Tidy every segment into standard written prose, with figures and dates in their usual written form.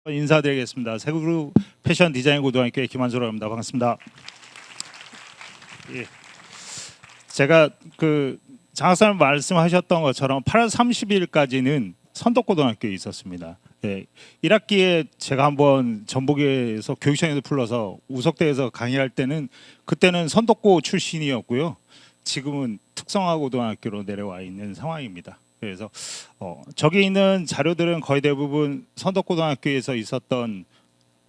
인사드리겠습니다. 세그룹 패션 디자인 고등학교의 김한수라고 합니다. 반갑습니다. 예. 제가 장학사님 말씀하셨던 것처럼 8월 30일까지는 선덕고등학교에 있었습니다. 예. 1학기에 제가 한번 전북에서 교육청에서 불러서 우석대에서 강의할 때는 그때는 선덕고 출신이었고요. 지금은 특성화고등학교로 내려와 있는 상황입니다. 그래서 저기 있는 자료들은 거의 대부분 선덕고등학교에서 있었던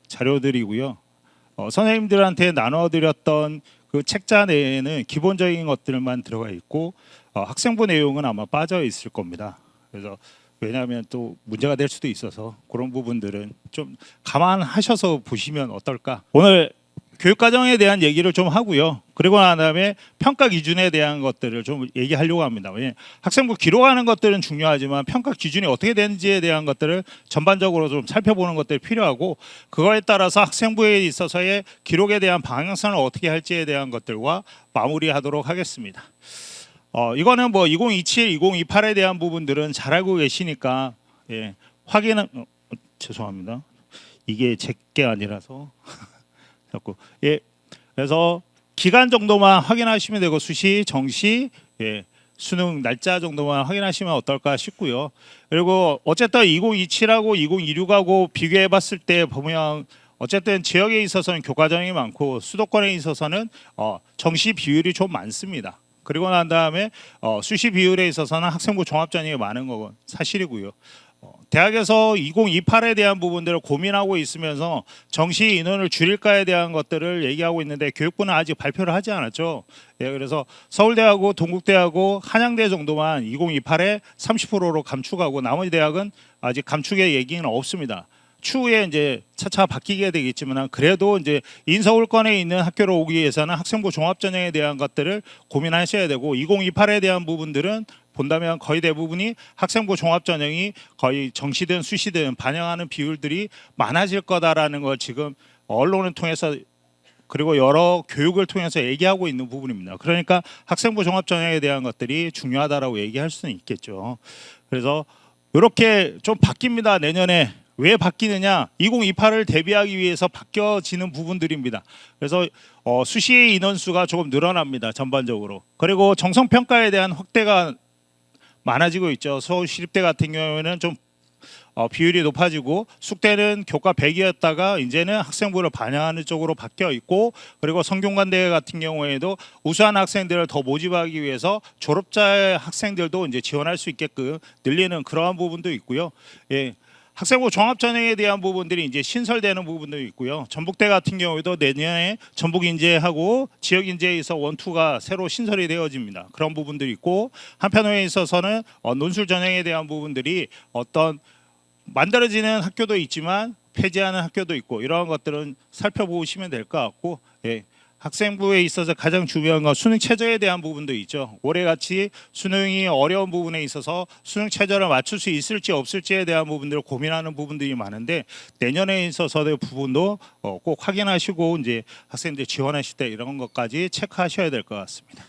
자료들이고요. 선생님들한테 나눠드렸던 그 책자 내에는 기본적인 것들만 들어가 있고 학생부 내용은 아마 빠져 있을 겁니다. 그래서 왜냐하면 또 문제가 될 수도 있어서 그런 부분들은 좀 감안하셔서 보시면 어떨까. 오늘 교육과정에 대한 얘기를 좀 하고요. 그리고 난 다음에 평가 기준에 대한 것들을 좀 얘기하려고 합니다. 학생부 기록하는 것들은 중요하지만 평가 기준이 어떻게 되는지에 대한 것들을 전반적으로 좀 살펴보는 것들이 필요하고, 그거에 따라서 학생부에 있어서의 기록에 대한 방향성을 어떻게 할지에 대한 것들과 마무리하도록 하겠습니다. 이거는 뭐 2027, 2028에 대한 부분들은 잘 알고 계시니까 확인은 죄송합니다. 이게 제 게 아니라서 그래서 기간 정도만 확인하시면 되고 수시, 정시, 수능 날짜 정도만 확인하시면 어떨까 싶고요. 그리고 어쨌든 2027하고 2026하고 비교해 봤을 때 보면 어쨌든 지역에 있어서는 교과정이 많고 수도권에 있어서는 정시 비율이 좀 많습니다. 그리고 난 다음에 수시 비율에 있어서는 학생부 종합전형이 많은 건 사실이고요. 대학에서 2028에 대한 부분들을 고민하고 있으면서 정시 인원을 줄일까에 대한 것들을 얘기하고 있는데 교육부는 아직 발표를 하지 않았죠. 그래서 서울대하고 동국대하고 한양대 정도만 2028에 30%로 감축하고 나머지 대학은 아직 감축의 얘기는 없습니다. 추후에 이제 차차 바뀌게 되겠지만 그래도 이제 인서울권에 있는 학교로 오기 위해서는 학생부 종합전형에 대한 것들을 고민하셔야 되고, 2028에 대한 부분들은 본다면 거의 대부분이 학생부 종합전형이 거의 정시든 수시든 반영하는 비율들이 많아질 거다라는 걸 지금 언론을 통해서 그리고 여러 교육을 통해서 얘기하고 있는 부분입니다. 그러니까 학생부 종합전형에 대한 것들이 중요하다라고 얘기할 수는 있겠죠. 그래서 이렇게 좀 바뀝니다. 내년에. 왜 바뀌느냐? 2028을 대비하기 위해서 바뀌어지는 부분들입니다. 그래서 수시의 인원수가 조금 늘어납니다. 전반적으로. 그리고 정성평가에 대한 확대가 많아지고 있죠. 서울시립대 같은 경우에는 좀 비율이 높아지고, 숙대는 교과 100이었다가 이제는 학생부를 반영하는 쪽으로 바뀌어 있고, 그리고 성균관대 같은 경우에도 우수한 학생들을 더 모집하기 위해서 졸업자 학생들도 이제 지원할 수 있게끔 늘리는 그러한 부분도 있고요. 학생부 종합전형에 대한 부분들이 이제 신설되는 부분도 있고요. 전북대 같은 경우에도 내년에 전북인재하고 지역인재에서 원투가 새로 신설이 되어집니다. 그런 부분들이 있고, 한편에 있어서는 논술 전형에 대한 부분들이 어떤 만들어지는 학교도 있지만 폐지하는 학교도 있고, 이러한 것들은 살펴보시면 될 것 같고, 학생부에 있어서 가장 중요한 건 수능 최저에 대한 부분도 있죠. 올해같이 수능이 어려운 부분에 있어서 수능 최저를 맞출 수 있을지 없을지에 대한 부분들을 고민하는 부분들이 많은데, 내년에 있어서의 부분도 꼭 확인하시고 이제 학생들 지원하실 때 이런 것까지 체크하셔야 될 것 같습니다.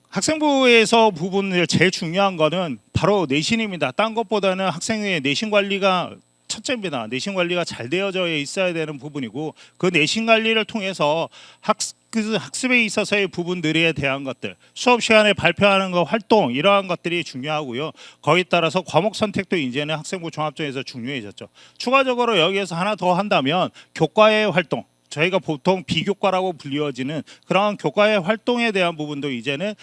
학생부에서 부분을 제일 중요한 거는 바로 내신입니다. 딴 것보다는 학생의 내신 관리가 첫째입니다. 내신 관리가 잘 되어져 있어야 되는 부분이고, 그 내신 관리를 통해서 학습에 있어서의 부분들에 대한 것들, 수업 시간에 발표하는 거 활동, 이러한 것들이 중요하고요. 거기에 따라서 과목 선택도 이제는 학생부 종합전형에서 중요해졌죠. 추가적으로 여기에서 하나 더 한다면 교과의 활동, 저희가 보통 비교과라고 불리워지는 그런 교과의 활동에 대한 부분도 이제는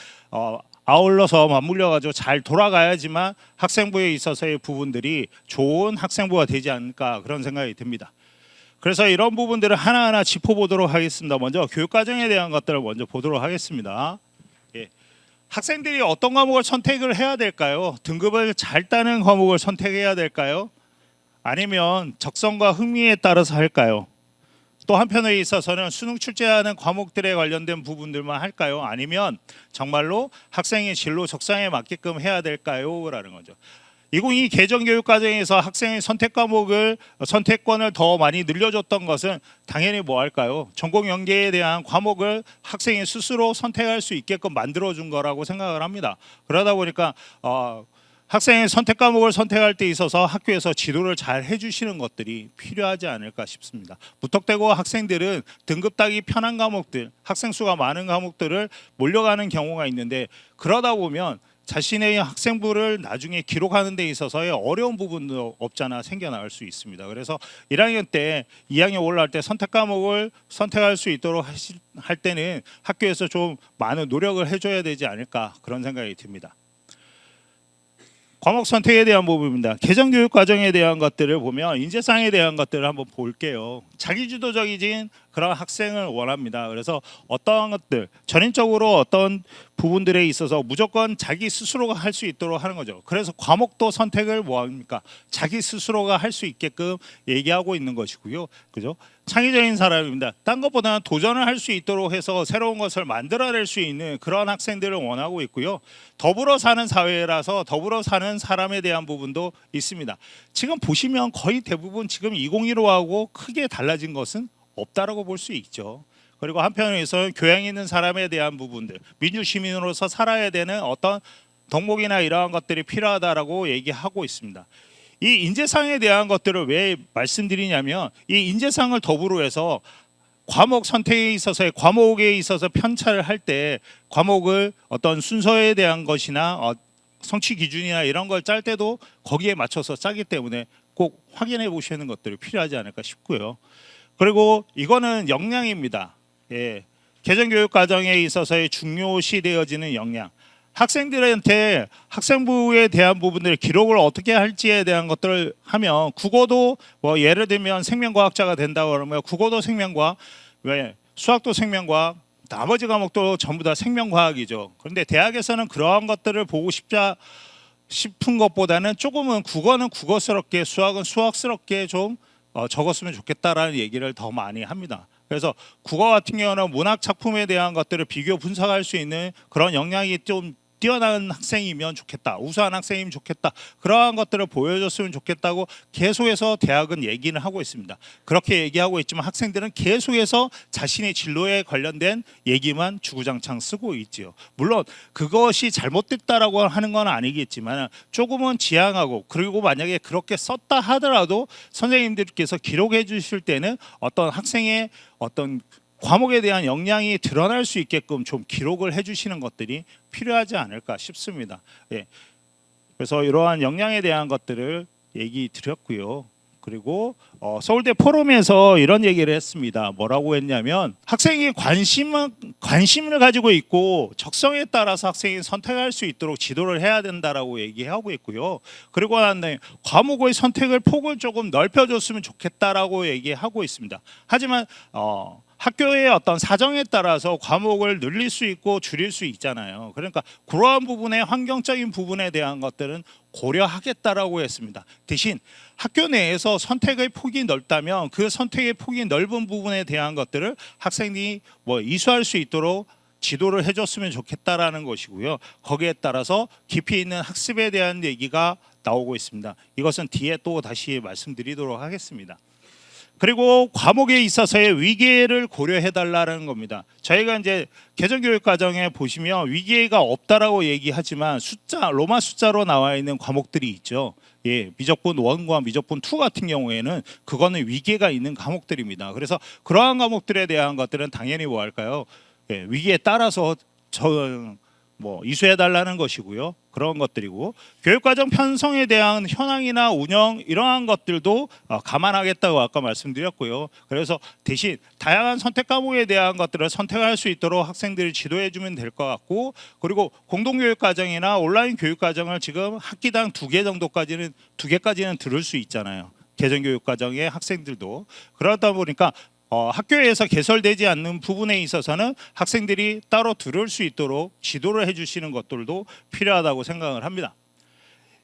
아울러서 맞물려 가지고 잘 돌아가야지만 학생부에 있어서의 부분들이 좋은 학생부가 되지 않을까, 그런 생각이 듭니다. 그래서 이런 부분들을 하나하나 짚어보도록 하겠습니다. 먼저 교육과정에 대한 것들을 먼저 보도록 하겠습니다. 학생들이 어떤 과목을 선택을 해야 될까요? 등급을 잘 따는 과목을 선택해야 될까요? 아니면 적성과 흥미에 따라서 할까요? 또 한편에 있어서는 수능 출제하는 과목들에 관련된 부분들만 할까요? 아니면 정말로 학생의 진로 적성에 맞게끔 해야 될까요? 라는 거죠. 2022 개정교육과정에서 학생의 선택권을 더 많이 늘려줬던 것은 당연히 뭐 할까요? 전공 연계에 대한 과목을 학생이 스스로 선택할 수 있게끔 만들어준 거라고 생각을 합니다. 그러다 보니까 학생의 선택 과목을 선택할 때 있어서 학교에서 지도를 잘 해주시는 것들이 필요하지 않을까 싶습니다. 무턱대고 학생들은 등급 따기 편한 과목들, 학생 수가 많은 과목들을 몰려가는 경우가 있는데 그러다 보면 자신의 학생부를 나중에 기록하는 데 있어서의 어려운 부분도 없잖아 생겨날 수 있습니다. 그래서 1학년 때 2학년 올라갈 때 선택 과목을 선택할 수 있도록 할 때는 학교에서 좀 많은 노력을 해줘야 되지 않을까 그런 생각이 듭니다. 과목 선택에 대한 부분입니다. 개정교육 과정에 대한 것들을 보면 인재상에 대한 것들을 한번 볼게요. 자기주도적인 그런 학생을 원합니다. 그래서 어떠한 것들 전인적으로 어떤 부분들에 있어서 무조건 자기 스스로가 할 수 있도록 하는 거죠. 그래서 과목도 선택을 뭐합니까? 자기 스스로가 할 수 있게끔 얘기하고 있는 것이고요. 그죠? 창의적인 사람입니다. 딴 것보다는 도전을 할 수 있도록 해서 새로운 것을 만들어낼 수 있는 그런 학생들을 원하고 있고요. 더불어 사는 사회라서 더불어 사는 사람에 대한 부분도 있습니다. 지금 보시면 거의 대부분 지금 2015하고 크게 달라진 것은 없다라고 볼 수 있죠. 그리고 한편에서 교양 있는 사람에 대한 부분들, 민주시민으로서 살아야 되는 어떤 덕목이나 이러한 것들이 필요하다라고 얘기하고 있습니다. 이 인재상에 대한 것들을 왜 말씀드리냐면 이 인재상을 더불어 해서 과목 선택에 있어서 과목에 있어서 편차를 할 때 과목을 어떤 순서에 대한 것이나 성취 기준이나 이런 걸 짤 때도 거기에 맞춰서 짜기 때문에 꼭 확인해 보시는 것들이 필요하지 않을까 싶고요. 그리고 이거는 역량입니다. 예. 개정교육 과정에 있어서의 중요시 되어지는 역량. 학생들한테 학생부에 대한 부분들의 기록을 어떻게 할지에 대한 것들을 하면 국어도 뭐 예를 들면 생명과학자가 된다고 그러면 국어도 생명과학, 왜 수학도 생명과학, 나머지 과목도 전부 다 생명과학이죠. 그런데 대학에서는 그러한 것들을 보고 싶은 것보다는 조금은 국어는 국어스럽게 수학은 수학스럽게 좀 적었으면 좋겠다라는 얘기를 더 많이 합니다. 그래서 국어 같은 경우는 문학 작품에 대한 것들을 비교 분석할 수 있는 그런 역량이 좀 뛰어난 학생이면 좋겠다. 우수한 학생이면 좋겠다. 그러한 것들을 보여줬으면 좋겠다고 계속해서 대학은 얘기는 하고 있습니다. 그렇게 얘기하고 있지만 학생들은 계속해서 자신의 진로에 관련된 얘기만 주구장창 쓰고 있지요. 물론 그것이 잘못됐다라고 하는 건 아니겠지만 조금은 지양하고 그리고 만약에 그렇게 썼다 하더라도 선생님들께서 기록해 주실 때는 어떤 학생의 어떤 과목에 대한 역량이 드러날 수 있게끔 좀 기록을 해주시는 것들이 필요하지 않을까 싶습니다. 예. 그래서 이러한 역량에 대한 것들을 얘기 드렸고요. 그리고 서울대 포럼에서 이런 얘기를 했습니다. 뭐라고 했냐면 학생이 관심을 가지고 있고 적성에 따라서 학생이 선택할 수 있도록 지도를 해야 된다라고 얘기하고 있고요. 그리고 난 다음에 과목의 선택을 폭을 조금 넓혀줬으면 좋겠다라고 얘기하고 있습니다. 하지만 학교의 어떤 사정에 따라서 과목을 늘릴 수 있고 줄일 수 있잖아요. 그러니까 그러한 부분의 환경적인 부분에 대한 것들은 고려하겠다라고 했습니다. 대신 학교 내에서 선택의 폭이 넓다면 그 선택의 폭이 넓은 부분에 대한 것들을 학생이 이수할 수 있도록 지도를 해줬으면 좋겠다라는 것이고요. 거기에 따라서 깊이 있는 학습에 대한 얘기가 나오고 있습니다. 이것은 뒤에 또 다시 말씀드리도록 하겠습니다. 그리고 과목에 있어서의 위계를 고려해 달라는 겁니다. 저희가 이제 개정교육 과정에 보시면 위계가 없다라고 얘기하지만 로마 숫자로 나와 있는 과목들이 있죠. 예, 미적분 1과 미적분 2 같은 경우에는 그거는 위계가 있는 과목들입니다. 그래서 그러한 과목들에 대한 것들은 당연히 뭐 할까요? 예, 위계에 따라서 이수해 달라는 것이고요. 그런 것들이고 교육과정 편성에 대한 현황이나 운영 이러한 것들도 감안하겠다고 아까 말씀드렸고요. 그래서 대신 다양한 선택 과목에 대한 것들을 선택할 수 있도록 학생들이 지도해 주면 될 것 같고 그리고 공동교육과정이나 온라인 교육과정을 지금 학기당 2개까지는 들을 수 있잖아요. 개정교육과정의 학생들도 그러다 보니까 학교에서 개설되지 않는 부분에 있어서는 학생들이 따로 들을 수 있도록 지도를 해주시는 것들도 필요하다고 생각을 합니다.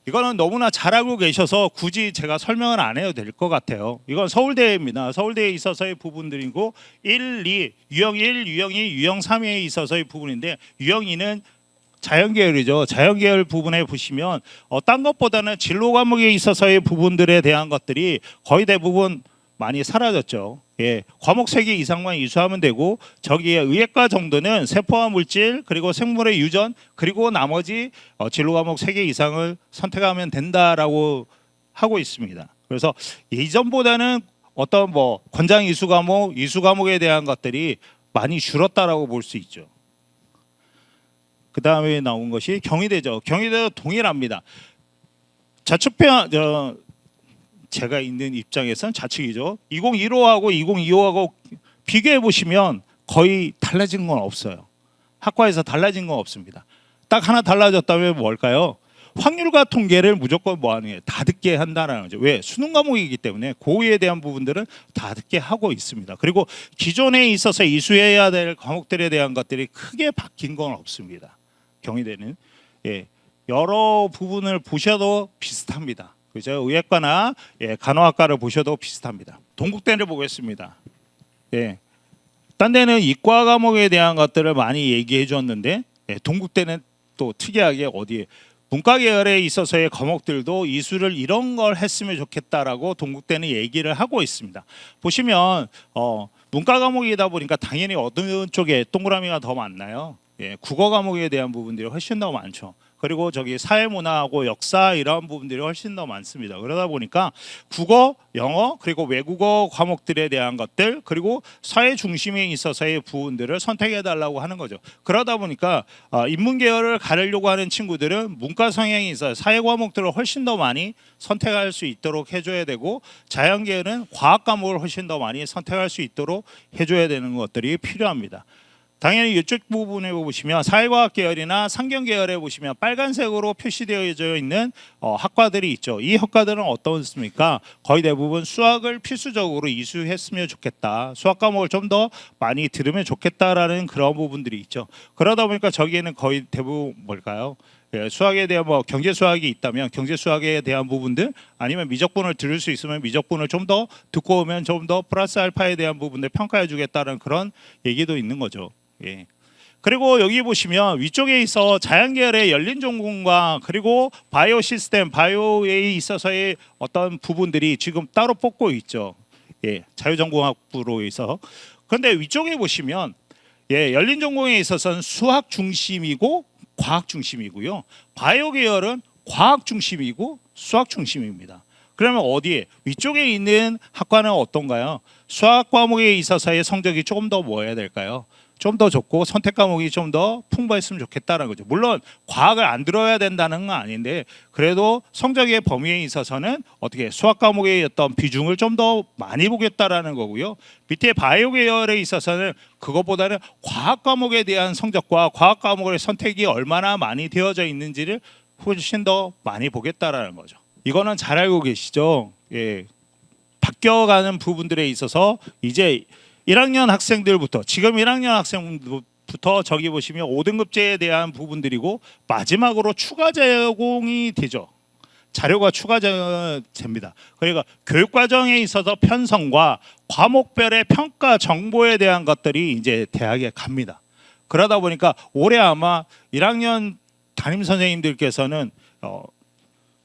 이거는 너무나 잘 알고 계셔서 굳이 제가 설명을 안 해도 될 것 같아요. 이건 서울대입니다. 서울대에 있어서의 부분들이고 1, 2, 유형 1, 유형 2, 유형 3에 있어서의 부분인데 유형 2는 자연계열이죠. 자연계열 부분에 보시면 딴 것보다는 진로 과목에 있어서의 부분들에 대한 것들이 거의 대부분 많이 사라졌죠. 예, 과목 3개 이상만 이수하면 되고 저기에 의예과 정도는 세포화 물질 그리고 생물의 유전 그리고 나머지 진로 과목 3개 이상을 선택하면 된다라고 하고 있습니다. 그래서 예전보다는 어떤 뭐 권장 이수 과목, 이수 과목에 대한 것들이 많이 줄었다라고 볼 수 있죠. 그 다음에 나온 것이 경희대죠. 경희대도 동일합니다. 자축평 제가 있는 입장에서는 좌측이죠. 2015하고 2025하고 비교해 보시면 거의 달라진 건 없어요. 학과에서 달라진 건 없습니다. 딱 하나 달라졌다면 뭘까요? 확률과 통계를 무조건 뭐 하는 게 다 듣게 한다는 거죠. 왜? 수능 과목이기 때문에 고의에 대한 부분들은 다 듣게 하고 있습니다. 그리고 기존에 있어서 이수해야 될 과목들에 대한 것들이 크게 바뀐 건 없습니다. 경희대는 여러 부분을 보셔도 비슷합니다. 그죠? 의예과나 간호학과를 보셔도 비슷합니다. 동국대를 보겠습니다. 딴 데는 이과 과목에 대한 것들을 많이 얘기해 줬는데 동국대는 또 특이하게 어디에 문과 계열에 있어서의 과목들도 이수를 이런 걸 했으면 좋겠다라고 동국대는 얘기를 하고 있습니다. 보시면 문과 과목이다 보니까 당연히 어느 쪽에 동그라미가 더 많나요? 국어 과목에 대한 부분들이 훨씬 더 많죠. 그리고 저기 사회문화하고 역사 이런 부분들이 훨씬 더 많습니다. 그러다 보니까 국어, 영어 그리고 외국어 과목들에 대한 것들 그리고 사회 중심에 있어서의 부분들을 선택해 달라고 하는 거죠. 그러다 보니까 인문 계열을 가르려고 하는 친구들은 문과 성향이 있어서 사회 과목들을 훨씬 더 많이 선택할 수 있도록 해줘야 되고 자연 계열은 과학 과목을 훨씬 더 많이 선택할 수 있도록 해줘야 되는 것들이 필요합니다. 당연히 이쪽 부분에 보시면 사회과학 계열이나 상경 계열에 보시면 빨간색으로 표시되어 있는 학과들이 있죠. 이 학과들은 어떻습니까? 거의 대부분 수학을 필수적으로 이수했으면 좋겠다. 수학 과목을 좀 더 많이 들으면 좋겠다라는 그런 부분들이 있죠. 그러다 보니까 저기에는 거의 대부분 뭘까요? 수학에 대한 뭐 경제 수학이 있다면 경제 수학에 대한 부분들 아니면 미적분을 들을 수 있으면 미적분을 좀 더 듣고 오면 좀 더 플러스 알파에 대한 부분들 평가해 주겠다는 그런 얘기도 있는 거죠. 그리고 여기 보시면 위쪽에 있어 자연계열의 열린 전공과 그리고 바이오 시스템, 바이오에 있어서의 어떤 부분들이 지금 따로 뽑고 있죠. 자유전공학부로 있어. 그런데 위쪽에 보시면 열린 전공에 있어서는 수학 중심이고 과학 중심이고요. 바이오 계열은 과학 중심이고 수학 중심입니다. 그러면 어디에 위쪽에 있는 학과는 어떤가요? 수학 과목에 있어서의 성적이 조금 더 뭐 해야 될까요? 좀 더 좋고 선택 과목이 좀 더 풍부했으면 좋겠다는 거죠. 물론 과학을 안 들어야 된다는 건 아닌데 그래도 성적의 범위에 있어서는 어떻게 수학 과목의 어떤 비중을 좀 더 많이 보겠다라는 거고요. 밑에 바이오 계열에 있어서는 그것보다는 과학 과목에 대한 성적과 과학 과목의 선택이 얼마나 많이 되어져 있는지를 훨씬 더 많이 보겠다라는 거죠. 이거는 잘 알고 계시죠? 바뀌어가는 부분들에 있어서 이제 1학년 학생들부터 지금 1학년 학생부터 저기 보시면 5등급제에 대한 부분들이고 마지막으로 추가 제공이 되죠. 자료가 추가됩니다. 그러니까 교육과정에 있어서 편성과 과목별의 평가 정보에 대한 것들이 이제 대학에 갑니다. 그러다 보니까 올해 아마 1학년 담임 선생님들께서는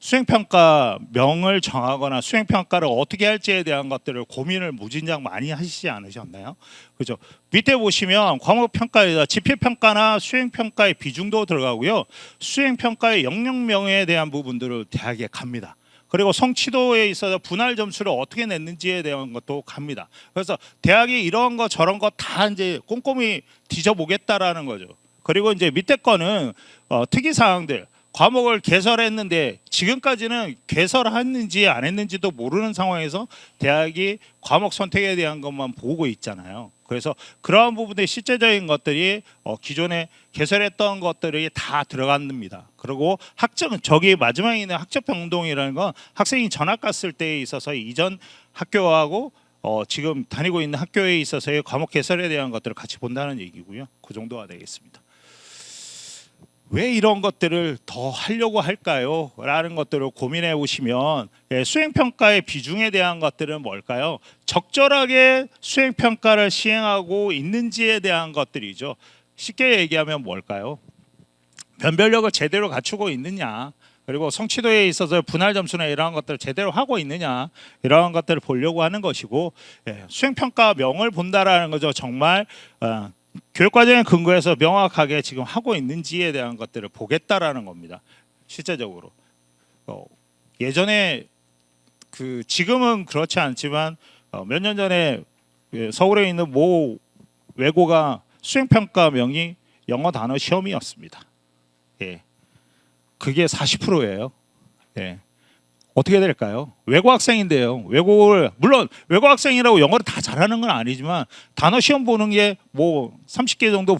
수행평가명을 정하거나 수행평가를 어떻게 할지에 대한 것들을 고민을 무진장 많이 하시지 않으셨나요? 그죠? 밑에 보시면 과목평가에다 지필평가나 수행평가의 비중도 들어가고요. 수행평가의 영역명에 대한 부분들을 대학에 갑니다. 그리고 성취도에 있어서 분할 점수를 어떻게 냈는지에 대한 것도 갑니다. 그래서 대학이 이런 거 저런 거 다 이제 꼼꼼히 뒤져보겠다라는 거죠. 그리고 이제 밑에 거는 특이사항들 과목을 개설했는데 지금까지는 개설했는지 안 했는지도 모르는 상황에서 대학이 과목 선택에 대한 것만 보고 있잖아요. 그래서 그러한 부분의 실제적인 것들이 기존에 개설했던 것들이 다 들어갑니다. 그리고 저기 마지막에 있는 학적 변동이라는 건 학생이 전학 갔을 때에 있어서 이전 학교하고 지금 다니고 있는 학교에 있어서의 과목 개설에 대한 것들을 같이 본다는 얘기고요. 그 정도가 되겠습니다. 왜 이런 것들을 더 하려고 할까요? 라는 것들을 고민해 보시면 수행평가의 비중에 대한 것들은 뭘까요? 적절하게 수행평가를 시행하고 있는지에 대한 것들이죠. 쉽게 얘기하면 뭘까요? 변별력을 제대로 갖추고 있느냐. 그리고 성취도에 있어서 분할 점수나 이러한 것들을 제대로 하고 있느냐 이러한 것들을 보려고 하는 것이고 수행평가명을 본다라는 거죠. 정말 교육과정의 근거에서 명확하게 지금 하고 있는지에 대한 것들을 보겠다라는 겁니다. 실제적으로 예전에 지금은 그렇지 않지만 몇 년 전에 서울에 있는 모 외고가 수행평가명이 영어 단어 시험이었습니다. 예, 그게 40%예요. 예. 어떻게 될까요? 외고 학생인데요. 외고를 물론 외고 학생이라고 영어를 다 잘하는 건 아니지만 단어 시험 보는 게 뭐 30개 정도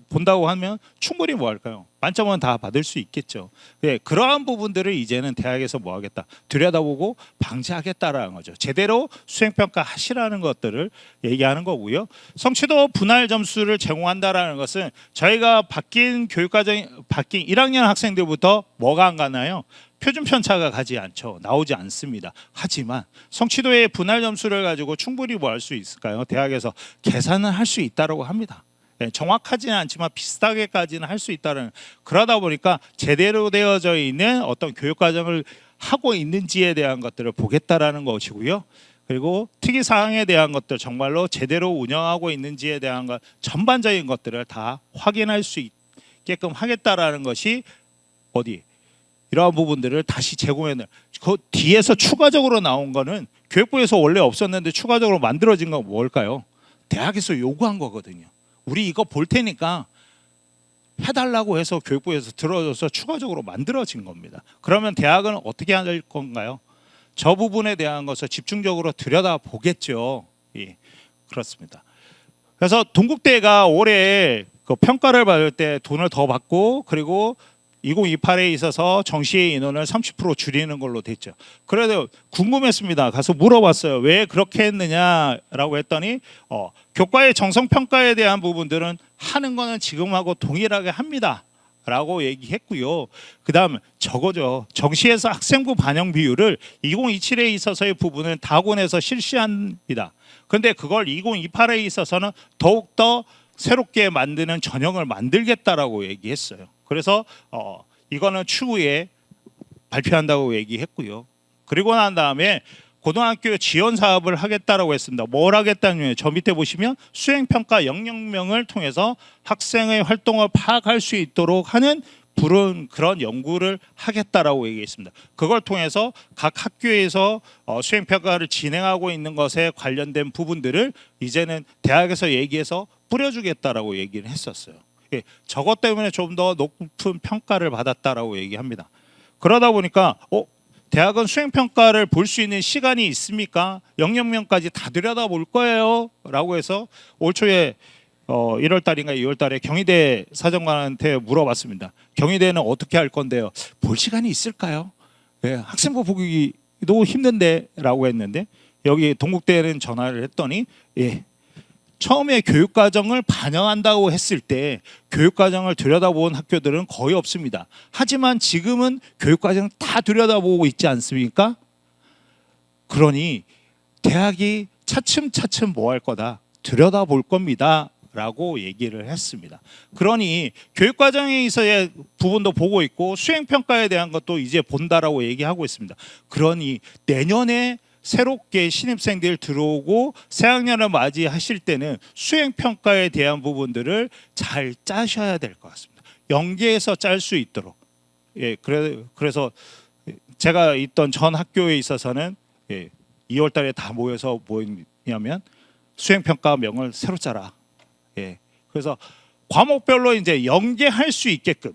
본다고 하면 충분히 뭐 할까요? 만점은 다 받을 수 있겠죠. 예, 그러한 부분들을 이제는 대학에서 뭐 하겠다 들여다보고 방지하겠다라는 거죠. 제대로 수행평가 하시라는 것들을 얘기하는 거고요. 성취도 분할 점수를 제공한다라는 것은 저희가 바뀐 교육과정 바뀐 1학년 학생들부터 뭐가 안 가나요? 표준 편차가 가지 않죠. 나오지 않습니다. 하지만 성취도의 분할 점수를 가지고 충분히 뭐 할 수 있을까요? 대학에서 계산은 할 수 있다고 합니다. 정확하지는 않지만 비슷하게까지는 할 수 있다는 그러다 보니까 제대로 되어져 있는 어떤 교육 과정을 하고 있는지에 대한 것들을 보겠다라는 것이고요. 그리고 특이 사항에 대한 것들 정말로 제대로 운영하고 있는지에 대한 것 전반적인 것들을 다 확인할 수 있게끔 하겠다라는 것이 이러한 부분들을 다시 제공해내. 그 뒤에서 추가적으로 나온 거는 교육부에서 원래 없었는데 추가적으로 만들어진 건 뭘까요? 대학에서 요구한 거거든요. 우리 이거 볼 테니까 해달라고 해서 교육부에서 들어줘서 추가적으로 만들어진 겁니다. 그러면 대학은 어떻게 할 건가요? 저 부분에 대한 것을 집중적으로 들여다보겠죠. 예, 그렇습니다. 그래서 동국대가 올해 그 평가를 받을 때 돈을 더 받고 그리고 2028에 있어서 정시의 인원을 30% 줄이는 걸로 됐죠. 그래도 궁금했습니다. 가서 물어봤어요. 왜 그렇게 했느냐라고 했더니 교과의 정성평가에 대한 부분들은 하는 거는 지금하고 동일하게 합니다. 라고 얘기했고요. 그 다음 저거죠. 정시에서 학생부 반영 비율을 2027에 있어서의 부분은 다군에서 실시합니다. 그런데 그걸 2028에 있어서는 더욱더 새롭게 만드는 전형을 만들겠다라고 얘기했어요. 그래서 이거는 추후에 발표한다고 얘기했고요. 그리고 난 다음에 고등학교 지원 사업을 하겠다라고 했습니다. 뭘 하겠다는 저 밑에 보시면 수행평가 영역명을 통해서 학생의 활동을 파악할 수 있도록 하는 그런 연구를 하겠다라고 얘기했습니다. 그걸 통해서 각 학교에서 수행평가를 진행하고 있는 것에 관련된 부분들을 이제는 대학에서 얘기해서 뿌려주겠다라고 얘기를 했었어요. 저것 때문에 좀 더 높은 평가를 받았다라고 얘기합니다. 그러다 보니까 대학은 수행평가를 볼 수 있는 시간이 있습니까? 영역명까지 다 들여다볼 거예요 라고 해서 올 초에 1월 달인가 2월 달에 경희대 사정관한테 물어봤습니다. 경희대는 어떻게 할 건데요? 볼 시간이 있을까요? 학생부 보기도 힘든데 라고 했는데 여기 동국대는 전화를 했더니 처음에 교육과정을 반영한다고 했을 때 교육과정을 들여다본 학교들은 거의 없습니다. 하지만 지금은 교육과정 다 들여다보고 있지 않습니까? 그러니 대학이 차츰차츰 뭐 할 거다? 들여다볼 겁니다. 라고 얘기를 했습니다. 그러니 교육과정에 있어야 부분도 보고 있고 수행평가에 대한 것도 이제 본다라고 얘기하고 있습니다. 그러니 내년에 새롭게 신입생들 들어오고 새학년을 맞이하실 때는 수행평가에 대한 부분들을 잘 짜셔야 될 것 같습니다. 연계해서 짤 수 있도록. 그래서 제가 있던 전 학교에 있어서는 2월 달에 다 모여서 뭐였냐면 수행평가명을 새로 짜라. 그래서 과목별로 이제 연계할 수 있게끔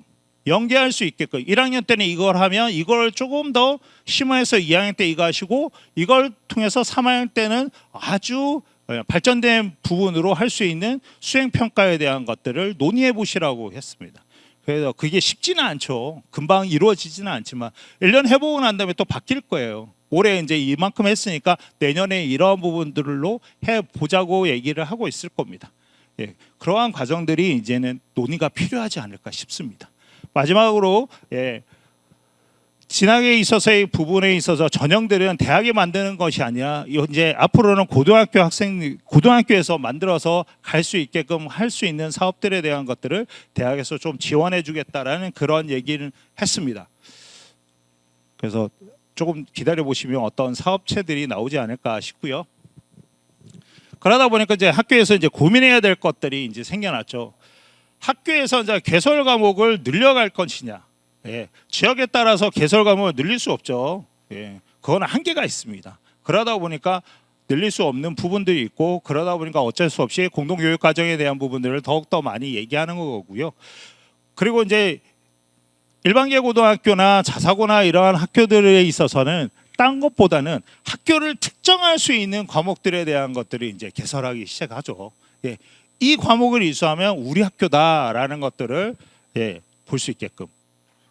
1학년 때는 이걸 하면 이걸 조금 더 심화해서 2학년 때 이거 하시고 이걸 통해서 3학년 때는 아주 발전된 부분으로 할 수 있는 수행평가에 대한 것들을 논의해 보시라고 했습니다. 그래서 그게 쉽지는 않죠. 금방 이루어지지는 않지만 1년 해보고 난 다음에 또 바뀔 거예요. 올해 이제 이만큼 했으니까 내년에 이러한 부분들로 해보자고 얘기를 하고 있을 겁니다. 그러한 과정들이 이제는 논의가 필요하지 않을까 싶습니다. 마지막으로 진학에 있어서의 부분에 있어서 전형들은 대학이 만드는 것이 아니라 이제 앞으로는 고등학교에서 만들어서 갈 수 있게끔 할 수 있는 사업들에 대한 것들을 대학에서 좀 지원해 주겠다라는 그런 얘기를 했습니다. 그래서 조금 기다려 보시면 어떤 사업체들이 나오지 않을까 싶고요. 그러다 보니까 이제 학교에서 이제 고민해야 될 것들이 이제 생겨났죠. 학교에서 이제 개설 과목을 늘려갈 것이냐. 예, 지역에 따라서 개설 과목을 늘릴 수 없죠. 예, 그건 한계가 있습니다. 그러다 보니까 늘릴 수 없는 부분들이 있고, 그러다 보니까 어쩔 수 없이 공동교육 과정에 대한 부분들을 더욱더 많이 얘기하는 거고요. 그리고 이제 일반계 고등학교나 자사고나 이러한 학교들에 있어서는 딴 것보다는 학교를 특정할 수 있는 과목들에 대한 것들을 이제 개설하기 시작하죠. 예, 이 과목을 이수하면 우리 학교다라는 것들을 예, 볼 수 있게끔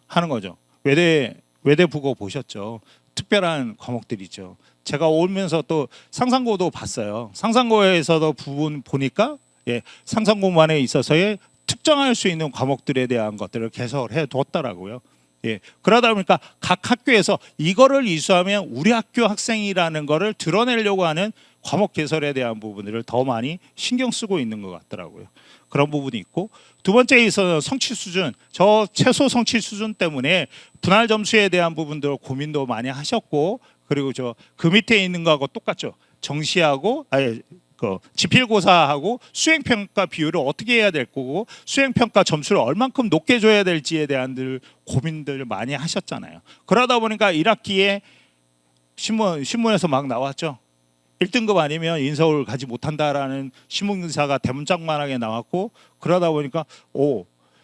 하는 거죠. 외대부고 보셨죠? 특별한 과목들이죠. 제가 오면서 또 상상고도 봤어요. 상상고에서도 부분 보니까 예, 상상고만에 있어서의 특정할 수 있는 과목들에 대한 것들을 개설해 뒀더라고요. 예, 그러다 보니까 각 학교에서 이거를 이수하면 우리 학교 학생이라는 거를 드러내려고 하는 과목 개설에 대한 부분들을 더 많이 신경 쓰고 있는 것 같더라고요. 그런 부분이 있고, 두 번째에 있어서 성취 수준, 저 최소 성취 수준 때문에 분할 점수에 대한 부분들 고민도 많이 하셨고, 그리고 저 그 밑에 있는 거하고 똑같죠. 정시하고 그 지필고사하고 수행평가 비율을 어떻게 해야 될 거고, 수행평가 점수를 얼만큼 높게 줘야 될지에 대한 고민들을 많이 하셨잖아요. 그러다 보니까 1학기에 신문에서 막 나왔죠. 1등급 아니면 인서울 가지 못한다라는 신문기사가 대문짝만하게 나왔고, 그러다 보니까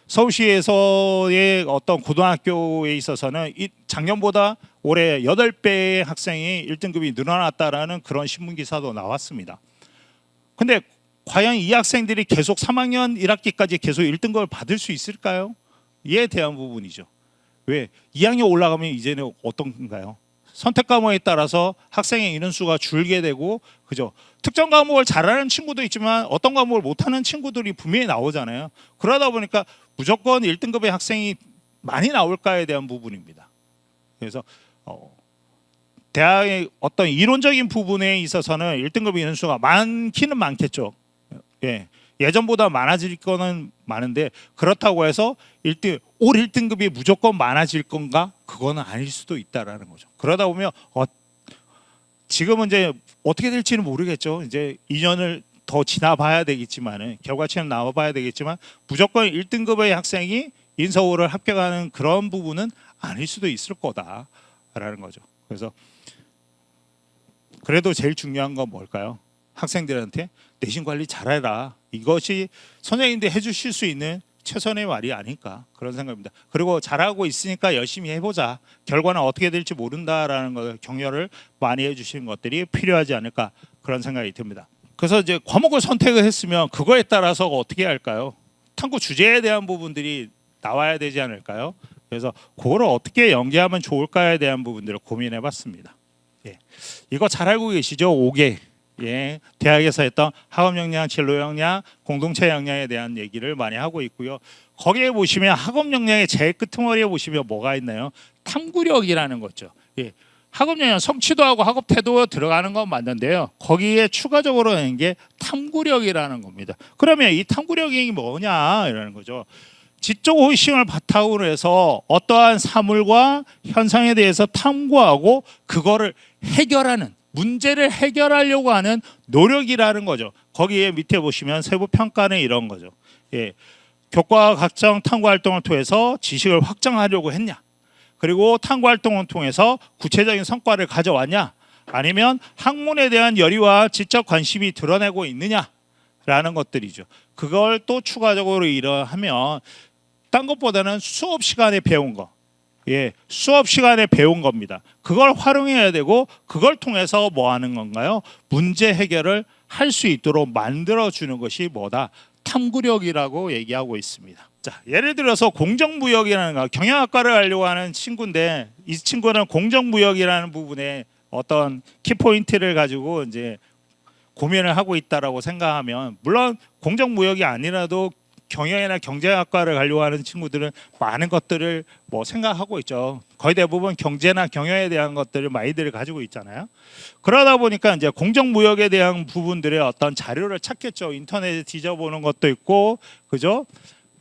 서울시에서의 어떤 고등학교에 있어서는 작년보다 올해 8배의 학생이 1등급이 늘어났다라는 그런 신문기사도 나왔습니다. 근데 과연 이 학생들이 계속 3학년 1학기까지 계속 1등급을 받을 수 있을까요? 이에 대한 부분이죠. 왜? 2학년 올라가면 이제는 어떤가요? 선택 과목에 따라서 학생의 인원수가 줄게 되고, 그죠? 특정 과목을 잘하는 친구도 있지만 어떤 과목을 못하는 친구들이 분명히 나오잖아요. 그러다 보니까 무조건 1등급의 학생이 많이 나올까에 대한 부분입니다. 그래서 대학의 어떤 이론적인 부분에 있어서는 1등급 인원수가 많기는 많겠죠. 예. 예전보다 많아질 거는 많은데, 그렇다고 해서 올 1등급이 무조건 많아질 건가? 그거는 아닐 수도 있다라는 거죠. 그러다 보면 지금은 이제 어떻게 될지는 모르겠죠. 이제 2년을 더 지나봐야 되겠지만은, 결과치는 나와봐야 되겠지만, 무조건 1등급의 학생이 인서울을 합격하는 그런 부분은 아닐 수도 있을 거다라는 거죠. 그래서 그래도 제일 중요한 건 뭘까요? 학생들한테 내신 관리 잘해라. 이것이 선생님들이 해주실 수 있는 최선의 말이 아닐까, 그런 생각입니다. 그리고 잘하고 있으니까 열심히 해보자. 결과는 어떻게 될지 모른다라는 걸 격려를 많이 해주시는 것들이 필요하지 않을까, 그런 생각이 듭니다. 그래서 이제 과목을 선택을 했으면 그거에 따라서 어떻게 할까요? 탐구 주제에 대한 부분들이 나와야 되지 않을까요? 그래서 그거를 어떻게 연계하면 좋을까에 대한 부분들을 고민해봤습니다. 예. 이거 잘 알고 계시죠? 5개. 예, 대학에서 했던 학업 역량, 진로 역량, 공동체 역량에 대한 얘기를 많이 하고 있고요. 거기에 보시면 학업 역량의 제일 끄트머리에 보시면 뭐가 있나요? 탐구력이라는 거죠. 예, 학업 역량 성취도 하고 학업 태도 들어가는 건 맞는데요. 거기에 추가적으로 하는 게 탐구력이라는 겁니다. 그러면 이 탐구력이 뭐냐 이라는 거죠. 지적 호기심을 바탕으로 해서 어떠한 사물과 현상에 대해서 탐구하고 그거를 해결하는, 문제를 해결하려고 하는 노력이라는 거죠. 거기에 밑에 보시면 세부 평가는 이런 거죠. 예, 교과 각종 탐구 활동을 통해서 지식을 확장하려고 했냐? 그리고 탐구 활동을 통해서 구체적인 성과를 가져왔냐? 아니면 학문에 대한 열의와 지적 관심이 드러내고 있느냐라는 것들이죠. 그걸 또 추가적으로 이러하면 딴 것보다는 수업 시간에 배운 거, 예, 수업 시간에 배운 겁니다. 그걸 활용해야 되고, 그걸 통해서 뭐 하는 건가요? 문제 해결을 할 수 있도록 만들어주는 것이 뭐다? 탐구력이라고 얘기하고 있습니다. 자, 예를 들어서 공정무역이라는 거, 경영학과를 하려고 하는 친구인데, 이 친구는 공정무역이라는 부분에 어떤 키포인트를 가지고 이제 고민을 하고 있다라고 생각하면, 물론 공정무역이 아니라도 경영이나 경제학과를 가려고 하는 친구들은 많은 것들을 뭐 생각하고 있죠. 거의 대부분 경제나 경영에 대한 것들을 많이들 가지고 있잖아요. 그러다 보니까 이제 공정무역에 대한 부분들의 어떤 자료를 찾겠죠. 인터넷에 뒤져보는 것도 있고, 그죠?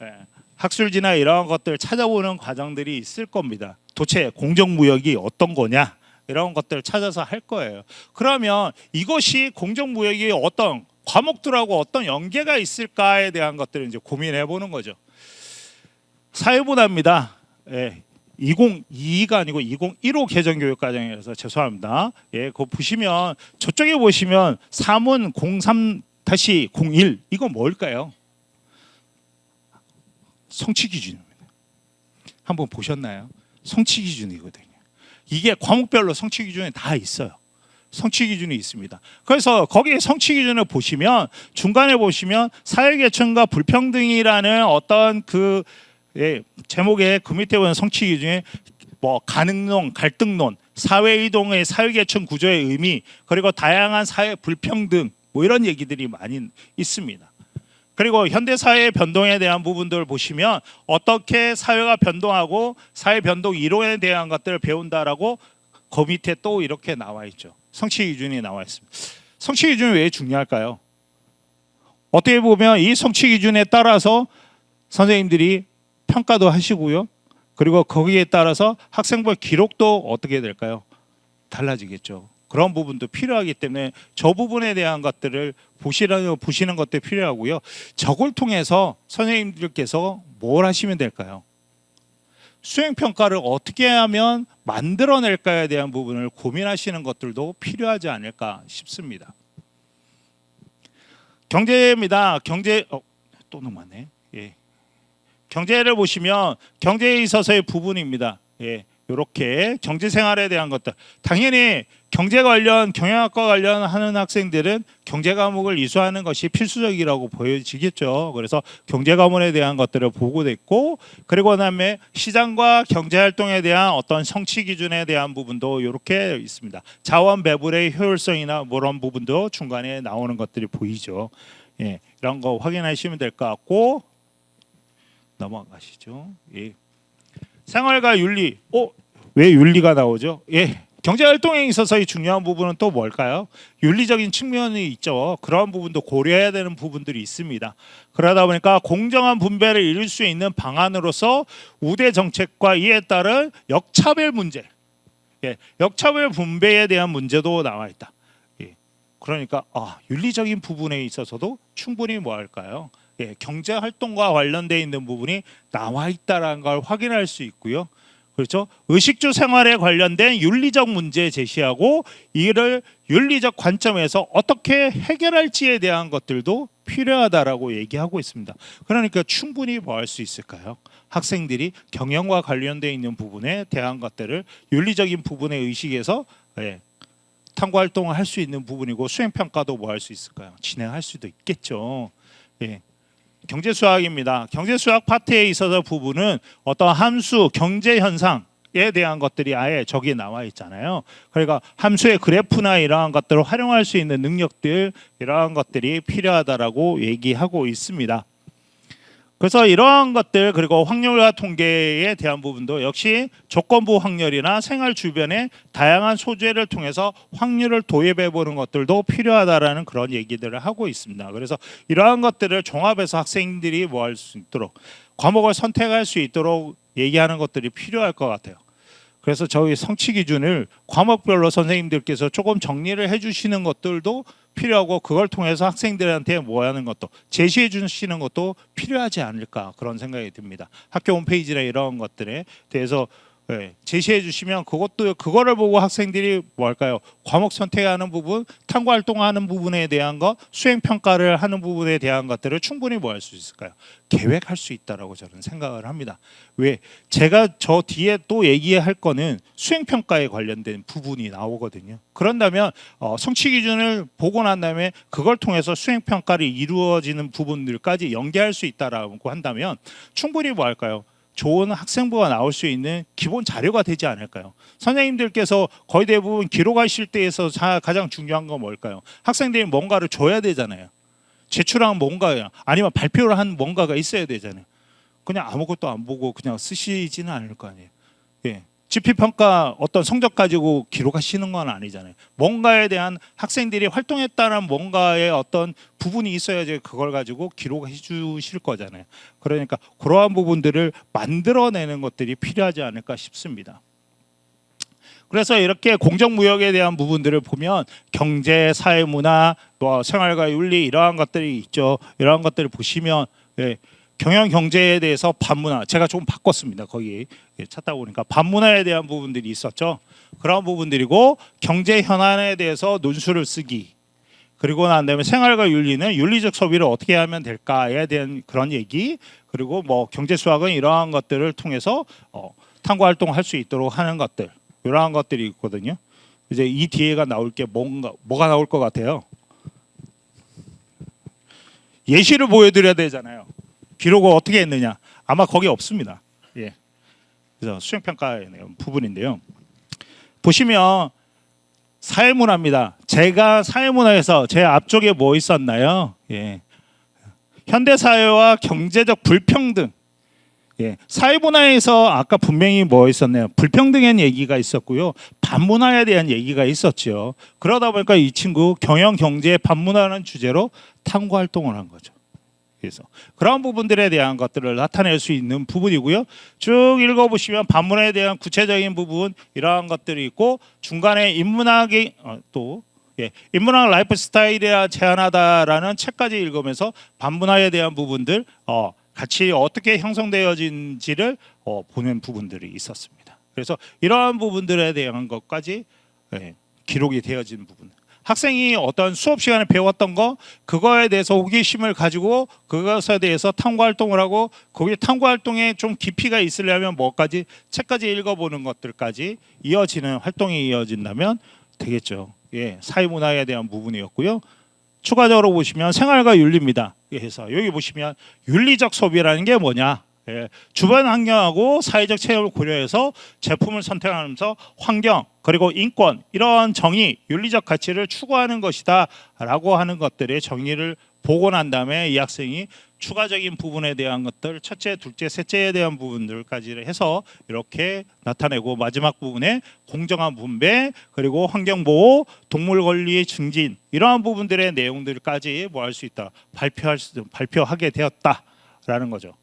예, 학술지나 이런 것들 찾아보는 과정들이 있을 겁니다. 도대체 공정무역이 어떤 거냐 이런 것들을 찾아서 할 거예요. 그러면 이것이 공정무역이 어떤 과목들하고 어떤 연계가 있을까에 대한 것들을 이제 고민해 보는 거죠. 사회문화입니다. 2022가 아니고 2015 개정교육과정이라서 죄송합니다. 그거 보시면 저쪽에 보시면 사문 03-01 이거 뭘까요? 성취 기준입니다. 한번 보셨나요? 성취 기준이거든요. 이게 과목별로 성취 기준이 다 있어요. 성취 기준이 있습니다. 그래서 거기에 성취 기준을 보시면 중간에 보시면 사회계층과 불평등이라는 어떤 그 제목에 그 밑에 보면 성취 기준에 뭐 가능론, 갈등론, 사회이동의 사회계층 구조의 의미, 그리고 다양한 사회 불평등 뭐 이런 얘기들이 많이 있습니다. 그리고 현대 사회의 변동에 대한 부분들을 보시면 어떻게 사회가 변동하고 사회 변동 이론에 대한 것들을 배운다라고 그 밑에 또 이렇게 나와 있죠. 성취 기준이 나와 있습니다. 성취 기준이 왜 중요할까요? 어떻게 보면 이 성취 기준에 따라서 선생님들이 평가도 하시고요. 그리고 거기에 따라서 학생부 기록도 어떻게 될까요? 달라지겠죠. 그런 부분도 필요하기 때문에 저 부분에 대한 것들을 보시는 것도 필요하고요. 저걸 통해서 선생님들께서 뭘 하시면 될까요? 수행평가를 어떻게 하면 만들어낼까에 대한 부분을 고민하시는 것들도 필요하지 않을까 싶습니다. 경제입니다. 또 넘어가네. 경제를 보시면 경제에 있어서의 부분입니다. 이렇게 경제생활에 대한 것들, 당연히 경제 관련 경영학과 관련하는 학생들은 경제 과목을 이수하는 것이 필수적이라고 보여지겠죠. 그래서 경제 과목에 대한 것들을 보고 됐고, 그리고 그다음에 시장과 경제 활동에 대한 어떤 성취 기준에 대한 부분도 이렇게 있습니다. 자원 배분의 효율성이나 그런 부분도 중간에 나오는 것들이 보이죠. 이런 거 확인하시면 될 것 같고, 넘어가시죠. 생활과 윤리. 왜 윤리가 나오죠? 경제 활동에 있어서의 중요한 부분은 또 뭘까요? 윤리적인 측면이 있죠. 그런 부분도 고려해야 되는 부분들이 있습니다. 그러다 보니까 공정한 분배를 이룰 수 있는 방안으로서 우대 정책과 이에 따른 역차별 문제, 역차별 분배에 대한 문제도 나와 있다. 그러니까 윤리적인 부분에 있어서도 충분히 뭐 할까요? 경제 활동과 관련돼 있는 부분이 나와 있다라는 걸 확인할 수 있고요. 그렇죠? 의식주 생활에 관련된 윤리적 문제 제시하고 이를 윤리적 관점에서 어떻게 해결할지에 대한 것들도 필요하다라고 얘기하고 있습니다. 그러니까 충분히 뭐 할 수 있을까요? 학생들이 경영과 관련돼 있는 부분에 대한 것들을 윤리적인 부분의 의식에서 탐구 활동을 할 수 있는 부분이고 수행평가도 뭐 할 수 있을까요? 진행할 수도 있겠죠. 경제수학입니다. 경제수학 파트에 있어서 부분은 어떤 함수, 경제 현상에 대한 것들이 아예 저기 나와 있잖아요. 그러니까 함수의 그래프나 이러한 것들을 활용할 수 있는 능력들, 이러한 것들이 필요하다라고 얘기하고 있습니다. 그래서 이러한 것들, 그리고 확률과 통계에 대한 부분도 역시 조건부 확률이나 생활 주변의 다양한 소재를 통해서 확률을 도입해 보는 것들도 필요하다라는 그런 얘기들을 하고 있습니다. 그래서 이러한 것들을 종합해서 학생들이 뭐 할 수 있도록, 과목을 선택할 수 있도록 얘기하는 것들이 필요할 것 같아요. 그래서 저희 성취 기준을 과목별로 선생님들께서 조금 정리를 해주시는 것들도 필요하고, 그걸 통해서 학생들한테 뭐 하는 것도 제시해 주시는 것도 필요하지 않을까, 그런 생각이 듭니다. 학교 홈페이지나 이런 것들에 대해서 제시해 주시면 그거를 보고 학생들이 뭐 할까요? 과목 선택하는 부분, 탐구 활동하는 부분에 대한 것, 수행 평가를 하는 부분에 대한 것들을 충분히 뭐 할 수 있을까요? 계획할 수 있다라고 저는 생각을 합니다. 왜? 제가 저 뒤에 또 얘기할 거는 수행 평가에 관련된 부분이 나오거든요. 그런다면 성취 기준을 보고 난 다음에 그걸 통해서 수행 평가를 이루어지는 부분들까지 연계할 수 있다라고 한다면 충분히 뭐 할까요? 좋은 학생부가 나올 수 있는 기본 자료가 되지 않을까요? 선생님들께서 거의 대부분 기록하실 때에서 가장 중요한 건 뭘까요? 학생들이 뭔가를 줘야 되잖아요. 제출한 뭔가요? 아니면 발표를 한 뭔가가 있어야 되잖아요. 그냥 아무것도 안 보고 그냥 쓰시지는 않을 거 아니에요. 지필평가 어떤 성적 가지고 기록하시는 건 아니잖아요. 뭔가에 대한 학생들이 활동했다는 뭔가의 어떤 부분이 있어야지 그걸 가지고 기록해 주실 거잖아요. 그러니까 그러한 부분들을 만들어내는 것들이 필요하지 않을까 싶습니다. 그래서 이렇게 공정무역에 대한 부분들을 보면 경제, 사회문화, 뭐 생활과 윤리 이러한 것들이 있죠. 이러한 것들을 보시면 예, 경영 경제에 대해서 반문화 제가 조금 바꿨습니다. 거기 찾다 보니까 반문화에 대한 부분들이 있었죠. 그런 부분들이고 경제 현안에 대해서 논술을 쓰기 그리고 난 다음에 생활과 윤리는 윤리적 소비를 어떻게 하면 될까에 대한 그런 얘기 그리고 뭐 경제 수학은 이러한 것들을 통해서 탐구 활동을 할 수 있도록 하는 것들 이러한 것들이 있거든요. 이제 이 뒤에가 나올 게 뭐가 나올 것 같아요. 예시를 보여드려야 되잖아요. 기록을 어떻게 했느냐 아마 거기 없습니다. 예. 그래서 수행평가의 부분인데요. 보시면 사회문화입니다. 제가 사회문화에서 제 앞쪽에 뭐 있었나요? 예. 현대사회와 경제적 불평등. 예. 사회문화에서 아까 분명히 뭐 있었나요? 불평등의 얘기가 있었고요. 반문화에 대한 얘기가 있었죠. 그러다 보니까 이 친구 경영 경제의 반문화라는 주제로 탐구 활동을 한 거죠. 그래서 그런 부분들에 대한 것들을 나타낼 수 있는 부분이고요. 쭉 읽어보시면 반문화에 대한 구체적인 부분 이러한 것들이 있고 중간에 인문학의 인문학 라이프 스타일이라 제한하다라는 책까지 읽으면서 반문화에 대한 부분들 같이 어떻게 형성되어진지를 보는 부분들이 있었습니다. 그래서 이러한 부분들에 대한 것까지 기록이 되어진 부분. 학생이 어떤 수업 시간에 배웠던 거 그거에 대해서 호기심을 가지고 그것에 대해서 탐구 활동을 하고 거기 탐구 활동에 좀 깊이가 있으려면 뭐까지 책까지 읽어보는 것들까지 이어지는 활동이 이어진다면 되겠죠. 예, 사회문화에 대한 부분이었고요. 추가적으로 보시면 생활과 윤리입니다. 그래서 여기 보시면 윤리적 소비라는 게 뭐냐? 예, 주변 환경하고 사회적 체험을 고려해서 제품을 선택하면서 환경 그리고 인권 이런 정의 윤리적 가치를 추구하는 것이다 라고 하는 것들의 정의를 보고 난 다음에 이 학생이 추가적인 부분에 대한 것들 첫째 둘째 셋째에 대한 부분들까지 해서 이렇게 나타내고 마지막 부분에 공정한 분배 그리고 환경보호 동물 권리 증진 이러한 부분들의 내용들까지 뭐 할 수 있다 발표하게 되었다라는 거죠.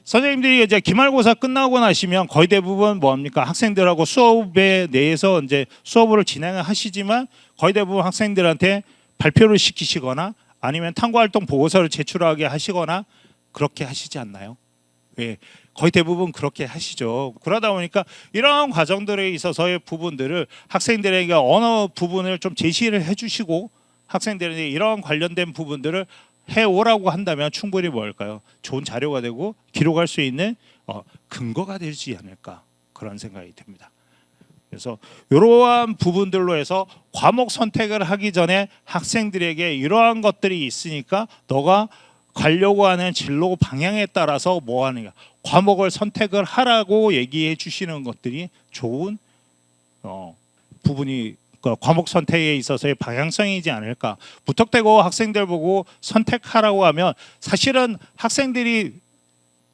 선생님들이 이제 기말고사 끝나고 나시면 거의 대부분 뭐합니까 학생들하고 수업에 대해서 이제 수업을 진행을 하시지만 거의 대부분 학생들한테 발표를 시키시거나 아니면 탐구활동 보고서를 제출하게 하시거나 그렇게 하시지 않나요? 예, 거의 대부분 그렇게 하시죠. 그러다 보니까 이러한 과정들에 있어서의 부분들을 학생들에게 어느 부분을 좀 제시를 해주시고 학생들에게 이러한 관련된 부분들을 해오라고 한다면 충분히 뭘까요? 좋은 자료가 되고 기록할 수 있는 근거가 되지 않을까 그런 생각이 듭니다. 그래서 이러한 부분들로 해서 과목 선택을 하기 전에 학생들에게 이러한 것들이 있으니까 너가 가려고 하는 진로 방향에 따라서 뭐 하느냐 과목을 선택을 하라고 얘기해 주시는 것들이 좋은 부분이 과목 선택에 있어서의 방향성이지 않을까. 무턱대고 학생들 보고 선택하라고 하면 사실은 학생들이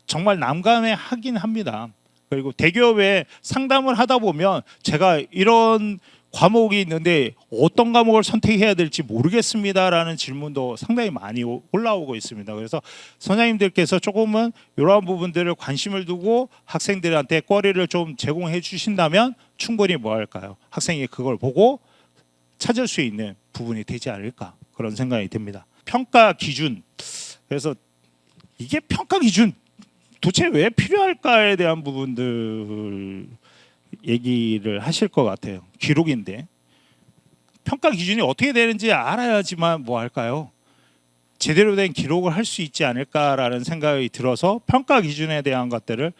정말 난감해 하긴 합니다. 그리고 대기업에 상담을 하다 보면 제가 이런 과목이 있는데 어떤 과목을 선택해야 될지 모르겠습니다라는 질문도 상당히 많이 올라오고 있습니다. 그래서 선생님들께서 조금은 이러한 부분들을 관심을 두고 학생들한테 거리를 좀 제공해 주신다면 충분히 뭐 할까요? 학생이 그걸 보고 찾을 수 있는 부분이 되지 않을까 그런 생각이 듭니다. 평가 기준. 그래서 이게 평가 기준 도대체 왜 필요할까에 대한 부분들 얘기를 하실 것 같아요. 기록인데 평가 기준이 어떻게 되는지 알아야지만 뭐 할까요? 제대로 된 기록을 할 수 있지 않을까라는 생각이 들어서 평가 기준에 대한 것들을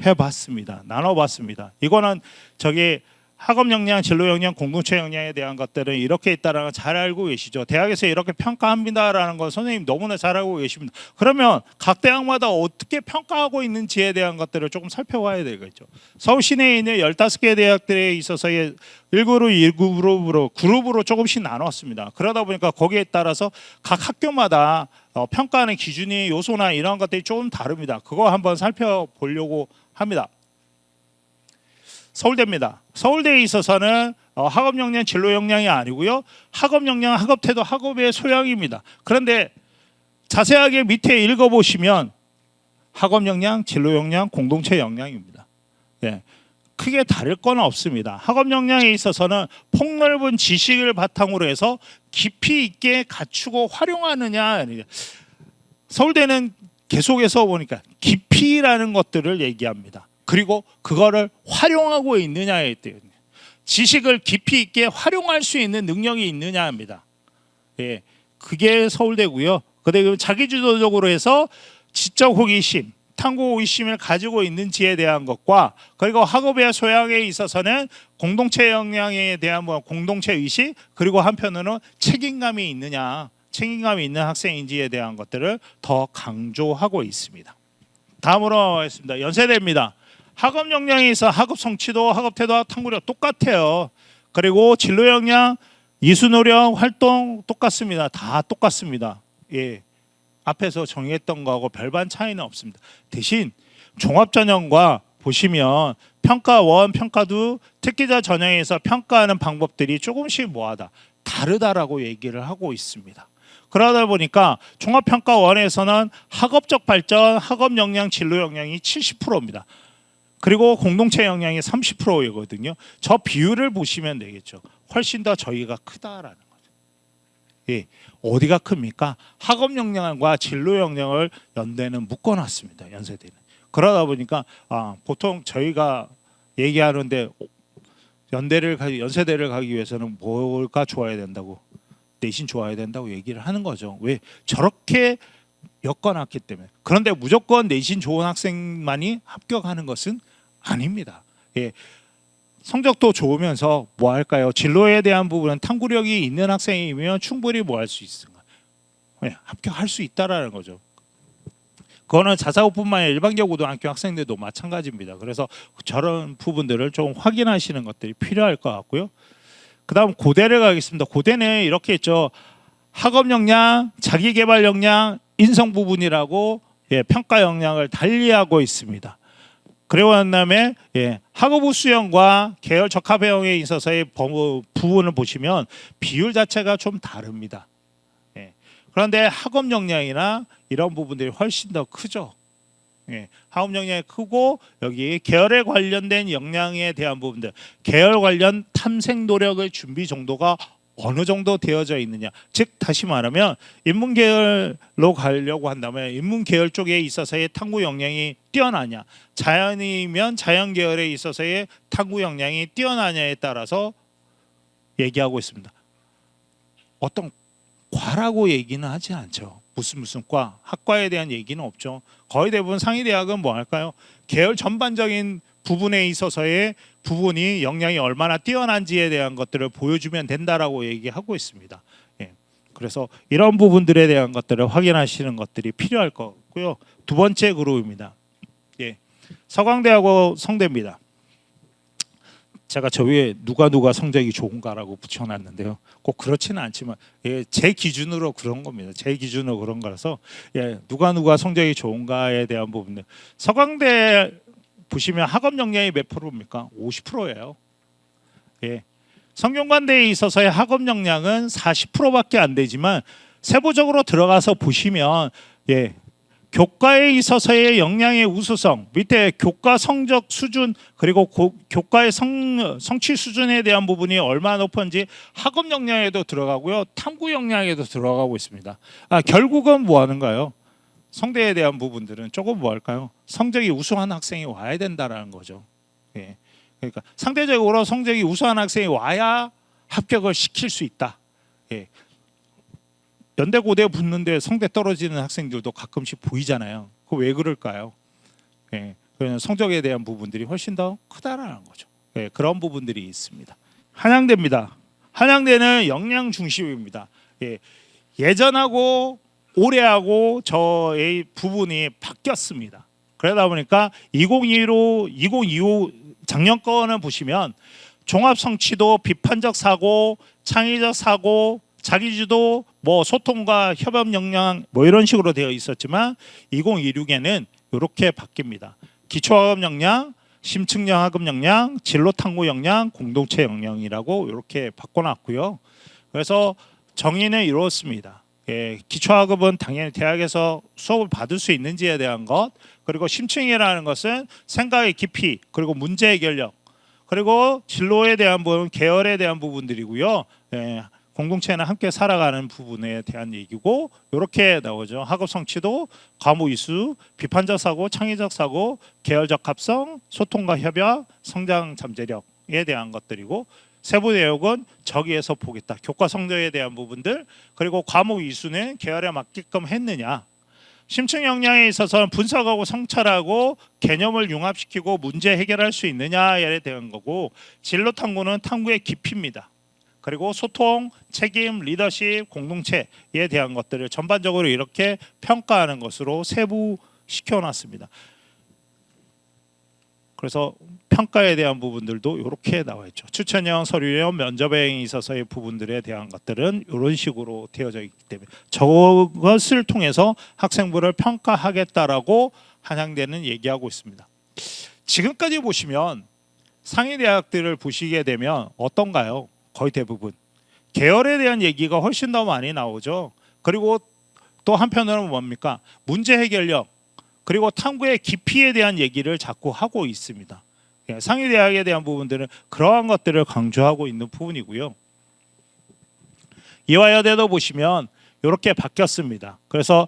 해봤습니다. 나눠봤습니다. 이거는 저기 학업 역량, 진로 역량, 공동체 역량에 대한 것들은 이렇게 있다라는 걸 잘 알고 계시죠. 대학에서 이렇게 평가합니다라는 건 선생님 너무나 잘 알고 계십니다. 그러면 각 대학마다 어떻게 평가하고 있는지에 대한 것들을 조금 살펴봐야 되겠죠. 서울 시내에 있는 15개 대학들에 있어서의 1그룹, 2그룹으로 조금씩 나눴습니다. 그러다 보니까 거기에 따라서 각 학교마다 평가하는 기준이 요소나 이런 것들이 조금 다릅니다. 그거 한번 살펴보려고 합니다. 서울대입니다. 서울대에 있어서는 학업 역량, 진로 역량이 아니고요. 학업 역량, 학업 태도, 학업의 소양입니다. 그런데 자세하게 밑에 읽어보시면 학업 역량, 진로 역량, 공동체 역량입니다. 예. 크게 다를 건 없습니다. 학업 역량에 있어서는 폭넓은 지식을 바탕으로 해서 깊이 있게 갖추고 활용하느냐. 서울대는 계속해서 보니까 깊이라는 것들을 얘기합니다. 그리고 그거를 활용하고 있느냐에 대해 지식을 깊이 있게 활용할 수 있는 능력이 있느냐 합니다. 예, 그게 서울대고요. 그다음에 자기주도적으로 해서 지적 호기심, 탐구 호기심을 가지고 있는지에 대한 것과 그리고 학업의 소양에 있어서는 공동체 역량에 대한 공동체 의식 그리고 한편으로는 책임감이 있느냐, 책임감이 있는 학생인지에 대한 것들을 더 강조하고 있습니다. 다음으로 하겠습니다. 연세대입니다. 학업 역량에 있어 학업 성취도, 학업 태도, 탐구력 똑같아요. 그리고 진로 역량, 이수 노력, 활동 똑같습니다. 다 똑같습니다. 예. 앞에서 정의했던 거하고 별반 차이는 없습니다. 대신 종합 전형과 보시면 평가 1, 평가 2, 특기자 전형에서 평가하는 방법들이 조금씩 뭐하다 다르다라고 얘기를 하고 있습니다. 그러다 보니까 종합 평가 1에서는 학업적 발전, 학업 역량, 진로 역량이 70%입니다. 그리고 공동체 역량이 30%이거든요. 저 비율을 보시면 되겠죠. 훨씬 더 저희가 크다라는 거죠. 예, 어디가 큽니까? 학업 역량과 진로 역량을 연대는 묶어놨습니다. 연세대는. 그러다 보니까 보통 저희가 얘기하는데 연세대를 가기 위해서는 뭐가 좋아야 된다고, 내신 좋아야 된다고 얘기를 하는 거죠. 왜? 저렇게 엮어놨기 때문에. 그런데 무조건 내신 좋은 학생만이 합격하는 것은 아닙니다. 예. 성적도 좋으면서 뭐 할까요? 진로에 대한 부분은 탐구력이 있는 학생이면 충분히 뭐 할 수 있습니다. 예, 합격할 수 있다라는 거죠. 그거는 자사고뿐만 아니라 일반계 고등학교 학생들도 마찬가지입니다. 그래서 저런 부분들을 좀 확인하시는 것들이 필요할 것 같고요. 그다음 고대를 가겠습니다. 고대는 이렇게 있죠. 학업 역량, 자기개발 역량, 인성 부분이라고 평가 역량을 달리하고 있습니다. 그리고 난 다음에 학업 우수형과 계열 적합형에 있어서의 부분을 보시면 비율 자체가 좀 다릅니다. 그런데 학업 역량이나 이런 부분들이 훨씬 더 크죠. 학업 역량이 크고 여기 계열에 관련된 역량에 대한 부분들, 계열 관련 탐색 노력의 준비 정도가 어느 정도 되어져 있느냐. 즉 다시 말하면 인문 계열로 가려고 한다면 인문 계열 쪽에 있어서의 탐구 역량이 뛰어나냐, 자연이면 자연 계열에 있어서의 탐구 역량이 뛰어나냐에 따라서 얘기하고 있습니다. 어떤 과라고 얘기는 하지 않죠. 무슨 과, 학과에 대한 얘기는 없죠. 거의 대부분 상위대학은 뭐 할까요? 계열 전반적인 부분에 있어서의 부분이 역량이 얼마나 뛰어난지에 대한 것들을 보여주면 된다라고 얘기하고 있습니다. 그래서 이런 부분들에 대한 것들을 확인하시는 것들이 필요할 것 같고요. 두 번째 그룹입니다. 서강대하고 성대입니다. 제가 저 위에 누가 성적이 좋은가라고 붙여놨는데요. 꼭 그렇지는 않지만 제 기준으로 그런 겁니다. 제 기준으로 그런 거라서 누가 성적이 좋은가에 대한 부분들. 서강대 보시면 학업 역량이 몇 프로입니까? 50%예요. 성균관대에 있어서의 학업 역량은 40%밖에 안 되지만 세부적으로 들어가서 보시면 교과에 있어서의 역량의 우수성, 밑에 교과 성적 수준 그리고 교과의 성취 수준에 대한 부분이 얼마나 높은지 학업 역량에도 들어가고요. 탐구 역량에도 들어가고 있습니다. 결국은 뭐 하는가요? 성대에 대한 부분들은 조금 뭐 할까요? 성적이 우수한 학생이 와야 된다라는 거죠. 그러니까 상대적으로 성적이 우수한 학생이 와야 합격을 시킬 수 있다. 연대 고대 붙는데 성대 떨어지는 학생들도 가끔씩 보이잖아요. 그 왜 그럴까요? 성적에 대한 부분들이 훨씬 더 크다라는 거죠. 그런 부분들이 있습니다. 한양대입니다. 한양대는 역량 중심입니다. 예전하고 올해하고 저의 부분이 바뀌었습니다. 그러다 보니까 2025 작년 거는 보시면 종합 성취도, 비판적 사고, 창의적 사고, 자기주도, 소통과 협업 역량 이런 식으로 되어 있었지만 2026에는 이렇게 바뀝니다. 기초학업 역량, 심층형 학업 역량, 진로 탐구 역량, 공동체 역량이라고 이렇게 바꿔놨고요. 그래서 정의는 이렇습니다. 기초학업은 당연히 대학에서 수업을 받을 수 있는지에 대한 것, 그리고 심층이라는 것은 생각의 깊이, 그리고 문제 해결력, 그리고 진로에 대한 부분, 계열에 대한 부분들이고요. 예, 공동체는 함께 살아가는 부분에 대한 얘기고 이렇게 나오죠. 학업 성취도, 과목 이수, 비판적 사고, 창의적 사고, 계열적 합성, 소통과 협약, 성장 잠재력에 대한 것들이고 세부 내역은 저기에서 보겠다. 교과 성적에 대한 부분들 그리고 과목 이수는 계열에 맞게끔 했느냐. 심층 역량에 있어서는 분석하고 성찰하고 개념을 융합시키고 문제 해결할 수 있느냐에 대한 거고 진로 탐구는 탐구의 깊이입니다. 그리고 소통, 책임, 리더십, 공동체에 대한 것들을 전반적으로 이렇게 평가하는 것으로 세부시켜놨습니다. 그래서 평가에 대한 부분들도 이렇게 나와 있죠. 추천형, 서류형, 면접에 있어서의 부분들에 대한 것들은 이런 식으로 되어져 있기 때문에 저것을 통해서 학생부를 평가하겠다라고 한양대는 얘기하고 있습니다. 지금까지 보시면 상위 대학들을 보시게 되면 어떤가요? 거의 대부분 계열에 대한 얘기가 훨씬 더 많이 나오죠. 그리고 또 한편으로는 뭡니까? 문제 해결력 그리고 탐구의 깊이에 대한 얘기를 자꾸 하고 있습니다. 상위 대학에 대한 부분들은 그러한 것들을 강조하고 있는 부분이고요. 이화여대도 보시면 이렇게 바뀌었습니다. 그래서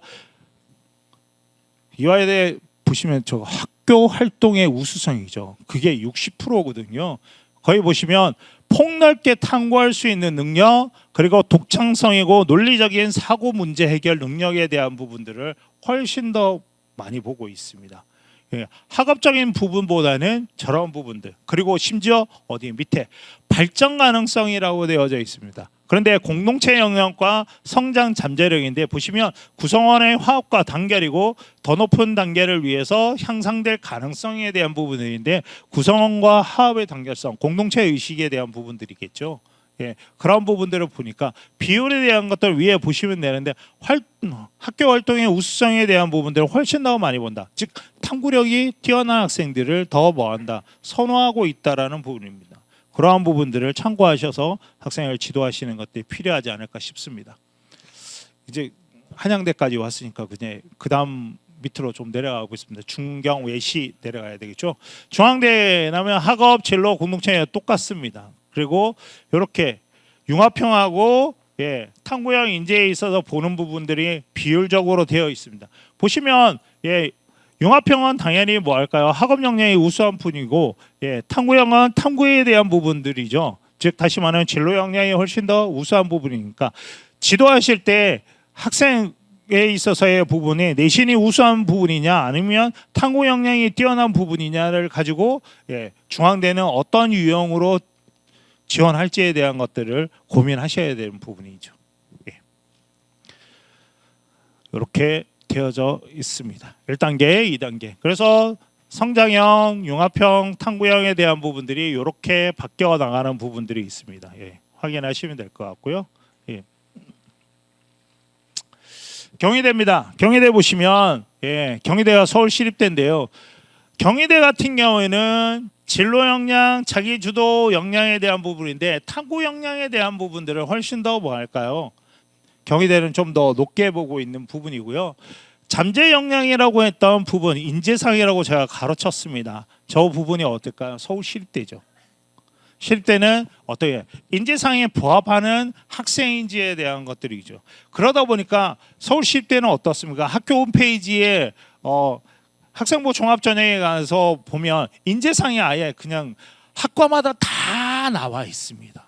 이화여대 보시면 저 학교 활동의 우수성이죠. 그게 60%거든요. 거기 보시면 폭넓게 탐구할 수 있는 능력 그리고 독창성이고 논리적인 사고 문제 해결 능력에 대한 부분들을 훨씬 더 많이 보고 있습니다. 학업적인 부분보다는 저런 부분들 그리고 심지어 어디 밑에 발전 가능성이라고 되어져 있습니다. 그런데 공동체 영역과 성장 잠재력인데 보시면 구성원의 화합과 단결이고 더 높은 단계를 위해서 향상될 가능성에 대한 부분들인데 구성원과 화합의 단결성, 공동체 의식에 대한 부분들이겠죠. 예, 그런 부분들을 보니까 비율에 대한 것들 위에 보시면 되는데 학교 활동의 우수성에 대한 부분들을 훨씬 더 많이 본다. 즉 탐구력이 뛰어난 학생들을 더 뭐한다 선호하고 있다라는 부분입니다. 그러한 부분들을 참고하셔서 학생을 지도하시는 것들이 필요하지 않을까 싶습니다. 이제 한양대까지 왔으니까 그냥 그 다음 밑으로 좀 내려가고 있습니다. 중경 외시 내려가야 되겠죠. 중앙대에 나면 학업, 진로, 공동체 똑같습니다. 그리고 이렇게 융합형하고 탐구형 인재에 있어서 보는 부분들이 비율적으로 되어 있습니다. 보시면 융합형은 당연히 뭐 할까요? 학업 역량이 우수한 분이고 탐구형은 탐구에 대한 부분들이죠. 즉 다시 말하면 진로 역량이 훨씬 더 우수한 부분이니까 지도하실 때 학생에 있어서의 부분이 내신이 우수한 부분이냐 아니면 탐구 역량이 뛰어난 부분이냐를 가지고 중앙대는 어떤 유형으로 지원할지에 대한 것들을 고민하셔야 되는 부분이죠. 이렇게 되어져 있습니다. 1단계, 2단계. 그래서 성장형, 융합형, 탐구형에 대한 부분들이 이렇게 바뀌어 나가는 부분들이 있습니다. 확인하시면 될 것 같고요. 경희대입니다. 경희대 보시면 경희대가 서울시립대인데요. 경희대 같은 경우에는 진로 역량, 자기 주도 역량에 대한 부분인데 탐구 역량에 대한 부분들을 훨씬 더 뭐 할까요? 경희대는 좀 더 높게 보고 있는 부분이고요. 잠재 역량이라고 했던 부분, 인재상이라고 제가 가로쳤습니다. 저 부분이 어떨까요? 서울시립대죠. 시립대는 어떻게 인재상에 부합하는 학생인지에 대한 것들이죠. 그러다 보니까 서울시립대는 어떻습니까? 학교 홈페이지에 학생부 종합전형에 가서 보면 인재상이 아예 그냥 학과마다 다 나와 있습니다.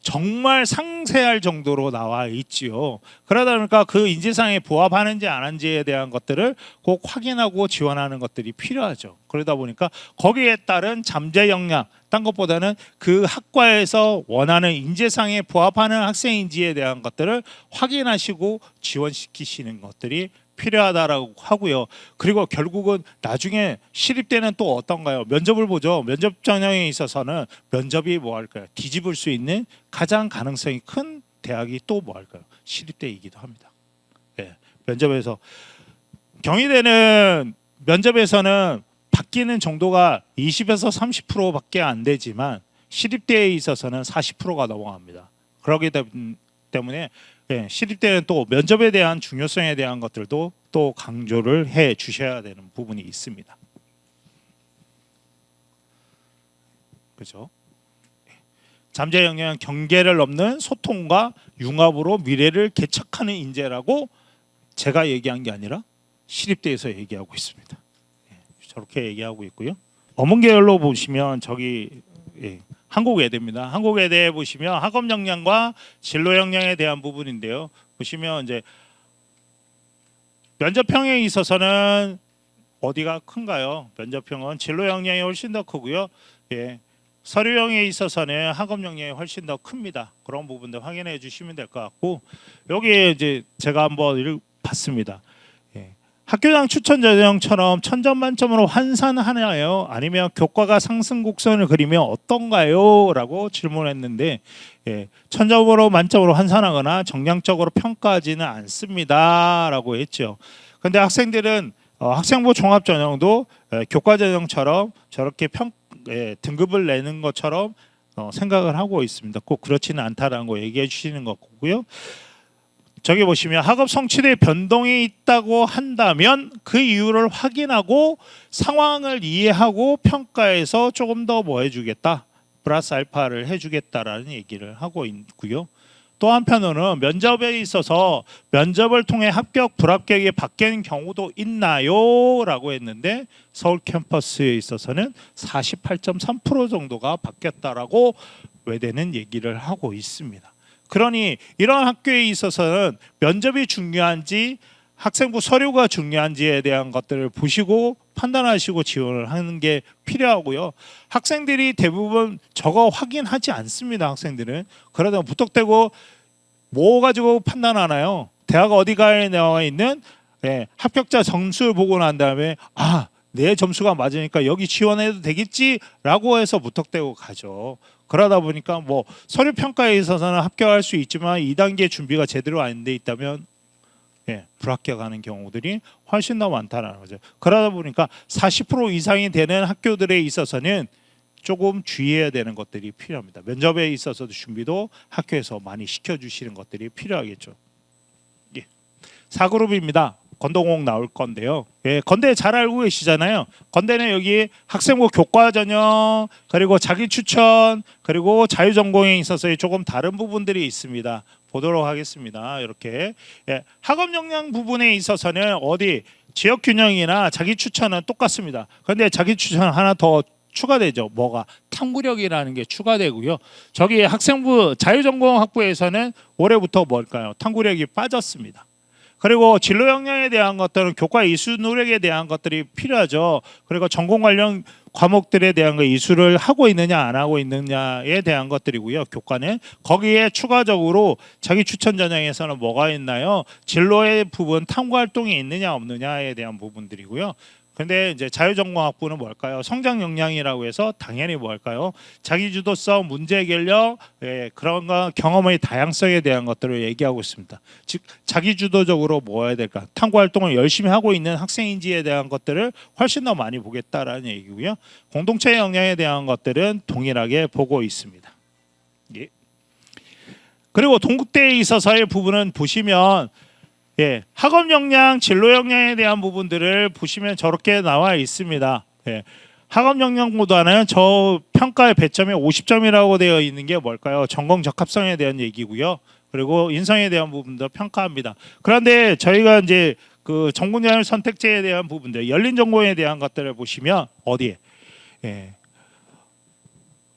정말 상세할 정도로 나와 있지요. 그러다 보니까 그 인재상에 부합하는지 안 하는지에 대한 것들을 꼭 확인하고 지원하는 것들이 필요하죠. 그러다 보니까 거기에 따른 잠재 역량, 딴 것보다는 그 학과에서 원하는 인재상에 부합하는 학생인지에 대한 것들을 확인하시고 지원시키시는 것들이 필요하다라고 하고요. 그리고 결국은 나중에 시립대는 또 어떤가요? 면접을 보죠. 면접 전형에 있어서는 면접이 뭐 할까요? 뒤집을 수 있는 가장 가능성이 큰 대학이 또 뭐 할까요? 시립대이기도 합니다. 면접에서 경희대는 면접에서는 바뀌는 정도가 20에서 30%밖에 안 되지만 시립대에 있어서는 40%가 넘어갑니다. 그렇기 때문에 시립대는 또 면접에 대한 중요성에 대한 것들도 또 강조를 해 주셔야 되는 부분이 있습니다. 그죠? 잠재 역량은 경계를 넘는 소통과 융합으로 미래를 개척하는 인재라고 제가 얘기한 게 아니라 시립대에서 얘기하고 있습니다. 저렇게 얘기하고 있고요. 어문계열로 보시면 저기 한국외대입니다. 한국외대에 보시면 학업 역량과 진로 역량에 대한 부분인데요. 보시면 이제 면접형에 있어서는 어디가 큰가요? 면접형은 진로 역량이 훨씬 더 크고요. 서류형에 있어서는 학업 역량이 훨씬 더 큽니다. 그런 부분들 확인해 주시면 될 것 같고, 여기에 이제 제가 한번 봤습니다. 학교장 추천 전형처럼 천점 만점으로 환산하나요? 아니면 교과가 상승 곡선을 그리면 어떤가요? 라고 질문했는데, 천점으로 만점으로 환산하거나 정량적으로 평가하지는 않습니다. 라고 했죠. 근데 학생들은 학생부 종합 전형도 교과 전형처럼 저렇게 등급을 내는 것처럼 생각을 하고 있습니다. 꼭 그렇지는 않다라는 거 얘기해 주시는 거고요. 저기 보시면 학업 성취도에 변동이 있다고 한다면 그 이유를 확인하고 상황을 이해하고 평가해서 조금 더 뭐 해주겠다, 플러스 알파를 해주겠다라는 얘기를 하고 있고요. 또 한편으로는 면접에 있어서 면접을 통해 합격, 불합격이 바뀌는 경우도 있나요? 라고 했는데 서울 캠퍼스에 있어서는 48.3% 정도가 바뀌었다라고 외대는 얘기를 하고 있습니다. 그러니 이런 학교에 있어서는 면접이 중요한지 학생부 서류가 중요한지에 대한 것들을 보시고 판단하시고 지원을 하는 게 필요하고요. 학생들이 대부분 저거 확인하지 않습니다. 학생들은. 그러다 무턱대고 뭐 가지고 판단하나요? 대학 어디가에 나와 있는 합격자 점수를 보고 난 다음에 내 점수가 맞으니까 여기 지원해도 되겠지라고 해서 무턱대고 가죠. 그러다 보니까 뭐 서류 평가에 있어서는 합격할 수 있지만 2단계 준비가 제대로 안 돼 있다면 불합격하는 경우들이 훨씬 더 많다는 거죠. 그러다 보니까 40% 이상이 되는 학교들에 있어서는 조금 주의해야 되는 것들이 필요합니다. 면접에 있어서도 준비도 학교에서 많이 시켜주시는 것들이 필요하겠죠. 4그룹입니다. 건동홍 나올 건데요. 건대 잘 알고 계시잖아요. 건대는 여기 학생부 교과 전형, 그리고 자기 추천, 그리고 자유전공에 있어서 조금 다른 부분들이 있습니다. 보도록 하겠습니다. 이렇게 학업 역량 부분에 있어서는 지역 균형이나 자기 추천은 똑같습니다. 그런데 자기 추천 하나 더 추가되죠. 뭐가? 탐구력이라는 게 추가되고요. 저기 학생부 자유전공 학부에서는 올해부터 뭘까요? 탐구력이 빠졌습니다. 그리고 진로 역량에 대한 것들은 교과 이수 노력에 대한 것들이 필요하죠. 그리고 전공 관련 과목들에 대한 거 이수를 하고 있느냐 안 하고 있느냐에 대한 것들이고요. 교과는 거기에 추가적으로 자기 추천 전형에서는 뭐가 있나요? 진로의 부분 탐구 활동이 있느냐 없느냐에 대한 부분들이고요. 근데 이제 자유전공학부는 뭘까요? 성장 역량이라고 해서 당연히 뭘까요? 자기주도성, 문제 해결력, 그런 거 경험의 다양성에 대한 것들을 얘기하고 있습니다. 즉 자기주도적으로 뭐 해야 될까? 탐구 활동을 열심히 하고 있는 학생인지에 대한 것들을 훨씬 더 많이 보겠다라는 얘기고요. 공동체 역량에 대한 것들은 동일하게 보고 있습니다. 그리고 동국대에 있어서의 부분은 보시면 학업 역량, 진로 역량에 대한 부분들을 보시면 저렇게 나와 있습니다. 학업 역량보다는 저 평가의 배점이 50점이라고 되어 있는 게 뭘까요? 전공 적합성에 대한 얘기고요. 그리고 인성에 대한 부분도 평가합니다. 그런데 저희가 이제 그 전공자율 선택제에 대한 부분들, 열린 전공에 대한 것들을 보시면 어디에?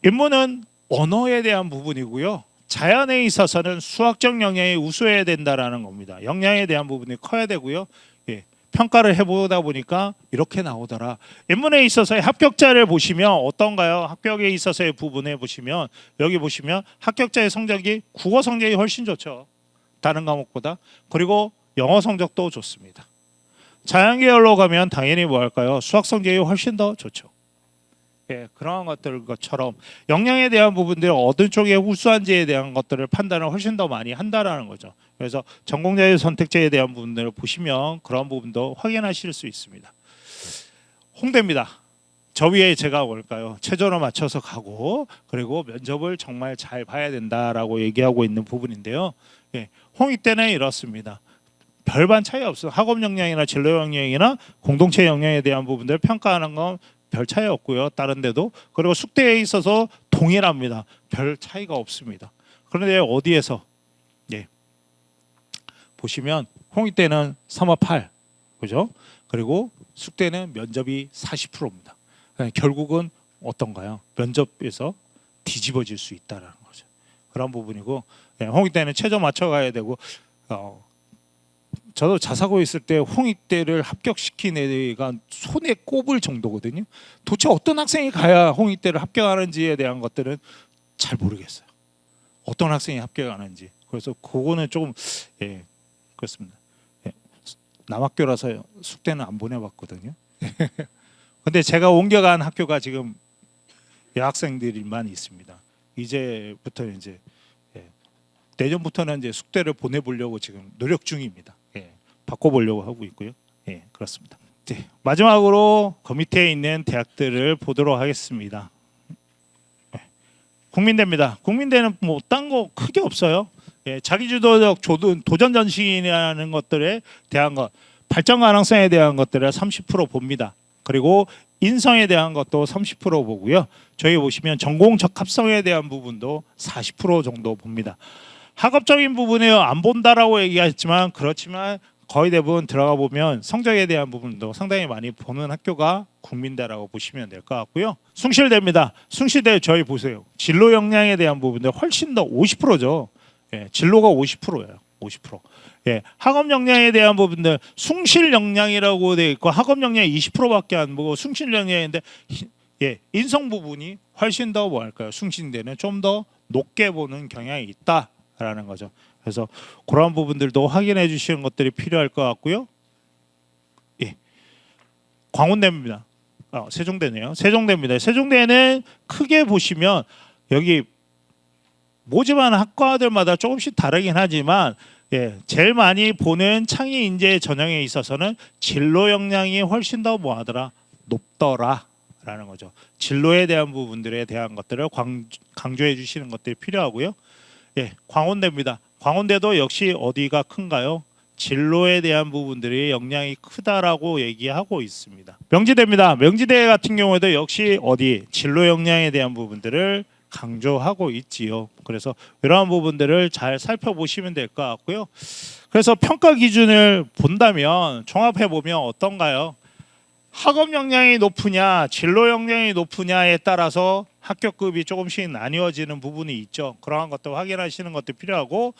인문은 언어에 대한 부분이고요. 자연에 있어서는 수학적 역량이 우수해야 된다라는 겁니다. 역량에 대한 부분이 커야 되고요. 평가를 해보다 보니까 이렇게 나오더라. 인문에 있어서의 합격자를 보시면 어떤가요? 합격에 있어서의 부분에 보시면 여기 보시면 합격자의 성적이 국어 성적이 훨씬 좋죠. 다른 과목보다. 그리고 영어 성적도 좋습니다. 자연계열로 가면 당연히 뭐 할까요? 수학 성적이 훨씬 더 좋죠. 그런 것들처럼 역량에 대한 부분들 어느 쪽에 우수한지에 대한 것들을 판단을 훨씬 더 많이 한다라는 거죠. 그래서 전공자율 선택제에 대한 부분들을 보시면 그런 부분도 확인하실 수 있습니다. 홍대입니다. 저 위에 제가 뭘까요? 최저로 맞춰서 가고 그리고 면접을 정말 잘 봐야 된다라고 얘기하고 있는 부분인데요. 홍익대는 이렇습니다. 별반 차이 없어요. 학업 역량이나 진로 역량이나 공동체 역량에 대한 부분들을 평가하는 건 별 차이 없고요. 다른 데도. 그리고 숙대에 있어서 동일합니다. 별 차이가 없습니다. 그런데 어디에서 예. 보시면 홍익대는 3화 8 그죠? 그리고 숙대는 면접이 40%입니다. 결국은 어떤가요? 면접에서 뒤집어질 수 있다라는 거죠. 그런 부분이고 홍익대는 최저 맞춰가야 되고 저도 자사고 있을 때 홍익대를 합격시킨 애가 손에 꼽을 정도거든요. 도대체 어떤 학생이 가야 홍익대를 합격하는지에 대한 것들은 잘 모르겠어요. 어떤 학생이 합격하는지. 그래서 그거는 조금 그렇습니다. 남학교라서 숙대는 안 보내봤거든요. 근데 제가 옮겨간 학교가 지금 여학생들만 있습니다. 이제부터 이제 내년부터는 이제 숙대를 보내보려고 지금 노력 중입니다. 바꿔보려고 하고 있고요. 그렇습니다. 마지막으로 그 밑에 있는 대학들을 보도록 하겠습니다. 국민대입니다. 국민대는 뭐 딴 거 크게 없어요. 자기주도적 도전 전식이라는 것들에 대한 것, 발전 가능성에 대한 것들을 30% 봅니다. 그리고 인성에 대한 것도 30% 보고요. 저희 보시면 전공 적합성에 대한 부분도 40% 정도 봅니다. 학업적인 부분에 안 본다라고 얘기했지만 그렇지만 거의 대부분 들어가 보면 성적에 대한 부분도 상당히 많이 보는 학교가 국민대라고 보시면 될 것 같고요. 숭실대입니다. 숭실대 저희 보세요. 진로 역량에 대한 부분도 훨씬 더 50%죠. 진로가 50%예요. 50%. 학업 역량에 대한 부분들 숭실 역량이라고 되어 있고 학업 역량이 20%밖에 안 보고 숭실 역량인데 인성 부분이 훨씬 더 뭐랄까요? 숭실대는 좀 더 높게 보는 경향이 있다라는 거죠. 그래서 그런 부분들도 확인해 주시는 것들이 필요할 것 같고요. 광운대입니다. 세종대네요. 세종대입니다. 세종대는 크게 보시면 여기 모집하는 학과들마다 조금씩 다르긴 하지만 제일 많이 보는 창의 인재 전형에 있어서는 진로 역량이 훨씬 더 뭐하더라 높더라라는 거죠. 진로에 대한 부분들에 대한 것들을 강조해 주시는 것들이 필요하고요. 광운대입니다. 광운대도 역시 어디가 큰가요? 진로에 대한 부분들이 역량이 크다라고 얘기하고 있습니다. 명지대입니다. 명지대 같은 경우에도 역시 어디 진로 역량에 대한 부분들을 강조하고 있지요. 그래서 이러한 부분들을 잘 살펴보시면 될 것 같고요. 그래서 평가 기준을 본다면 종합해 보면 어떤가요? 학업 역량이 높으냐, 진로 역량이 높으냐에 따라서 합격급이 조금씩 나뉘어지는 부분이 있죠. 그러한 것도 확인하시는 것도 필요하고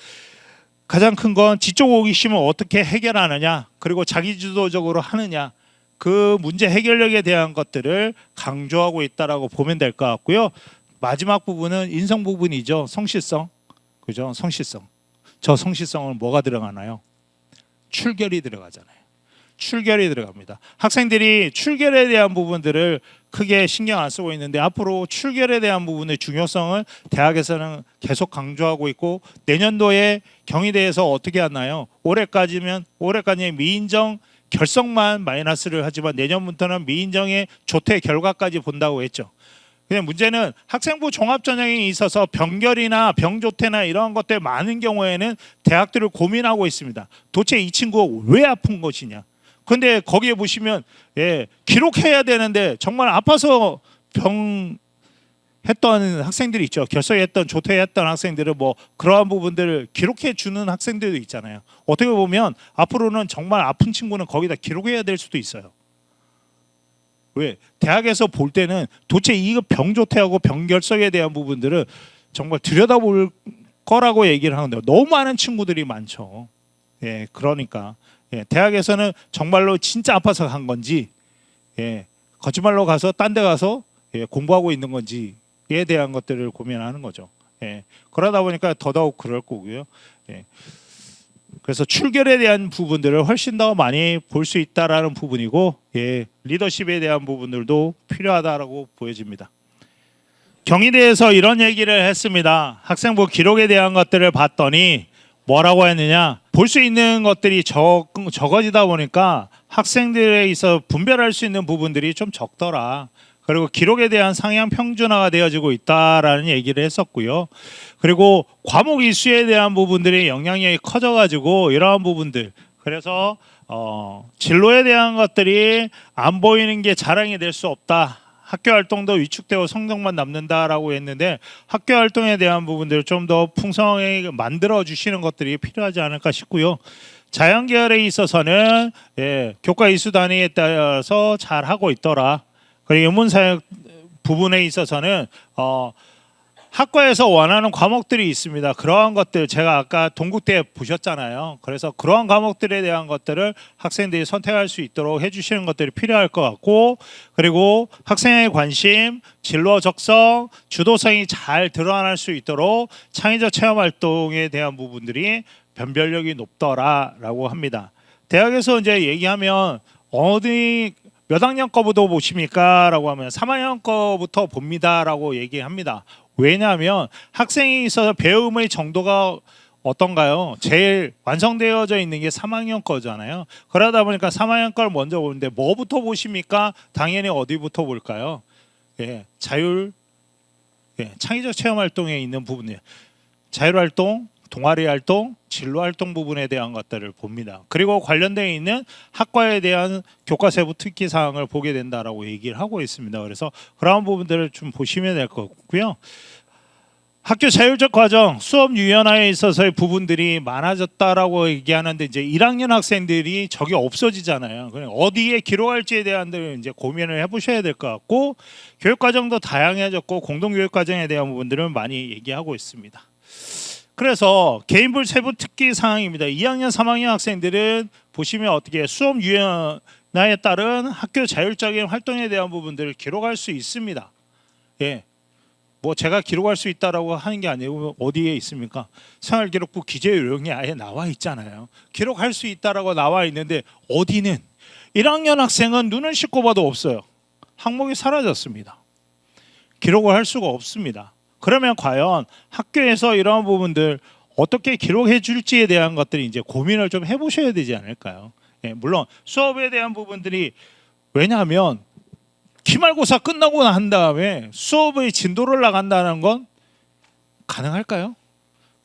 가장 큰 건 지적 호기심을 어떻게 해결하느냐, 그리고 자기주도적으로 하느냐, 그 문제 해결력에 대한 것들을 강조하고 있다라고 보면 될 것 같고요. 마지막 부분은 인성 부분이죠. 성실성, 그죠? 성실성. 저 성실성은 뭐가 들어가나요? 출결이 들어가잖아요. 출결이 들어갑니다. 학생들이 출결에 대한 부분들을 크게 신경 안 쓰고 있는데 앞으로 출결에 대한 부분의 중요성을 대학에서는 계속 강조하고 있고 내년도에 경희대에서 어떻게 하나요? 올해까지 미인정 결석만 마이너스를 하지만 내년부터는 미인정의 조퇴 결과까지 본다고 했죠. 그냥 문제는 학생부 종합전형에 있어서 병결이나 병조퇴나 이런 것들 많은 경우에는 대학들을 고민하고 있습니다. 도대체 이 친구가 왜 아픈 것이냐. 근데 거기에 보시면 기록해야 되는데 정말 아파서 병했던 학생들이 있죠. 결석했던 조퇴했던 학생들은 뭐 그러한 부분들을 기록해 주는 학생들도 있잖아요. 어떻게 보면 앞으로는 정말 아픈 친구는 거기다 기록해야 될 수도 있어요. 왜? 대학에서 볼 때는 도대체 이 병조퇴하고 병결석에 대한 부분들을 정말 들여다볼 거라고 얘기를 하는데 너무 많은 친구들이 많죠. 그러니까 대학에서는 정말로 진짜 아파서 간 건지 거짓말로 가서 딴 데 가서 공부하고 있는 건지에 대한 것들을 고민하는 거죠. 그러다 보니까 더더욱 그럴 거고요. 그래서 출결에 대한 부분들을 훨씬 더 많이 볼 수 있다라는 부분이고 리더십에 대한 부분들도 필요하다라고 보여집니다. 경희대에서 이런 얘기를 했습니다. 학생부 기록에 대한 것들을 봤더니 뭐라고 했느냐, 볼 수 있는 것들이 적어지다 보니까 학생들에 있어 분별할 수 있는 부분들이 좀 적더라. 그리고 기록에 대한 상향 평준화가 되어지고 있다라는 얘기를 했었고요. 그리고 과목 이수에 대한 부분들이 영향력이 커져가지고 이러한 부분들, 그래서 진로에 대한 것들이 안 보이는 게 자랑이 될 수 없다. 학교 활동도 위축되고 성적만 남는다라고 했는데 학교 활동에 대한 부분들을 좀 더 풍성하게 만들어 주시는 것들이 필요하지 않을까 싶고요. 자연계열에 있어서는 교과 이수 단위에 따라서 잘 하고 있더라. 그리고 인문사역 부분에 있어서는 학과에서 원하는 과목들이 있습니다. 그러한 것들 제가 아까 동국 때 보셨잖아요. 그래서 그러한 과목들에 대한 것들을 학생들이 선택할 수 있도록 해주시는 것들이 필요할 것 같고, 그리고 학생의 관심, 진로 적성, 주도성이 잘 드러날 수 있도록 창의적 체험 활동에 대한 부분들이 변별력이 높더라라고 합니다. 대학에서 이제 얘기하면 어디 몇 학년 거부터 보십니까? 라고 하면 3학년 거부터 봅니다라고 얘기합니다. 왜냐하면 학생이 있어서 배움의 정도가 어떤가요? 제일 완성되어져 있는 게 3학년 거잖아요. 그러다 보니까 3학년 걸 먼저 보는데 뭐부터 보십니까? 당연히 어디부터 볼까요? 자율, 창의적 체험 활동에 있는 부분이에요. 자율 활동, 동아리 활동, 진로 활동 부분에 대한 것들을 봅니다. 그리고 관련되어 있는 학과에 대한 교과 세부 특기 사항을 보게 된다라고 얘기를 하고 있습니다. 그래서 그런 부분들을 좀 보시면 될 것 같고요. 학교 자율적 과정, 수업 유연화에 있어서의 부분들이 많아졌다라고 얘기하는데 이제 1학년 학생들이 저게 없어지잖아요. 그냥 어디에 기록할지에 대한 들 이제 고민을 해보셔야 될 것 같고, 교육 과정도 다양해졌고 공동 교육 과정에 대한 부분들은 많이 얘기하고 있습니다. 그래서 개인별 세부 특기 사항입니다. 2학년, 3학년 학생들은 보시면 어떻게 수업 유연화에 따른 학교 자율적인 활동에 대한 부분들을 기록할 수 있습니다. 뭐 제가 기록할 수 있다라고 하는 게 아니고 어디에 있습니까? 생활기록부 기재 요령이 아예 나와 있잖아요. 기록할 수 있다라고 나와 있는데 어디는 1학년 학생은 눈을 씻고 봐도 없어요. 항목이 사라졌습니다. 기록을 할 수가 없습니다. 그러면 과연 학교에서 이러한 부분들 어떻게 기록해 줄지에 대한 것들이 이제 고민을 좀 해보셔야 되지 않을까요? 물론 수업에 대한 부분들이, 왜냐하면 기말고사 끝나고 난 다음에 수업의 진도를 나간다는 건 가능할까요?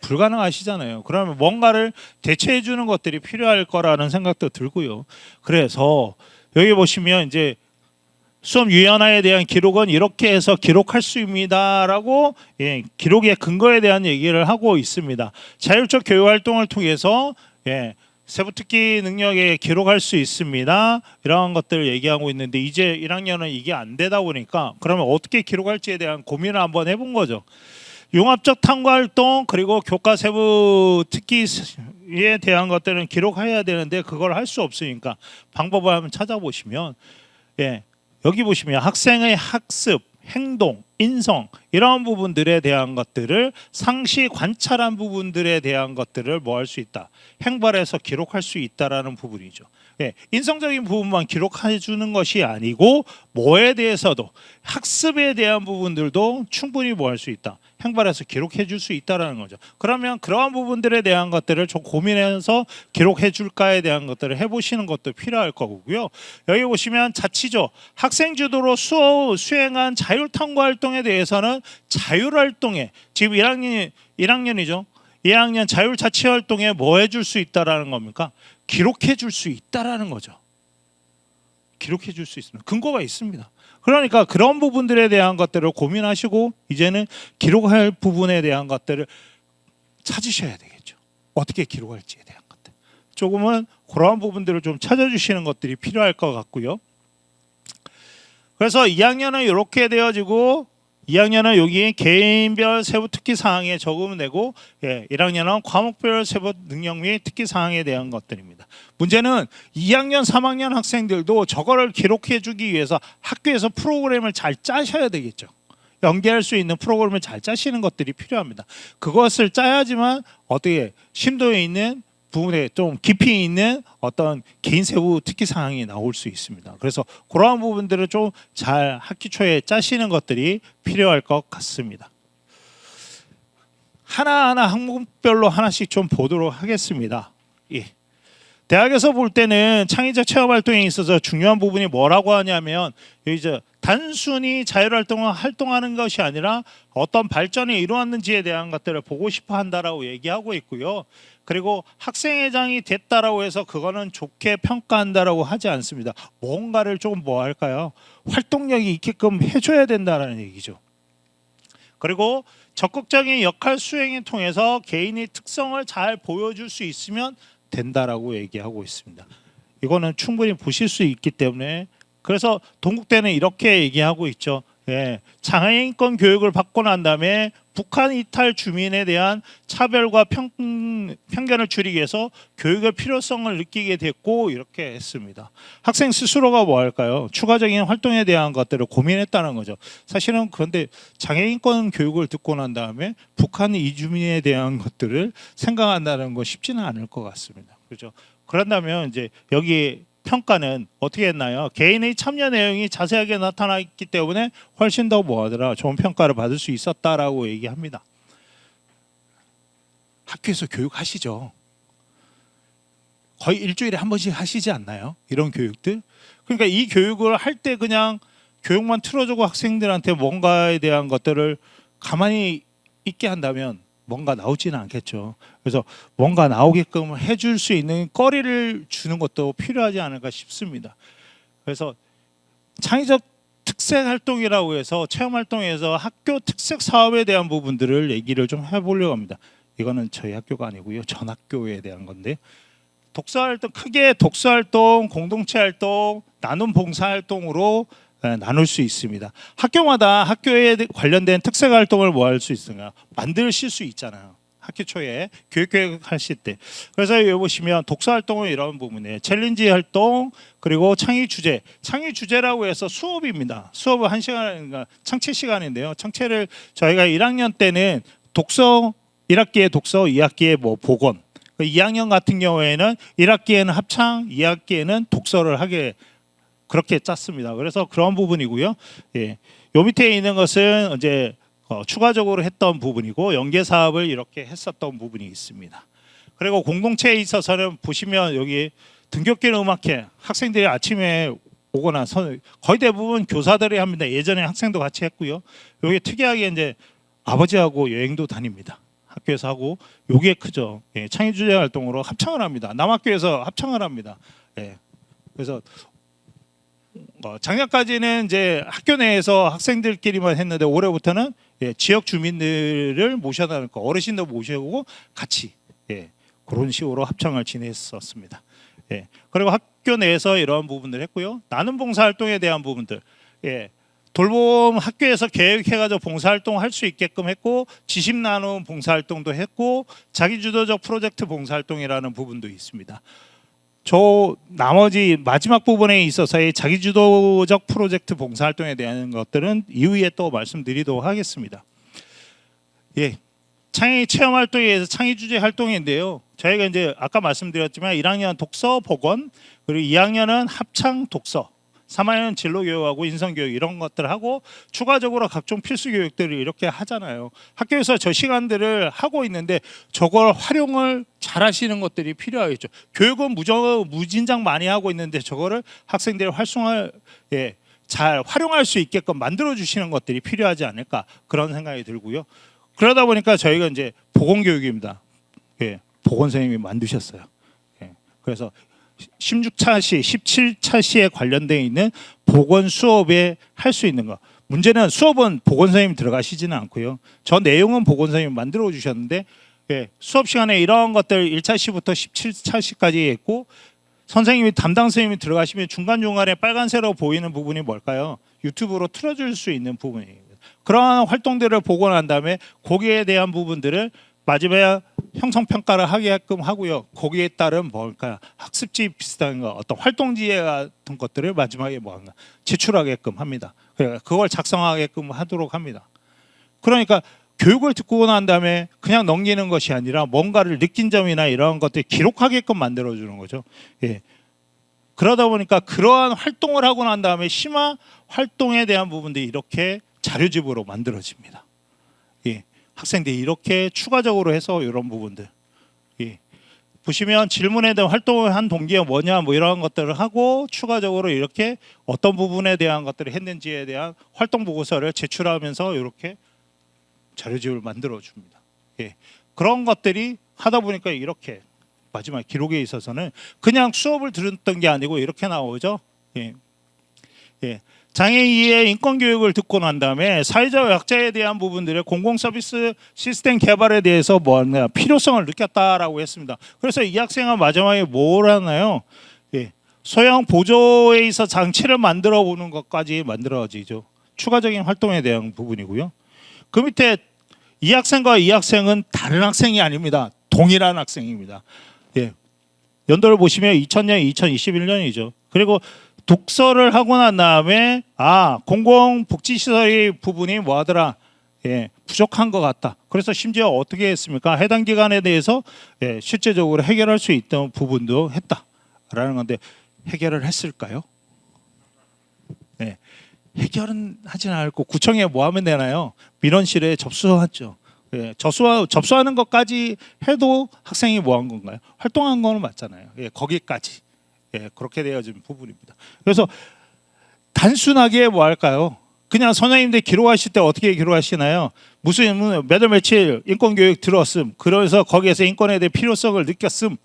불가능하시잖아요. 그러면 뭔가를 대체해 주는 것들이 필요할 거라는 생각도 들고요. 그래서 여기 보시면 이제 수업 유연화에 대한 기록은 이렇게 해서 기록할 수 있습니다라고 기록의 근거에 대한 얘기를 하고 있습니다. 자율적 교육 활동을 통해서 세부 특기 능력에 기록할 수 있습니다. 이러한 것들을 얘기하고 있는데 이제 1학년은 이게 안 되다 보니까 그러면 어떻게 기록할지에 대한 고민을 한번 해본 거죠. 융합적 탐구 활동 그리고 교과 세부 특기에 대한 것들은 기록해야 되는데 그걸 할 수 없으니까 방법을 한번 찾아보시면 여기 보시면 학생의 학습, 행동, 인성 이러한 부분들에 대한 것들을 상시 관찰한 부분들에 대한 것들을 뭐 할 수 있다. 행발해서 기록할 수 있다라는 부분이죠. 인성적인 부분만 기록해 주는 것이 아니고 뭐에 대해서도 학습에 대한 부분들도 충분히 뭐 할 수 있다. 행발해서 기록해 줄 수 있다라는 거죠. 그러면 그러한 부분들에 대한 것들을 좀 고민해서 기록해 줄까에 대한 것들을 해보시는 것도 필요할 거고요. 여기 보시면 자치조, 학생 주도로 수행한 자율 탐구 활동에 대해서는 자율 활동에 지금 1학년이죠. 2학년 자율 자치 활동에 뭐 해줄 수 있다라는 겁니까? 기록해 줄 수 있다라는 거죠. 기록해 줄 수 있습니다. 근거가 있습니다. 그러니까 그런 부분들에 대한 것들을 고민하시고 이제는 기록할 부분에 대한 것들을 찾으셔야 되겠죠. 어떻게 기록할지에 대한 것들. 조금은 그러한 부분들을 좀 찾아주시는 것들이 필요할 것 같고요. 그래서 2학년은 이렇게 되어지고 2학년은 여기 개인별 세부 특기 사항에 적음을 내고 1학년은 과목별 세부 능력 및 특기 사항에 대한 것들입니다. 문제는 2학년, 3학년 학생들도 저거를 기록해 주기 위해서 학교에서 프로그램을 잘 짜셔야 되겠죠. 연계할 수 있는 프로그램을 잘 짜시는 것들이 필요합니다. 그것을 짜야지만 어떻게 심도 있는 부분에 좀 깊이 있는 어떤 개인 세부 특기 사항이 나올 수 있습니다. 그래서 그러한 부분들을 좀 잘 학기 초에 짜시는 것들이 필요할 것 같습니다. 하나하나 항목별로 하나씩 좀 보도록 하겠습니다. 대학에서 볼 때는 창의적 체험 활동에 있어서 중요한 부분이 뭐라고 하냐면 이제 단순히 자율활동을 활동하는 것이 아니라 어떤 발전이 이루었는지에 대한 것들을 보고 싶어 한다라고 얘기하고 있고요. 그리고 학생회장이 됐다라고 해서 그거는 좋게 평가한다라고 하지 않습니다. 뭔가를 조금 뭐 할까요? 활동력이 있게끔 해줘야 된다라는 얘기죠. 그리고 적극적인 역할 수행을 통해서 개인의 특성을 잘 보여줄 수 있으면 된다라고 얘기하고 있습니다. 이거는 충분히 보실 수 있기 때문에 그래서 동국대는 이렇게 얘기하고 있죠. 예, 장애인권 교육을 받고 난 다음에 북한 이탈 주민에 대한 차별과 편견을 줄이기 위해서 교육의 필요성을 느끼게 됐고 이렇게 했습니다. 학생 스스로가 뭐 할까요? 추가적인 활동에 대한 것들을 고민했다는 거죠. 사실은 그런데 장애인권 교육을 듣고 난 다음에 북한 이주민에 대한 것들을 생각한다는 건 쉽지는 않을 것 같습니다. 그렇죠? 그런다면 이제 여기 평가는 어떻게 했나요? 개인의 참여 내용이 자세하게 나타나 있기 때문에 훨씬 더 뭐하더라 좋은 평가를 받을 수 있었다라고 얘기합니다. 학교에서 교육하시죠? 거의 일주일에 한 번씩 하시지 않나요? 이런 교육들. 그러니까 이 교육을 할 때 그냥 교육만 틀어주고 학생들한테 뭔가에 대한 것들을 가만히 있게 한다면 뭔가 나오지는 않겠죠. 그래서 뭔가 나오게끔 해줄 수 있는 거리를 주는 것도 필요하지 않을까 싶습니다. 그래서 창의적 특색 활동이라고 해서 체험 활동에서 학교 특색 사업에 대한 부분들을 얘기를 좀 해보려고 합니다. 이거는 저희 학교가 아니고요, 전 학교에 대한 건데 독서 활동 크게 독서 활동, 공동체 활동, 나눔 봉사 활동으로 나눌 수 있습니다. 학교마다 학교에 관련된 특색 활동을 뭐 할 수 있을까? 만드실 수 있잖아요. 학기 초에 교육계획 하실 때. 그래서 여기 보시면 독서 활동은 이런 부분이에요. 챌린지 활동 그리고 창의 주제. 창의 주제라고 해서 수업입니다. 수업은 1시간 창체 시간인데요. 창체를 저희가 1학년 때는 독서 1학기에 독서, 2학기에 뭐 보건. 2학년 같은 경우에는 1학기에는 합창, 2학기에는 독서를 하게 그렇게 짰습니다. 그래서 그런 부분이고요. 예. 요 밑에 있는 것은 이제 추가적으로 했던 부분이고 연계 사업을 이렇게 했었던 부분이 있습니다. 그리고 공동체에 있어서는 보시면 여기 등굣길 음악회 학생들이 아침에 오거나 거의 대부분 교사들이 합니다. 예전에 학생도 같이 했고요. 여기 특이하게 이제 아버지하고 여행도 다닙니다. 학교에서 하고 요게 크죠. 예. 창의주제 활동으로 합창을 합니다. 남학교에서 합창을 합니다. 예. 그래서 작년까지는 이제 학교 내에서 학생들끼리만 했는데 올해부터는 지역 주민들을 모셔다 놓고 어르신도 모셔오고 같이 그런 식으로 합창을 지냈었습니다. 그리고 학교 내에서 이러한 부분들을 했고요. 나눔 봉사 활동에 대한 부분들, 돌봄 학교에서 계획해가지고 봉사활동 할 수 있게끔 했고 지식 나눔 봉사활동도 했고 자기주도적 프로젝트 봉사활동이라는 부분도 있습니다. 저 나머지 마지막 부분에 있어서의 자기주도적 프로젝트 봉사활동에 대한 것들은 이후에 또 말씀드리도록 하겠습니다. 예, 창의 체험 활동에 의해서 창의 주제 활동인데요. 저희가 이제 아까 말씀드렸지만 1학년 독서 복원 그리고 2학년은 합창 독서 3학년 진로 교육하고 인성 교육 이런 것들 하고 추가적으로 각종 필수 교육들을 이렇게 하잖아요. 학교에서 저 시간들을 하고 있는데 저걸 활용을 잘 하시는 것들이 필요하겠죠. 교육은 무진장 많이 하고 있는데 저거를 학생들이 활성화를 잘 활용할 수 있게끔 만들어 주시는 것들이 필요하지 않을까 그런 생각이 들고요. 그러다 보니까 저희가 이제 보건교육입니다. 보건 선생님이 만드셨어요. 그래서 16차 시, 17차 시에 관련되어 있는 보건 수업에 할 수 있는 거. 문제는 수업은 보건 선생님이 들어가시지는 않고요. 저 내용은 보건 선생님이 만들어 주셨는데 수업 시간에 이런 것들 1차 시부터 17차 시까지 했고 선생님이 담당 선생님이 들어가시면 중간중간에 빨간색으로 보이는 부분이 뭘까요? 유튜브로 틀어줄 수 있는 부분입니다. 그러한 활동들을 보고 난 다음에 거기에 대한 부분들을 마지막에 형성평가를 하게끔 하고요. 거기에 따른 뭘까요? 학습지 비슷한 거, 어떤 활동지혜 같은 것들을 마지막에 뭐한가 제출하게끔 합니다. 그걸 작성하게끔 하도록 합니다. 그러니까 교육을 듣고 난 다음에 그냥 넘기는 것이 아니라 뭔가를 느낀 점이나 이런 것들 기록하게끔 만들어주는 거죠. 그러다 보니까 그러한 활동을 하고 난 다음에 심화 활동에 대한 부분들이 이렇게 자료집으로 만들어집니다. 학생들이 이렇게 추가적으로 해서 이런 부분들 보시면 질문에 대한 활동을 한 동기가 뭐냐 뭐 이런 것들을 하고 추가적으로 이렇게 어떤 부분에 대한 것들을 했는지에 대한 활동 보고서를 제출하면서 이렇게 자료집을 만들어 줍니다. 예. 그런 것들이 하다 보니까 이렇게 마지막 기록에 있어서는 그냥 수업을 들었던 게 아니고 이렇게 나오죠. 예. 예. 장애 이해 인권 교육을 듣고 난 다음에 사회적 약자에 대한 부분들의 공공 서비스 시스템 개발에 대해서 뭐냐 필요성을 느꼈다라고 했습니다. 그래서 이 학생은 마지막에 뭘 하나요? 예. 소형 보조에 있어 장치를 만들어 보는 것까지 만들어지죠. 추가적인 활동에 대한 부분이고요. 그 밑에 이 학생과 이 학생은 다른 학생이 아닙니다. 동일한 학생입니다. 예. 연도를 보시면 2000년, 2021년이죠. 그리고 독서를 하고 난 다음에 공공복지시설의 부분이 뭐하더라, 예, 부족한 것 같다. 그래서 심지어 어떻게 했습니까? 해당 기관에 대해서 예, 실제적으로 해결할 수 있던 부분도 했다라는 건데 해결을 했을까요? 네, 해결은 하진 않고 구청에 뭐 하면 되나요? 민원실에 접수하죠. 예, 접수하는 것까지 해도 학생이 뭐 한 건가요? 활동한 거는 맞잖아요. 예, 거기까지. 예, 그렇게 되어진 부분입니다. 그래서 단순하게 뭐 할까요? 그냥 선생님들 기록하실 때 어떻게 기록하시나요? 무슨 몇 월 며칠 인권교육 들었음, 그래서 거기에서 인권에 대해 필요성을 느꼈음,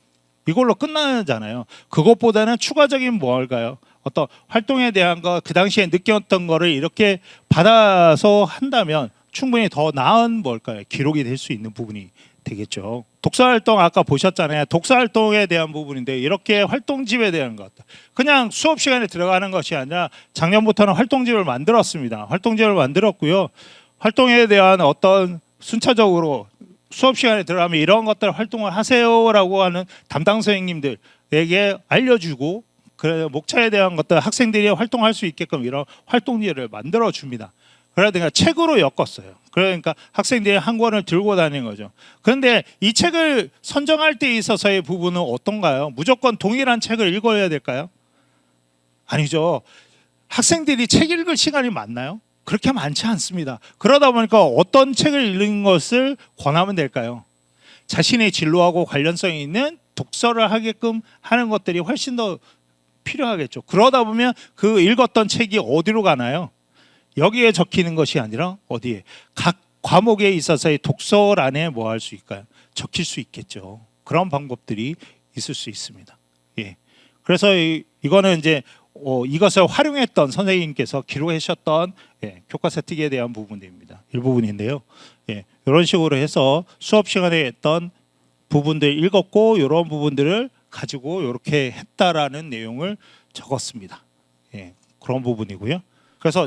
이걸로 끝나잖아요. 그것보다는 추가적인 뭐 할까요? 어떤 활동에 대한 거, 그 당시에 느꼈던 거를 이렇게 받아서 한다면 충분히 더 나은 뭘까요? 기록이 될 수 있는 부분이 되겠죠. 독서활동 아까 보셨잖아요. 독서활동에 대한 부분인데 이렇게 활동집에 대한 것, 그냥 수업 시간에 들어가는 것이 아니라 작년부터는 활동집을 만들었습니다. 활동집을 만들었고요. 활동에 대한 어떤 순차적으로 수업 시간에 들어가면 이런 것들 활동을 하세요라고 하는 담당 선생님들에게 알려주고, 그래 목차에 대한 것들 학생들이 활동할 수 있게끔 이런 활동지를 만들어 줍니다. 그러니까 책으로 엮었어요. 그러니까 학생들이 한 권을 들고 다니는 거죠. 그런데 이 책을 선정할 때 있어서의 부분은 어떤가요? 무조건 동일한 책을 읽어야 될까요? 아니죠. 학생들이 책 읽을 시간이 많나요? 그렇게 많지 않습니다. 그러다 보니까 어떤 책을 읽는 것을 권하면 될까요? 자신의 진로하고 관련성이 있는 독서를 하게끔 하는 것들이 훨씬 더 필요하겠죠. 그러다 보면 그 읽었던 책이 어디로 가나요? 여기에 적히는 것이 아니라 어디에? 각 과목에 있어서의 독서란에 뭐 할 수 있을까요? 적힐 수 있겠죠. 그런 방법들이 있을 수 있습니다. 예. 그래서 이거는 이제 이것을 활용했던 선생님께서 기록하셨던 예, 교과서 특기에 대한 부분입니다. 일부분인데요. 예, 이런 식으로 해서 수업 시간에 했던 부분들 읽었고 이런 부분들을 가지고 이렇게 했다라는 내용을 적었습니다. 예, 그런 부분이고요. 그래서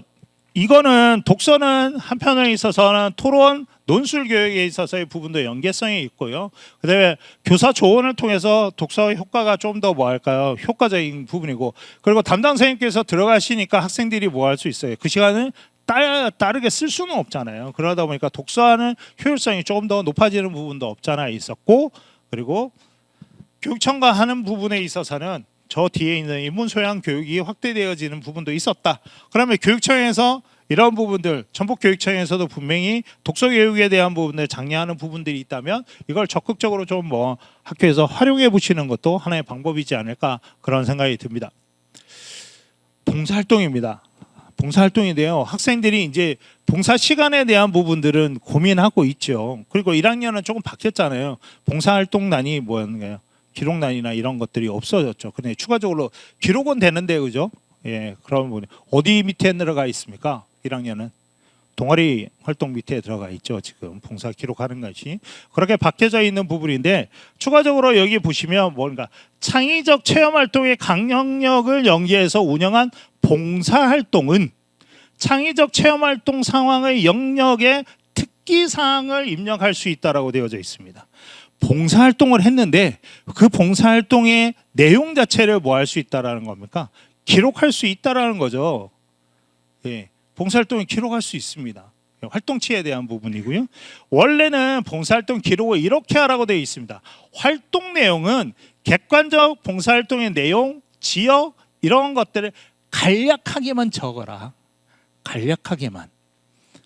이거는 독서는 한편에 있어서는 토론, 논술 교육에 있어서의 부분도 연계성이 있고요. 그다음에 교사 조언을 통해서 독서 효과가 좀 더 뭐 할까요? 효과적인 부분이고, 그리고 담당 선생님께서 들어가시니까 학생들이 뭐 할 수 있어요? 그 시간을 따르게 쓸 수는 없잖아요. 그러다 보니까 독서하는 효율성이 조금 더 높아지는 부분도 없잖아 있었고, 그리고 교육청과 하는 부분에 있어서는 저 뒤에 있는 인문소양 교육이 확대되어지는 부분도 있었다. 그러면 교육청에서 이런 부분들, 전북교육청에서도 분명히 독서 교육에 대한 부분을 장려하는 부분들이 있다면 이걸 적극적으로 좀 뭐 학교에서 활용해 보시는 것도 하나의 방법이지 않을까, 그런 생각이 듭니다. 봉사활동입니다. 봉사활동인데요. 학생들이 이제 봉사 시간에 대한 부분들은 고민하고 있죠. 그리고 1학년은 조금 바뀌었잖아요. 봉사활동란이 뭐였는가요? 기록란이나 이런 것들이 없어졌죠. 근데 추가적으로 기록은 되는데, 그죠? 예, 그런 부분 어디 밑에 들어가 있습니까? 1학년은 동아리 활동 밑에 들어가 있죠. 지금 봉사 기록하는 것이 그렇게 박혀져 있는 부분인데, 추가적으로 여기 보시면 뭔가 창의적 체험 활동의 강령력을 연계해서 운영한 봉사 활동은 창의적 체험 활동 상황의 영역에 특기 사항을 입력할 수 있다라고 되어져 있습니다. 봉사활동을 했는데 그 봉사활동의 내용 자체를 뭐 할 수 있다라는 겁니까? 기록할 수 있다라는 거죠. 예, 봉사활동을 기록할 수 있습니다. 활동치에 대한 부분이고요. 원래는 봉사활동 기록을 이렇게 하라고 되어 있습니다. 활동 내용은 객관적 봉사활동의 내용, 지역 이런 것들을 간략하게만 적어라. 간략하게만.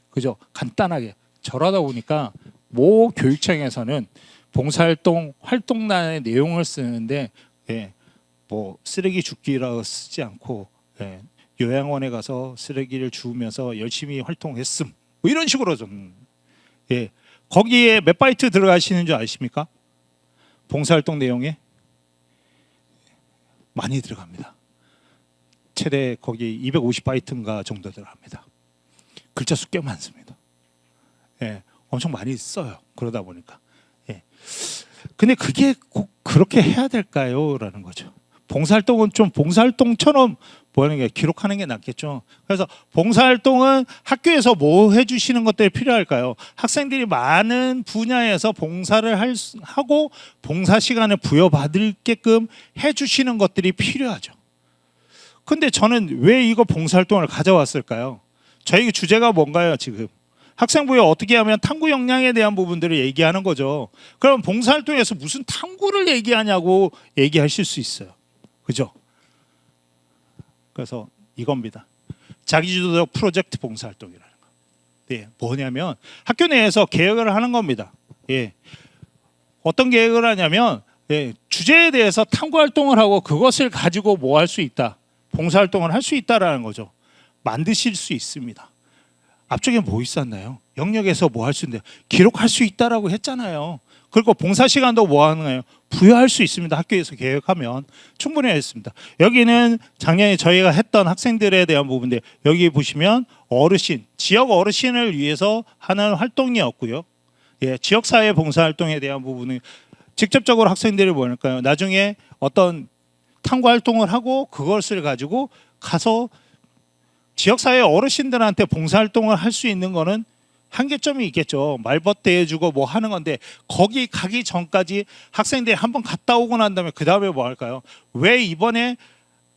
그죠? 간단하게. 저러다 보니까 모 교육청에서는 봉사활동 활동란의 내용을 쓰는데 뭐 쓰레기 줍기라고 쓰지 않고 요양원에 가서 쓰레기를 주우면서 열심히 활동했음 뭐 이런 식으로 좀 거기에 몇 바이트 들어가시는 줄 아십니까? 봉사활동 내용에 많이 들어갑니다. 최대 거기 250바이트인가 정도 들어갑니다. 글자 수 꽤 많습니다. 엄청 많이 써요. 그러다 보니까. 근데 그게 꼭 그렇게 해야 될까요? 라는 거죠. 봉사활동은 좀 봉사활동처럼 뭐 하는 게 기록하는 게 낫겠죠. 그래서 봉사활동은 학교에서 뭐 해주시는 것들이 필요할까요? 학생들이 많은 분야에서 봉사를 하고 봉사 시간을 부여받을게끔 해주시는 것들이 필요하죠. 근데 저는 왜 이거 봉사활동을 가져왔을까요? 저희 주제가 뭔가요 지금? 학생부에 어떻게 하면 탐구 역량에 대한 부분들을 얘기하는 거죠. 그럼 봉사활동에서 무슨 탐구를 얘기하냐고 얘기하실 수 있어요. 그죠? 그래서 이겁니다. 자기주도적 프로젝트 봉사활동이라는 거. 뭐냐면 학교 내에서 계획을 하는 겁니다. 어떤 계획을 하냐면 주제에 대해서 탐구 활동을 하고 그것을 가지고 뭐 할 수 있다. 봉사활동을 할 수 있다라는 거죠. 만드실 수 있습니다. 앞쪽에 뭐 있었나요? 영역에서 뭐 할 수 있는데 기록할 수 있다라고 했잖아요. 그리고 봉사 시간도 뭐 하는 거예요? 부여할 수 있습니다. 학교에서 계획하면 충분히 했습니다. 여기는 작년에 저희가 했던 학생들에 대한 부분인데 여기 보시면 어르신, 지역 어르신을 위해서 하는 활동이었고요. 지역사회 봉사활동에 대한 부분은 직접적으로 학생들이 뭐 할까요? 나중에 어떤 탐구 활동을 하고 그것을 가지고 가서 지역사회 어르신들한테 봉사활동을 할 수 있는 거는 한계점이 있겠죠. 말벗대 해주고 뭐 하는 건데 거기 가기 전까지 학생들이 한번 갔다 오고 난 다음에 그 다음에 뭐 할까요? 왜 이번에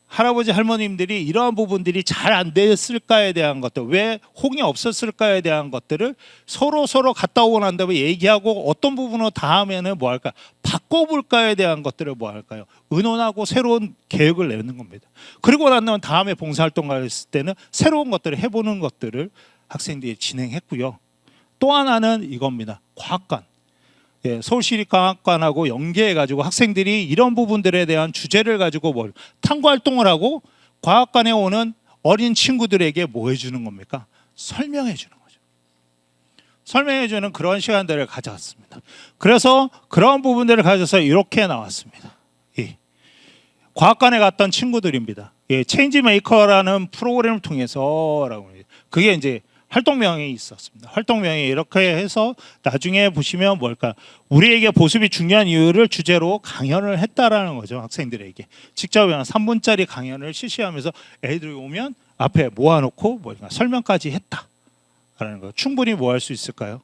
할아버지 할머님들이 이러한 부분들이 잘 안 됐을까에 대한 것들, 왜 홍이 없었을까에 대한 것들을 서로 갔다 오고 난 다음에 얘기하고 어떤 부분으로 다음에는 뭐 할까? 바꿔볼까에 대한 것들을 뭐 할까요? 의논하고 새로운 계획을 내는 겁니다. 그리고 난 다음에 다음에 봉사활동 갔을 때는 새로운 것들을 해보는 것들을 학생들이 진행했고요. 또 하나는 이겁니다. 과학관. 서울시립과학관하고 연계해가지고 학생들이 이런 부분들에 대한 주제를 가지고 뭘 탐구 활동을 하고 과학관에 오는 어린 친구들에게 뭐 해주는 겁니까? 설명해 주는 거죠. 설명해 주는 그런 시간들을 가져왔습니다. 그래서 그런 부분들을 가져서 이렇게 나왔습니다. 과학관에 갔던 친구들입니다. 체인지 메이커라는 프로그램을 통해서라고 그게 이제 활동명이 있었습니다. 활동명이 이렇게 해서 나중에 보시면 뭘까? 우리에게 보습이 중요한 이유를 주제로 강연을 했다라는 거죠. 학생들에게. 직접 3분짜리 강연을 실시하면서 애들이 오면 앞에 모아놓고 뭐니까 설명까지 했다라는 거. 충분히 뭐 할 수 있을까요?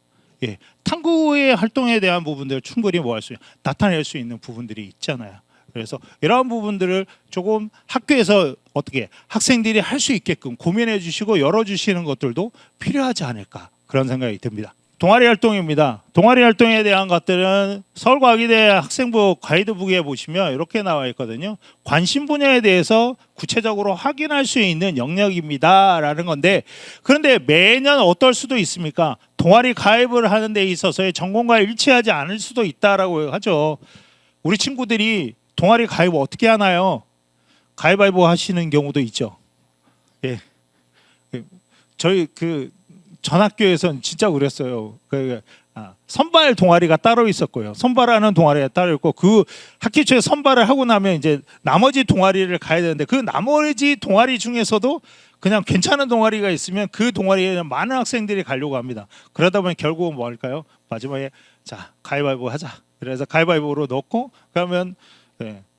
탐구의 활동에 대한 부분들 충분히 뭐 할 수 나타낼 수 있는 부분들이 있잖아요. 그래서 이러한 부분들을 조금 학교에서 어떻게 학생들이 할 수 있게끔 고민해 주시고 열어주시는 것들도 필요하지 않을까 그런 생각이 듭니다. 동아리 활동입니다. 동아리 활동에 대한 것들은 서울과학의대 학생부 가이드북에 보시면 이렇게 나와 있거든요. 관심 분야에 대해서 구체적으로 확인할 수 있는 영역입니다 라는 건데 그런데 매년 어떨 수도 있습니까? 동아리 가입을 하는 데 있어서의 전공과 일치하지 않을 수도 있다라고 하죠. 우리 친구들이 동아리 가입 어떻게 하나요? 가위바위보 하시는 경우도 있죠. 저희 전 학교에서는 진짜 그랬어요. 선발 동아리가 따로 있었고요. 선발하는 동아리가 따로 있고 그 학기 초에 선발을 하고 나면 이제 나머지 동아리를 가야 되는데 그 나머지 동아리 중에서도 그냥 괜찮은 동아리가 있으면 그 동아리에는 많은 학생들이 가려고 합니다. 그러다 보면 결국은 뭐 할까요? 마지막에 자 가위바위보 하자. 그래서 가위바위보로 넣고 그러면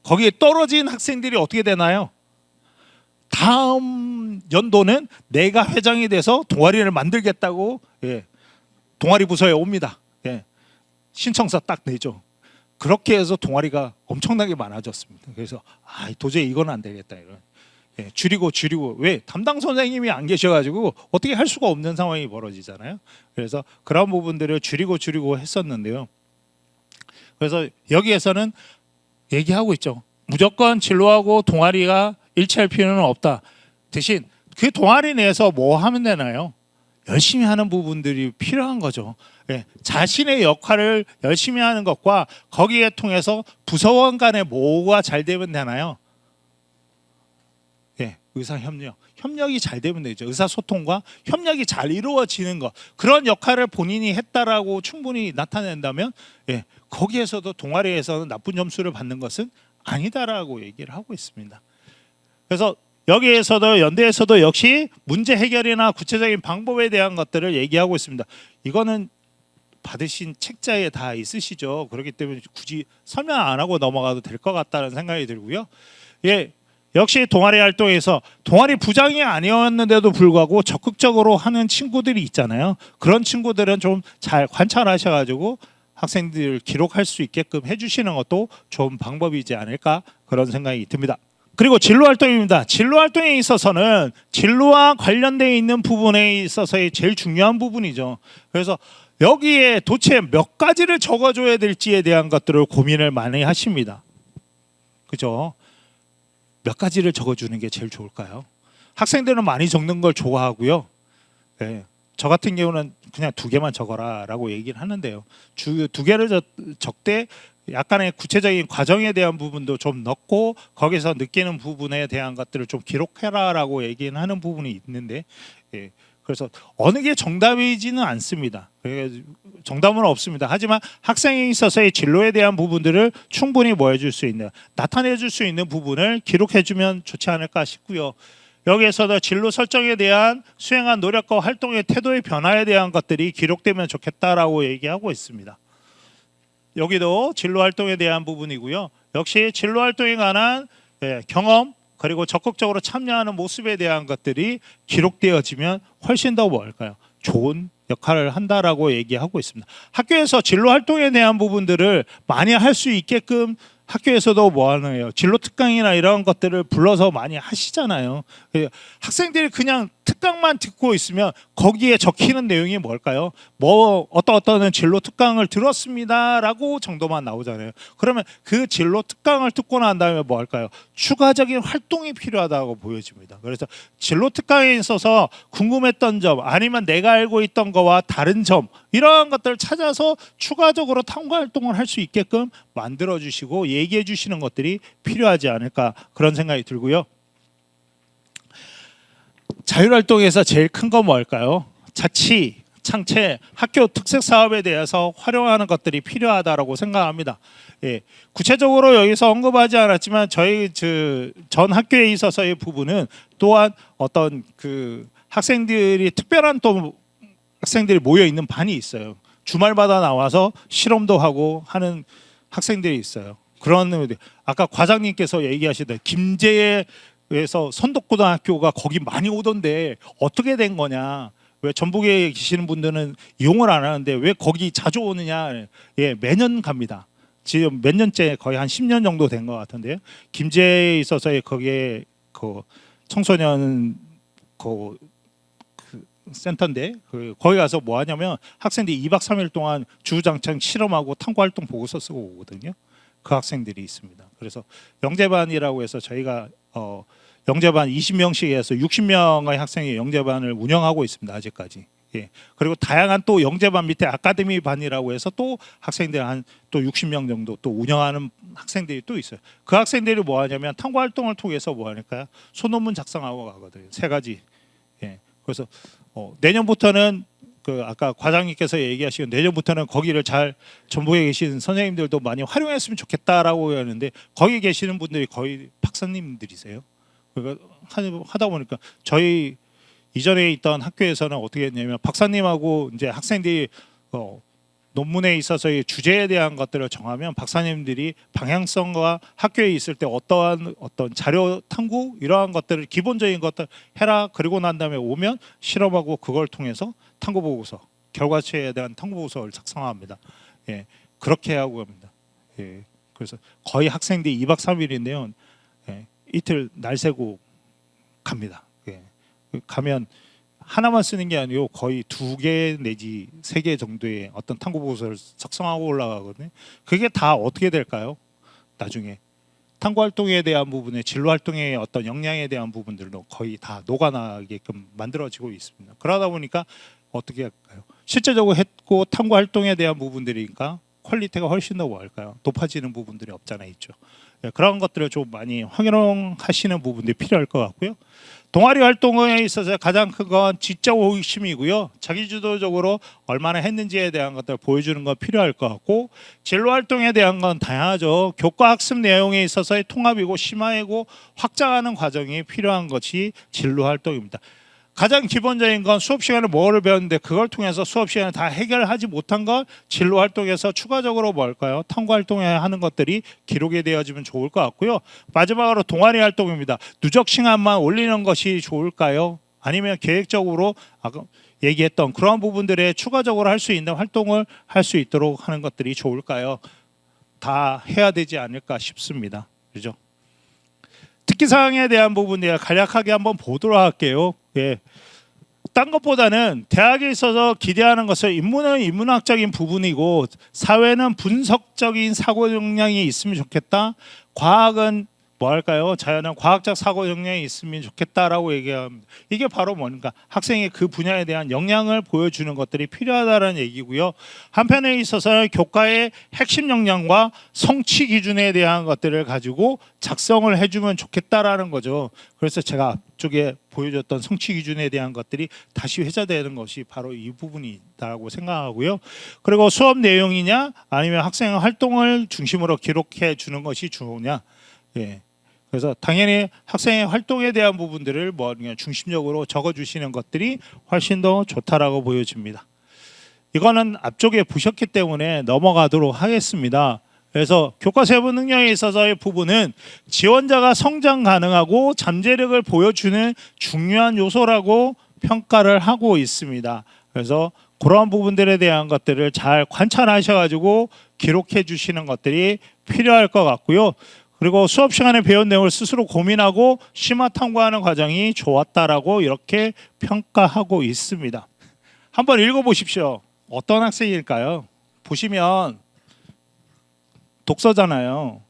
거기에 떨어진 학생들이 어떻게 되나요? 다음 연도는 내가 회장이 돼서 동아리를 만들겠다고 동아리 부서에 옵니다. 신청서 딱 내죠. 그렇게 해서 동아리가 엄청나게 많아졌습니다. 그래서 도저히 이건 안 되겠다. 줄이고 왜 담당 선생님이 안 계셔가지고 어떻게 할 수가 없는 상황이 벌어지잖아요. 그래서 그런 부분들을 줄이고 했었는데요. 그래서 여기에서는 얘기하고 있죠. 무조건 진로하고 동아리가 일치할 필요는 없다. 대신 그 동아리 내에서 뭐 하면 되나요? 열심히 하는 부분들이 필요한 거죠. 예, 자신의 역할을 열심히 하는 것과 거기에 통해서 부서원 간의 뭐가 잘 되면 되나요? 예, 의사 협력이 잘 되면 되죠. 의사소통과 협력이 잘 이루어지는 것, 그런 역할을 본인이 했다라고 충분히 나타낸다면, 예, 거기에서도 동아리에서는 나쁜 점수를 받는 것은 아니다라고 얘기를 하고 있습니다. 그래서 여기에서도 연대에서도 역시 문제 해결이나 구체적인 방법에 대한 것들을 얘기하고 있습니다. 이거는 받으신 책자에 다 있으시죠. 그렇기 때문에 굳이 설명 안 하고 넘어가도 될 것 같다는 생각이 들고요. 예, 역시 동아리 활동에서 동아리 부장이 아니었는데도 불구하고 적극적으로 하는 친구들이 있잖아요. 그런 친구들은 좀 잘 관찰하셔가지고 학생들 기록할 수 있게끔 해주시는 것도 좋은 방법이지 않을까, 그런 생각이 듭니다. 그리고 진로 활동입니다. 진로 활동에 있어서는 진로와 관련되어 있는 부분에 있어서의 제일 중요한 부분이죠. 그래서 여기에 도대체 몇 가지를 적어줘야 될지에 대한 것들을 고민을 많이 하십니다. 그죠? 몇 가지를 적어주는 게 제일 좋을까요? 학생들은 많이 적는 걸 좋아하고요. 네, 저 같은 경우는 그냥 2개만 적어라 라고 얘기를 하는데요. 주 2개를 적되 약간의 구체적인 과정에 대한 부분도 좀 넣고 거기서 느끼는 부분에 대한 것들을 좀 기록해라 라고 얘기는 하는 부분이 있는데, 예, 그래서 어느 게 정답이지는 않습니다. 정답은 없습니다. 하지만 학생에 있어서의 진로에 대한 부분들을 충분히 뭐 해줄 수 있는, 나타내줄 수 있는 부분을 기록해주면 좋지 않을까 싶고요. 여기에서도 진로 설정에 대한 수행한 노력과 활동의 태도의 변화에 대한 것들이 기록되면 좋겠다라고 얘기하고 있습니다. 여기도 진로 활동에 대한 부분이고요. 역시 진로 활동에 관한 경험 그리고 적극적으로 참여하는 모습에 대한 것들이 기록되어지면 훨씬 더 뭘까요? 좋은 역할을 한다라고 얘기하고 있습니다. 학교에서 진로 활동에 대한 부분들을 많이 할 수 있게끔 학교에서도 뭐 하나요? 진로 특강이나 이런 것들을 불러서 많이 하시잖아요. 학생들이 그냥 특강만 듣고 있으면 거기에 적히는 내용이 뭘까요? 뭐 어떤 진로 특강을 들었습니다라고 정도만 나오잖아요. 그러면 그 진로 특강을 듣고 난 다음에 뭐 할까요? 추가적인 활동이 필요하다고 보여집니다. 그래서 진로 특강에 있어서 궁금했던 점 아니면 내가 알고 있던 거와 다른 점, 이러한 것들을 찾아서 추가적으로 탐구 활동을 할 수 있게끔 만들어 주시고 얘기해 주시는 것들이 필요하지 않을까, 그런 생각이 들고요. 자율활동에서 제일 큰 건 뭘까요? 자치, 창체, 학교 특색 사업에 대해서 활용하는 것들이 필요하다고 생각합니다. 예, 구체적으로 여기서 언급하지 않았지만 저희 전 학교에 있어서의 부분은 또한 어떤 그 학생들이 특별한 또 학생들이 모여 있는 반이 있어요. 주말마다 나와서 실험도 하고 하는 학생들이 있어요. 그런 아까 과장님께서 얘기하시던 김제에서 선덕고등학교가 거기 많이 오던데 어떻게 된 거냐? 왜 전북에 계시는 분들은 이용을 안 하는데 왜 거기 자주 오느냐? 예, 매년 갑니다. 지금 몇 년째, 거의 한 10년 정도 된 것 같은데요. 김제에 있어서의 거기에 그 청소년 그 센터인데 거기 가서 뭐 하냐면 학생들이 2박 3일 동안 주구장창 실험하고 탐구 활동 보고서 쓰고 오거든요. 그 학생들이 있습니다. 그래서 영재반이라고 해서 저희가 영재반 20명씩 해서 60명의 학생이 영재반을 운영하고 있습니다. 아직까지. 예. 그리고 다양한 또 영재반 밑에 아카데미 반이라고 해서 또 학생들 한 또 60명 정도 또 운영하는 학생들이 또 있어요. 그 학생들이 뭐 하냐면 탐구 활동을 통해서 뭐 하니까요? 소논문 작성하고 가거든요. 3가지. 예. 그래서 내년부터는 그 아까 과장님께서 얘기하시는 내년부터는 거기를 잘 전북에 계신 선생님들도 많이 활용했으면 좋겠다라고 하는데 거기 계시는 분들이 거의 박사님들이세요. 그러니까 하다 보니까 저희 이전에 있던 학교에서는 어떻게 했냐면 박사님하고 이제 학생들이 논문에 있어서의 주제에 대한 것들을 정하면 박사님들이 방향성과 학교에 있을 때 어떠한 어떤 자료 탐구 이러한 것들을 기본적인 것들 해라, 그리고 난 다음에 오면 실험하고 그걸 통해서 탐구 보고서, 결과치에 대한 탐구 보고서를 작성합니다. 예, 그렇게 하고 합니다. 예, 그래서 거의 학생들이 2박 3일인데요. 예, 이틀 날 새고 갑니다. 예, 가면 하나만 쓰는 게 아니고 거의 2개 내지 3개 정도의 어떤 탐구 보고서를 작성하고 올라가거든요. 그게 다 어떻게 될까요? 나중에 탐구 활동에 대한 부분에 진로 활동의 어떤 역량에 대한 부분들도 거의 다 녹아나게끔 만들어지고 있습니다. 그러다 보니까 어떻게 할까요? 실제적으로 했고 탐구 활동에 대한 부분들이니까 퀄리티가 훨씬 더 뭐할까요? 높아지는 부분들이 없잖아 있죠. 예, 그런 것들을 좀 많이 확인하시는 부분들이 필요할 것 같고요. 동아리 활동에 있어서 가장 큰 건 지적 호기심이고요. 자기주도적으로 얼마나 했는지에 대한 것들을 보여주는 건 필요할 것 같고, 진로 활동에 대한 건 다양하죠. 교과 학습 내용에 있어서의 통합이고 심화이고 확장하는 과정이 필요한 것이 진로 활동입니다. 가장 기본적인 건 수업 시간에 뭐를 배웠는데 그걸 통해서 수업 시간에 다 해결하지 못한 걸 진로 활동에서 추가적으로 뭘까요? 탐구 활동에 하는 것들이 기록이 되어지면 좋을 것 같고요. 마지막으로 동아리 활동입니다. 누적 시간만 올리는 것이 좋을까요? 아니면 계획적으로 아까 얘기했던 그런 부분들에 추가적으로 할 수 있는 활동을 할 수 있도록 하는 것들이 좋을까요? 다 해야 되지 않을까 싶습니다. 그죠? 특기사항에 대한 부분을 간략하게 한번 보도록 할게요. 예. 딴 것보다는 대학에 있어서 기대하는 것은 인문은 인문학적인 부분이고 사회는 분석적인 사고 역량이 있으면 좋겠다. 과학은 뭐 할까요? 자연은 과학적 사고 역량이 있으면 좋겠다라고 얘기합니다. 이게 바로 뭔가 학생의 그 분야에 대한 역량을 보여주는 것들이 필요하다는 얘기고요. 한편에 있어서 교과의 핵심 역량과 성취 기준에 대한 것들을 가지고 작성을 해주면 좋겠다라는 거죠. 그래서 제가 앞쪽에 보여줬던 성취 기준에 대한 것들이 다시 회자되는 것이 바로 이 부분이다라고 생각하고요. 그리고 수업 내용이냐 아니면 학생 활동을 중심으로 기록해 주는 것이 좋으냐. 예. 그래서 당연히 학생의 활동에 대한 부분들을 뭐 중심적으로 적어주시는 것들이 훨씬 더 좋다라고 보여집니다. 이거는 앞쪽에 보셨기 때문에 넘어가도록 하겠습니다. 그래서 교과 세부 능력에 있어서의 부분은 지원자가 성장 가능하고 잠재력을 보여주는 중요한 요소라고 평가를 하고 있습니다. 그래서 그러한 부분들에 대한 것들을 잘 관찰하셔가지고 기록해 주시는 것들이 필요할 것 같고요. 그리고 수업 시간에 배운 내용을 스스로 고민하고 심화 탐구하는 과정이 좋았다라고 이렇게 평가하고 있습니다. 한번 읽어보십시오. 어떤 학생일까요? 보시면 독서잖아요.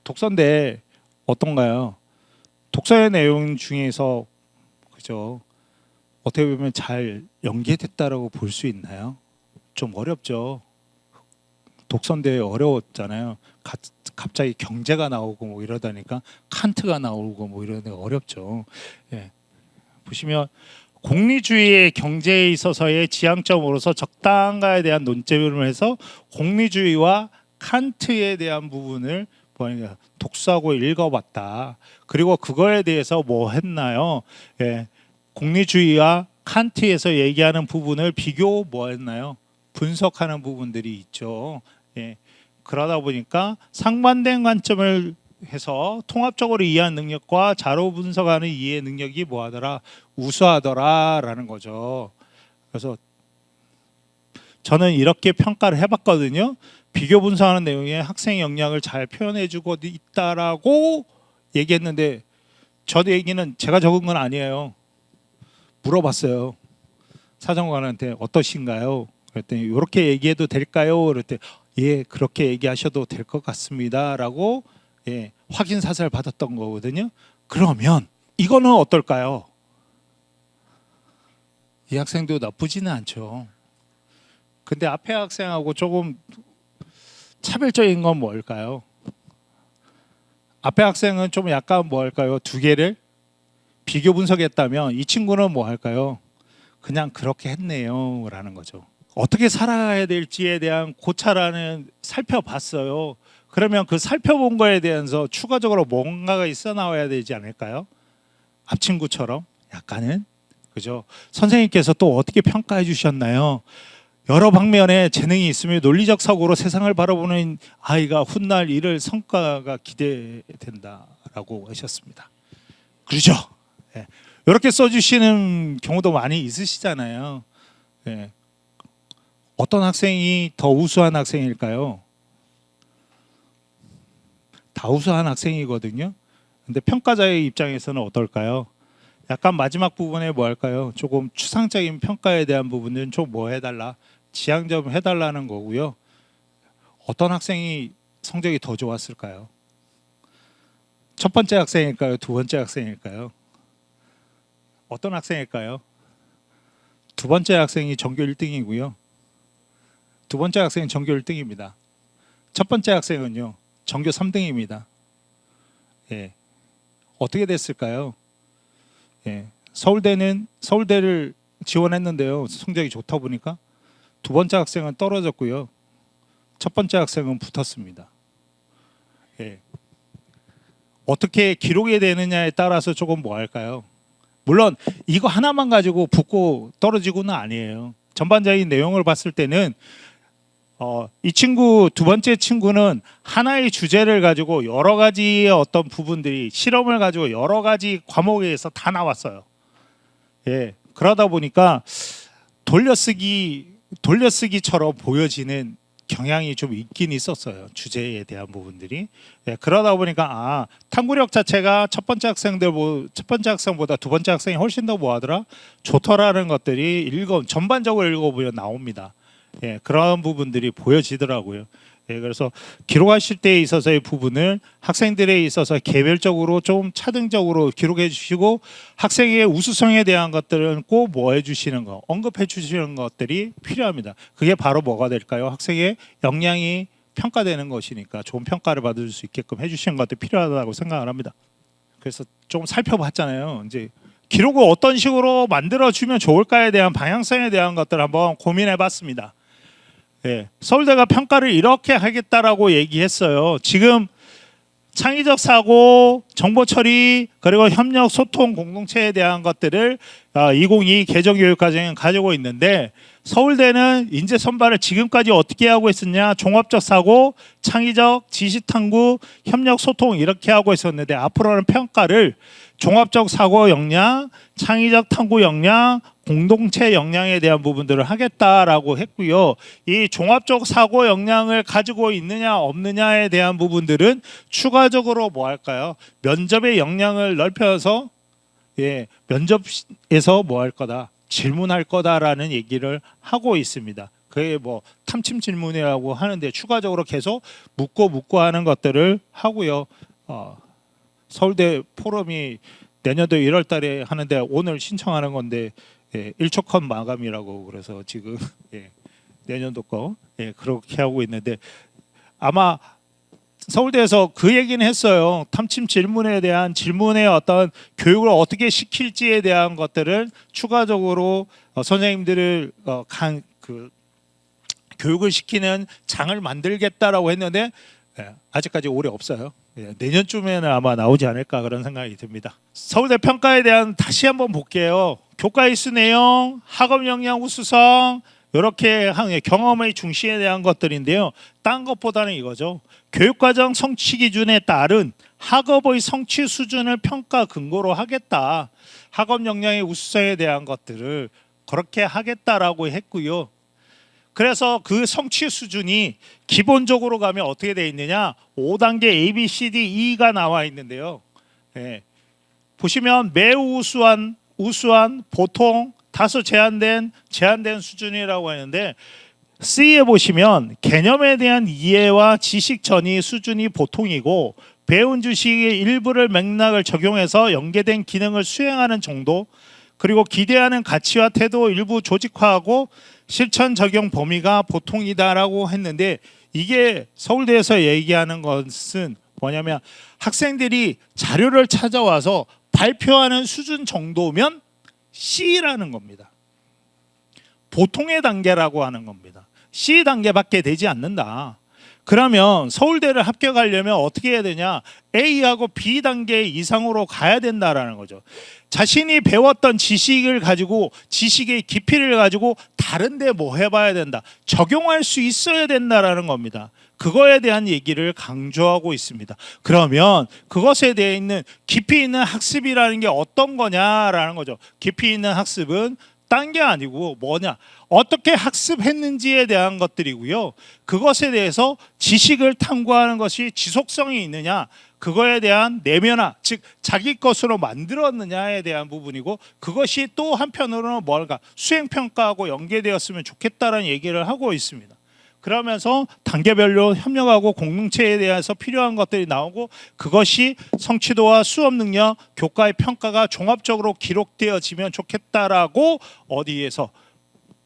독서인데 어떤가요? 독서의 내용 중에서 그죠? 어떻게 보면 잘 연계됐다라고 볼 수 있나요? 좀 어렵죠. 독서인데 어려웠잖아요. 갑자기 경제가 나오고 뭐 이러다니까 칸트가 나오고 뭐 이러니까 어렵죠. 예. 보시면 공리주의의 경제에 있어서의 지향점으로서 적당가에 대한 논점을 해서 공리주의와 칸트에 대한 부분을 독서하고 읽어봤다. 그리고 그거에 대해서 뭐 했나요? 예. 공리주의와 칸트에서 얘기하는 부분을 비교 뭐 했나요? 분석하는 부분들이 있죠. 예. 그러다 보니까 상반된 관점을 해서 통합적으로 이해하는 능력과 자료 분석하는 이해 능력이 뭐하더라? 우수하더라라는 거죠. 그래서 저는 이렇게 평가를 해봤거든요. 비교 분석하는 내용에 학생의 역량을 잘 표현해주고 있다라고 얘기했는데 저 얘기는 제가 적은 건 아니에요. 물어봤어요. 사정관한테 어떠신가요? 그랬더니 이렇게 얘기해도 될까요? 그랬더니 예, 그렇게 얘기하셔도 될 것 같습니다라고 예, 확인 사살 받았던 거거든요. 그러면 이거는 어떨까요? 이 학생도 나쁘지는 않죠. 근데 앞에 학생하고 조금 차별적인 건 뭘까요? 앞에 학생은 좀 약간 뭐 할까요? 두 개를 비교 분석했다면 이 친구는 뭐 할까요? 그냥 그렇게 했네요 라는 거죠. 어떻게 살아가야 될지에 대한 고찰하는 살펴봤어요. 그러면 그 살펴본 거에 대해서 추가적으로 뭔가가 있어 나와야 되지 않을까요? 앞 친구처럼 약간은 그죠? 선생님께서 또 어떻게 평가해 주셨나요? 여러 방면에 재능이 있으며 논리적 사고로 세상을 바라보는 아이가 훗날 이를 성과가 기대된다라고 하셨습니다. 그렇죠? 예. 이렇게 써주시는 경우도 많이 있으시잖아요. 예. 어떤 학생이 더 우수한 학생일까요? 다 우수한 학생이거든요. 근데 평가자의 입장에서는 어떨까요? 약간 마지막 부분에 뭐 할까요? 조금 추상적인 평가에 대한 부분은 좀 뭐 해달라? 지향점 해달라는 거고요. 어떤 학생이 성적이 더 좋았을까요? 첫 번째 학생일까요? 두 번째 학생일까요? 어떤 학생일까요? 두 번째 학생이 전교 1등이고요. 두 번째 학생은 전교 1등입니다. 첫 번째 학생은요, 전교 3등입니다. 예. 어떻게 됐을까요? 예. 서울대를 지원했는데요. 성적이 좋다 보니까 두 번째 학생은 떨어졌고요. 첫 번째 학생은 붙었습니다. 예. 어떻게 기록이 되느냐에 따라서 조금 뭐 할까요? 물론 이거 하나만 가지고 붙고 떨어지고는 아니에요. 전반적인 내용을 봤을 때는 이 친구 두 번째 친구는 하나의 주제를 가지고 여러 가지의 어떤 부분들이 실험을 가지고 여러 가지 과목에서 다 나왔어요. 예, 그러다 보니까 돌려쓰기처럼 보여지는 경향이 좀 있긴 있었어요. 주제에 대한 부분들이. 예, 그러다 보니까 탐구력 자체가 첫 번째 학생보다 두 번째 학생이 훨씬 더 뭐하더라? 좋더라는 것들이 전반적으로 읽어보면 나옵니다. 예, 그런 부분들이 보여지더라고요. 예, 그래서 기록하실 때에 있어서의 부분을 학생들에 있어서 개별적으로 좀 차등적으로 기록해 주시고 학생의 우수성에 대한 것들은 꼭 뭐 해주시는 거, 언급해 주시는 것들이 필요합니다. 그게 바로 뭐가 될까요? 학생의 역량이 평가되는 것이니까 좋은 평가를 받을 수 있게끔 해주시는 것도 필요하다고 생각을 합니다. 그래서 좀 살펴봤잖아요. 이제 기록을 어떤 식으로 만들어주면 좋을까에 대한 방향성에 대한 것들을 한번 고민해봤습니다. 예, 서울대가 평가를 이렇게 하겠다라고 얘기했어요. 지금 창의적 사고, 정보 처리, 그리고 협력, 소통, 공동체에 대한 것들을 2022 개정교육과정은 가지고 있는데 서울대는 인재 선발을 지금까지 어떻게 하고 있었냐? 종합적 사고, 창의적, 지식탐구, 협력, 소통 이렇게 하고 있었는데 앞으로는 평가를 종합적 사고 역량, 창의적 탐구 역량, 공동체 역량에 대한 부분들을 하겠다라고 했고요. 이 종합적 사고 역량을 가지고 있느냐 없느냐에 대한 부분들은 추가적으로 뭐 할까요? 면접의 역량을 넓혀서 면접에서 뭐 할 거다? 질문할 거다라는 얘기를 하고 있습니다. 그게 뭐 탐침 질문이라고 하는데 추가적으로 계속 묻고 하는 것들을 하고요. 서울대 포럼이 내년도 1월 달에 하는데 오늘 신청하는 건데 1초 컷 마감이라고 그래서 지금 내년도 거 그렇게 하고 있는데 아마 서울대에서 그 얘기는 했어요. 탐침 질문에 대한 질문의 어떤 교육을 어떻게 시킬지에 대한 것들을 추가적으로 선생님들을 교육을 시키는 장을 만들겠다라고 했는데 아직까지 올해 없어요. 내년쯤에는 아마 나오지 않을까 그런 생각이 듭니다. 서울대 평가에 대한 다시 한번 볼게요. 교과 일수 내용, 학업 역량 우수성 이렇게 경험의 중시에 대한 것들인데요. 딴 것보다는 이거죠. 교육과정 성취 기준에 따른 학업의 성취 수준을 평가 근거로 하겠다. 학업 역량의 우수성에 대한 것들을 그렇게 하겠다라고 했고요. 그래서 그 성취 수준이 기본적으로 가면 어떻게 되어 있느냐 5단계 A, B, C, D, E가 나와 있는데요. 보시면 매우 우수한, 보통, 다소 제한된 수준이라고 하는데 C에 보시면 개념에 대한 이해와 지식 전이 수준이 보통이고 배운 지식의 일부를 맥락을 적용해서 연계된 기능을 수행하는 정도, 그리고 기대하는 가치와 태도 일부 조직화하고 실천 적용 범위가 보통이다라고 했는데 이게 서울대에서 얘기하는 것은 뭐냐면 학생들이 자료를 찾아와서 발표하는 수준 정도면 C라는 겁니다. 보통의 단계라고 하는 겁니다. C 단계밖에 되지 않는다. 그러면 서울대를 합격하려면 어떻게 해야 되냐? A하고 B 단계 이상으로 가야 된다라는 거죠. 자신이 배웠던 지식을 가지고 지식의 깊이를 가지고 다른 데 뭐 해봐야 된다. 적용할 수 있어야 된다라는 겁니다. 그거에 대한 얘기를 강조하고 있습니다. 그러면 그것에 대해 있는 깊이 있는 학습이라는 게 어떤 거냐라는 거죠. 깊이 있는 학습은 딴 게 아니고 뭐냐, 어떻게 학습했는지에 대한 것들이고요. 그것에 대해서 지식을 탐구하는 것이 지속성이 있느냐, 그거에 대한 내면화, 즉 자기 것으로 만들었느냐에 대한 부분이고, 그것이 또 한편으로는 뭘까, 수행평가하고 연계되었으면 좋겠다는 얘기를 하고 있습니다. 그러면서 단계별로 협력하고 공동체에 대해서 필요한 것들이 나오고 그것이 성취도와 수업 능력, 교과의 평가가 종합적으로 기록되어지면 좋겠다라고 어디에서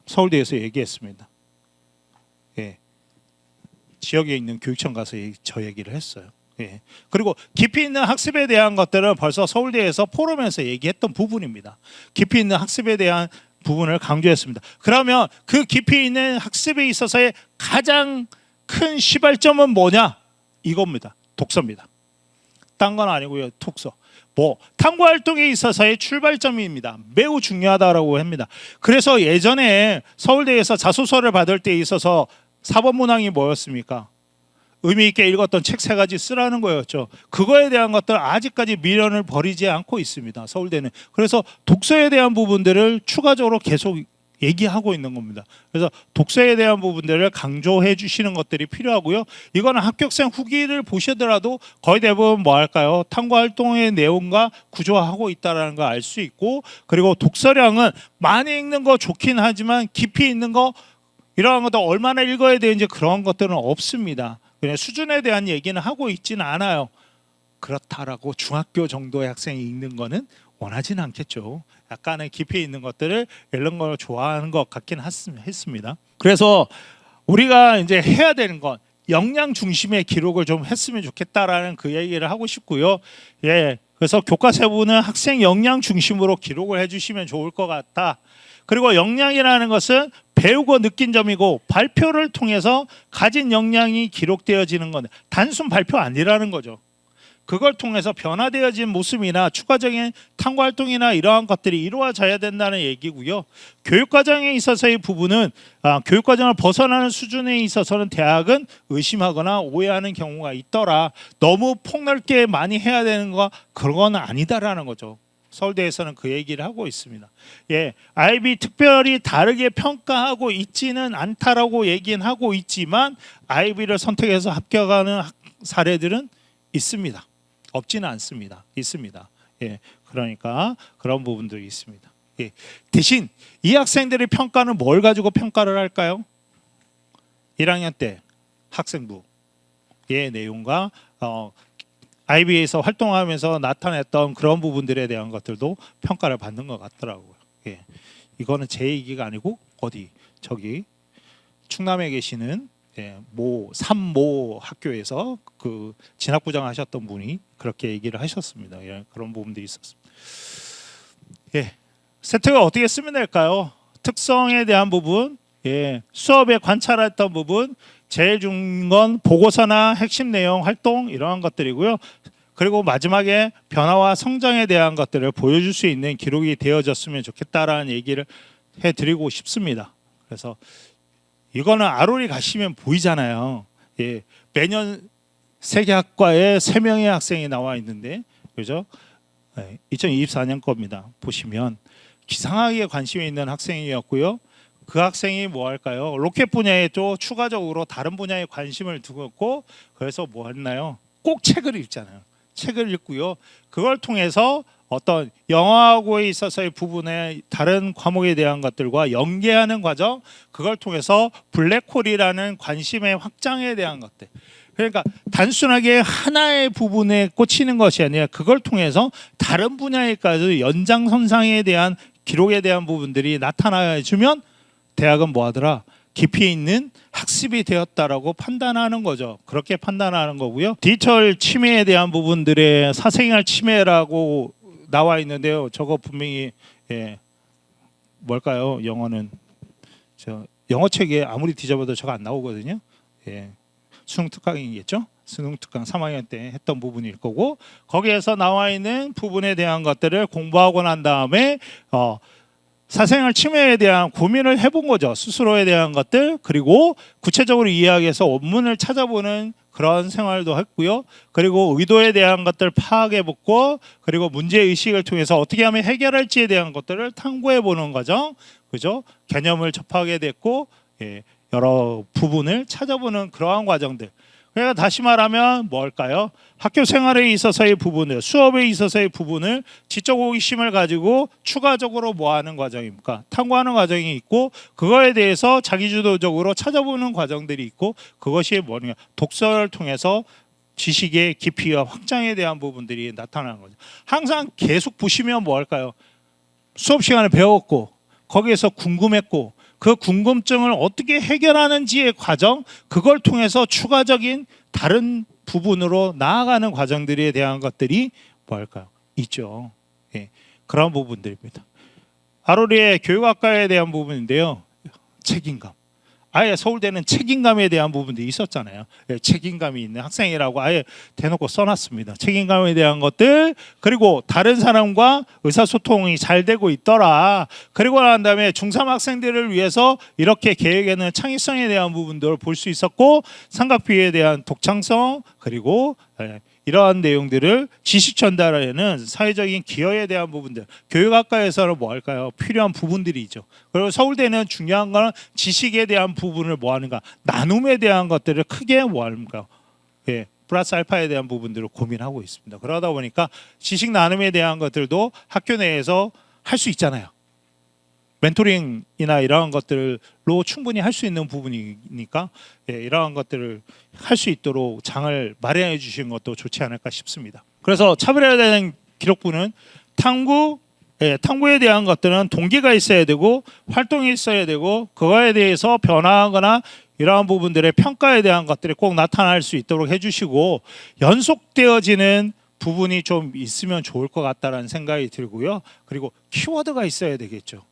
서울대에서 얘기했습니다. 예. 지역에 있는 교육청 가서 저 얘기를 했어요. 예. 그리고 깊이 있는 학습에 대한 것들은 벌써 서울대에서 포럼에서 얘기했던 부분입니다. 깊이 있는 학습에 대한 부분을 강조했습니다. 그러면 그 깊이 있는 학습에 있어서의 가장 큰 시발점은 뭐냐? 이겁니다. 독서입니다. 딴 건 아니고요. 독서. 탐구 활동에 있어서의 출발점입니다. 매우 중요하다고 합니다. 그래서 예전에 서울대에서 자소서를 받을 때 있어서 4번 문항이 뭐였습니까? 의미 있게 읽었던 책 3가지 쓰라는 거였죠. 그거에 대한 것들 아직까지 미련을 버리지 않고 있습니다. 서울대는. 그래서 독서에 대한 부분들을 추가적으로 계속 얘기하고 있는 겁니다. 그래서 독서에 대한 부분들을 강조해 주시는 것들이 필요하고요. 이거는 합격생 후기를 보시더라도 거의 대부분 뭐 할까요? 탐구 활동의 내용과 구조화하고 있다는 걸 알 수 있고, 그리고 독서량은 많이 읽는 거 좋긴 하지만 깊이 있는 거 이러한 것도 얼마나 읽어야 되는지 그런 것들은 없습니다. 그냥 수준에 대한 얘기는 하고 있지는 않아요. 그렇다라고 중학교 정도의 학생이 읽는 거는 원하지는 않겠죠. 약간의 깊이 있는 것들을 읽는 걸 좋아하는 것 같긴 했습니다. 그래서 우리가 이제 해야 되는 건 역량 중심의 기록을 좀 했으면 좋겠다라는 그 얘기를 하고 싶고요. 예, 그래서 교과세부는 학생 역량 중심으로 기록을 해주시면 좋을 것 같다. 그리고 역량이라는 것은 배우고 느낀 점이고 발표를 통해서 가진 역량이 기록되어지는 건 단순 발표 아니라는 거죠. 그걸 통해서 변화되어진 모습이나 추가적인 탐구 활동이나 이러한 것들이 이루어져야 된다는 얘기고요. 교육과정에 있어서의 부분은 교육과정을 벗어나는 수준에 있어서는 대학은 의심하거나 오해하는 경우가 있더라. 너무 폭넓게 많이 해야 되는 거 그건 아니다라는 거죠. 서울대에서는 그 얘기를 하고 있습니다. 예, IB 특별히 다르게 평가하고 있지는 않다라고 얘기는 하고 있지만 IB를 선택해서 합격하는 사례들은 있습니다. 없지는 않습니다. 있습니다. 예, 그러니까 그런 부분들이 있습니다. 예, 대신 이 학생들의 평가는 뭘 가지고 평가를 할까요? 1학년 때 학생부의 내용과 IB에서 활동하면서 나타냈던 그런 부분들에 대한 것들도 평가를 받는 것 같더라고요. 예. 이거는 제 얘기가 아니고 저기 충남에 계시는 삼모 학교에서 그 진학부장 하셨던 분이 그렇게 얘기를 하셨습니다. 예, 그런 부분들이 있었습니다. 예, 세트가 어떻게 쓰면 될까요? 특성에 대한 부분, 수업에 관찰했던 부분, 제일 중요한 건 보고서나 핵심 내용, 활동 이러한 것들이고요. 그리고 마지막에 변화와 성장에 대한 것들을 보여줄 수 있는 기록이 되어졌으면 좋겠다라는 얘기를 해드리고 싶습니다. 그래서 이거는 아로리 가시면 보이잖아요. 예, 매년 세계학과에 3명의 학생이 나와 있는데, 그죠? 2024년 겁니다. 보시면 기상학에 관심이 있는 학생이었고요. 그 학생이 뭐 할까요? 로켓 분야에 또 추가적으로 다른 분야에 관심을 두고 있고, 그래서 뭐 했나요? 꼭 책을 읽잖아요. 책을 읽고요. 그걸 통해서 어떤 영어학에 있어서의 부분에 다른 과목에 대한 것들과 연계하는 과정, 그걸 통해서 블랙홀이라는 관심의 확장에 대한 것들. 그러니까 단순하게 하나의 부분에 꽂히는 것이 아니라 그걸 통해서 다른 분야에까지 연장선상에 대한 기록에 대한 부분들이 나타나주면 대학은 뭐 하더라? 깊이 있는 학습이 되었다라고 판단하는 거죠. 그렇게 판단하는 거고요. 디지털 침해에 대한 부분들의 사생활 침해라고 나와 있는데요. 저거 분명히 뭘까요? 영어는 영어 책에 아무리 뒤져봐도 저거 안 나오거든요. 수능 특강이겠죠? 수능 특강 3학년 때 했던 부분일 거고, 거기에서 나와 있는 부분에 대한 것들을 공부하고 난 다음에 사생활 침해에 대한 고민을 해본 거죠. 스스로에 대한 것들, 그리고 구체적으로 이야기해서 원문을 찾아보는 그런 생활도 했고요. 그리고 의도에 대한 것들 파악해보고, 그리고 문제의식을 통해서 어떻게 하면 해결할지에 대한 것들을 탐구해보는 과정, 그죠? 개념을 접하게 됐고, 여러 부분을 찾아보는 그러한 과정들. 그러니까 다시 말하면 뭘까요? 학교 생활에 있어서의 부분을, 수업에 있어서의 부분을 지적 호기심을 가지고 추가적으로 뭐 하는 과정입니까? 탐구하는 과정이 있고, 그거에 대해서 자기주도적으로 찾아보는 과정들이 있고, 그것이 뭐냐? 독서를 통해서 지식의 깊이와 확장에 대한 부분들이 나타나는 거죠. 항상 계속 보시면 뭐 할까요? 수업 시간에 배웠고, 거기에서 궁금했고, 그 궁금증을 어떻게 해결하는지의 과정, 그걸 통해서 추가적인 다른 부분으로 나아가는 과정들에 대한 것들이 뭘까요? 있죠. 예, 그런 부분들입니다. 아로리의 교육학과에 대한 부분인데요. 책임감. 아예 서울대는 책임감에 대한 부분들이 있었잖아요. 예, 책임감이 있는 학생이라고 아예 대놓고 써놨습니다. 책임감에 대한 것들, 그리고 다른 사람과 의사소통이 잘 되고 있더라. 그리고 난 다음에 중3 학생들을 위해서 이렇게 계획에는 창의성에 대한 부분들을 볼 수 있었고, 삼각비에 대한 독창성, 그리고 이러한 내용들을 지식 전달에는 사회적인 기여에 대한 부분들, 교육학과에서는 뭐 할까요? 필요한 부분들이죠. 그리고 서울대는 중요한 건 지식에 대한 부분을 뭐 하는가? 나눔에 대한 것들을 크게 뭐 하는가? 예, 플러스 알파에 대한 부분들을 고민하고 있습니다. 그러다 보니까 지식 나눔에 대한 것들도 학교 내에서 할 수 있잖아요. 멘토링이나 이러한 것들로 충분히 할 수 있는 부분이니까, 예, 이러한 것들을 할 수 있도록 장을 마련해 주시는 것도 좋지 않을까 싶습니다. 그래서 차별화에 대한 기록부는 탐구에 대한 것들은 동기가 있어야 되고 활동이 있어야 되고, 그거에 대해서 변화하거나 이러한 부분들의 평가에 대한 것들이 꼭 나타날 수 있도록 해주시고, 연속되어지는 부분이 좀 있으면 좋을 것 같다는 생각이 들고요. 그리고 키워드가 있어야 되겠죠.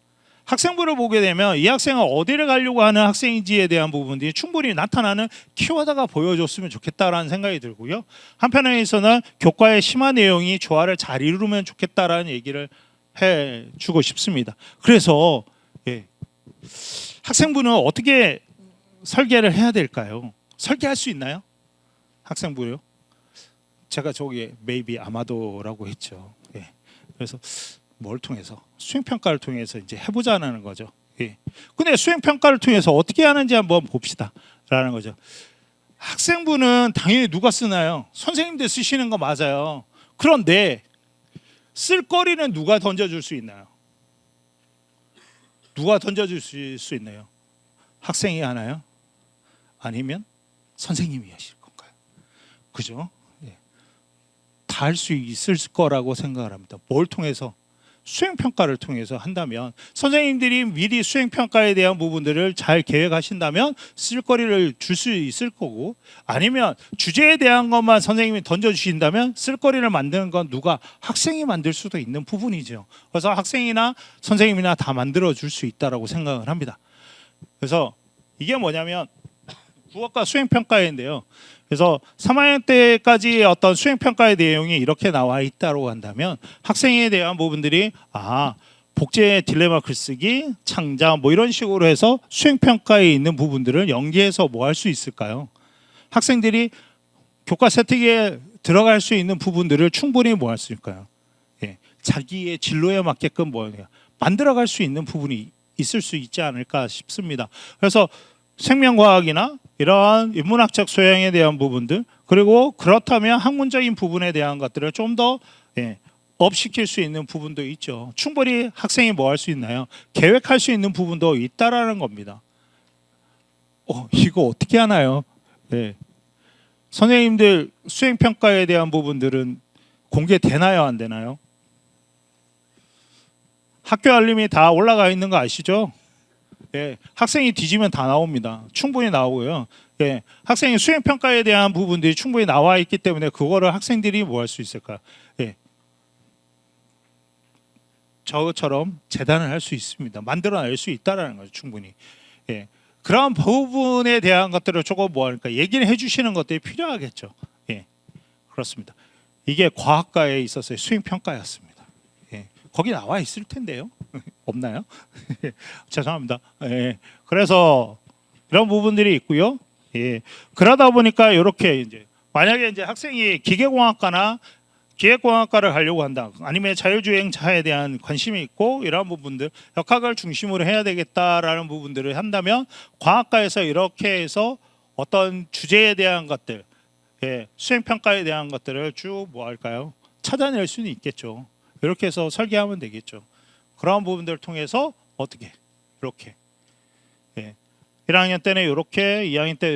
학생부를 보게 되면 이 학생은 어디를 가려고 하는 학생인지에 대한 부분들이 충분히 나타나는 키워드가 보여줬으면 좋겠다라는 생각이 들고요. 한편에서는 교과의 심화 내용이 조화를 잘 이루면 좋겠다라는 얘기를 해주고 싶습니다. 그래서 학생부는 어떻게 설계를 해야 될까요? 설계할 수 있나요? 학생부요? 제가 저기 maybe 아마도라고 했죠. 그래서 뭘 통해서? 수행평가를 통해서 이제 해보자는 거죠. 근데 수행평가를 통해서 어떻게 하는지 한번 봅시다 라는 거죠. 학생부는 당연히 누가 쓰나요? 선생님들 쓰시는 거 맞아요. 그런데 쓸 거리는 누가 던져줄 수 있나요? 누가 던져줄 수 있나요? 학생이 하나요? 아니면 선생님이 하실 건가요? 그죠? 다 할 수 있을 거라고 생각을 합니다. 뭘 통해서? 수행평가를 통해서 한다면, 선생님들이 미리 수행평가에 대한 부분들을 잘 계획하신다면 쓸거리를 줄 수 있을 거고, 아니면 주제에 대한 것만 선생님이 던져주신다면 쓸거리를 만드는 건 누가? 학생이 만들 수도 있는 부분이죠. 그래서 학생이나 선생님이나 다 만들어 줄 수 있다고 생각을 합니다. 그래서 이게 뭐냐면 국어과 수행평가인데요. 그래서 3학년 때까지 어떤 수행평가의 내용이 이렇게 나와 있다고 한다면, 학생에 대한 부분들이 복제 딜레마 글쓰기, 창작 뭐 이런 식으로 해서 수행평가에 있는 부분들을 연계해서 뭐 할 수 있을까요? 학생들이 교과 세특에 들어갈 수 있는 부분들을 충분히 뭐 할 수 있을까요? 자기의 진로에 맞게끔 만들어갈 수 있는 부분이 있을 수 있지 않을까 싶습니다. 그래서 생명과학이나 이러한 인문학적 소양에 대한 부분들, 그리고 그렇다면 학문적인 부분에 대한 것들을 좀 더 업시킬 수 있는 부분도 있죠. 충분히 학생이 뭐 할 수 있나요? 계획할 수 있는 부분도 있다라는 겁니다. 이거 어떻게 하나요? 선생님들 수행평가에 대한 부분들은 공개되나요? 안 되나요? 학교 알림이 다 올라가 있는 거 아시죠? 학생이 뒤지면 다 나옵니다. 충분히 나오고요. 학생이 수행평가에 대한 부분들이 충분히 나와 있기 때문에 그거를 학생들이 뭐 할 수 있을까요? 저처럼 재단을 할 수 있습니다. 만들어낼 수 있다는 거죠. 충분히. 그런 부분에 대한 것들을 조금 뭐 하니까 얘기를 해주시는 것들이 필요하겠죠. 그렇습니다. 이게 과학과에 있어서의 수행평가였습니다. 거기 나와 있을 텐데요. 없나요? 죄송합니다. 그래서 이런 부분들이 있고요. 그러다 보니까 이렇게 이제 만약에 이제 학생이 기계공학과나 기획공학과를 가려고 한다, 아니면 자율주행차에 대한 관심이 있고 이런 부분들, 역학을 중심으로 해야 되겠다라는 부분들을 한다면, 과학과에서 이렇게 해서 어떤 주제에 대한 것들, 수행평가에 대한 것들을 쭉 뭐 할까요? 찾아낼 수는 있겠죠. 이렇게 해서 설계하면 되겠죠. 그런 부분들을 통해서 어떻게 이렇게 1학년 때는 이렇게, 2학년 때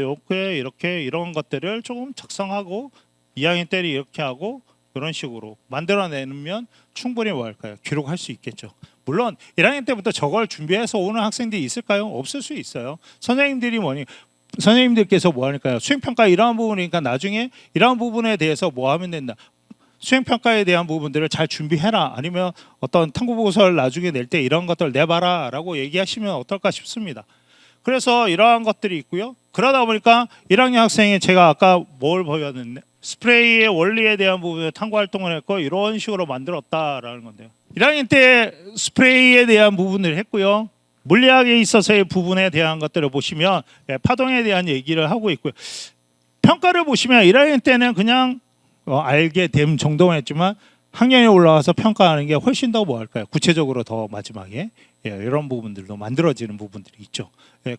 이렇게 이런 것들을 조금 작성하고 2학년 때는 이렇게 하고 이런 식으로 만들어내면 충분히 뭐 할까요? 기록할 수 있겠죠. 물론 1학년 때부터 저걸 준비해서 오는 학생들이 있을까요? 없을 수 있어요. 선생님들께서 뭐 하니까요? 수행평가 이러한 부분이니까 나중에 이러한 부분에 대해서 뭐 하면 된다. 수행평가에 대한 부분들을 잘 준비해라. 아니면 어떤 탐구보고서를 나중에 낼 때 이런 것들 내봐라 라고 얘기하시면 어떨까 싶습니다. 그래서 이러한 것들이 있고요. 그러다 보니까 1학년 학생이 제가 아까 뭘 보였는데 스프레이의 원리에 대한 부분에 탐구 활동을 했고 이런 식으로 만들었다라는 건데요. 1학년 때 스프레이에 대한 부분을 했고요. 물리학에 있어서의 부분에 대한 것들을 보시면 파동에 대한 얘기를 하고 있고요. 평가를 보시면 1학년 때는 그냥 알게 됨 정도만 했지만 학년에 올라가서 평가하는 게 훨씬 더 뭐 할까요? 구체적으로 더 마지막에 이런 부분들도 만들어지는 부분들이 있죠.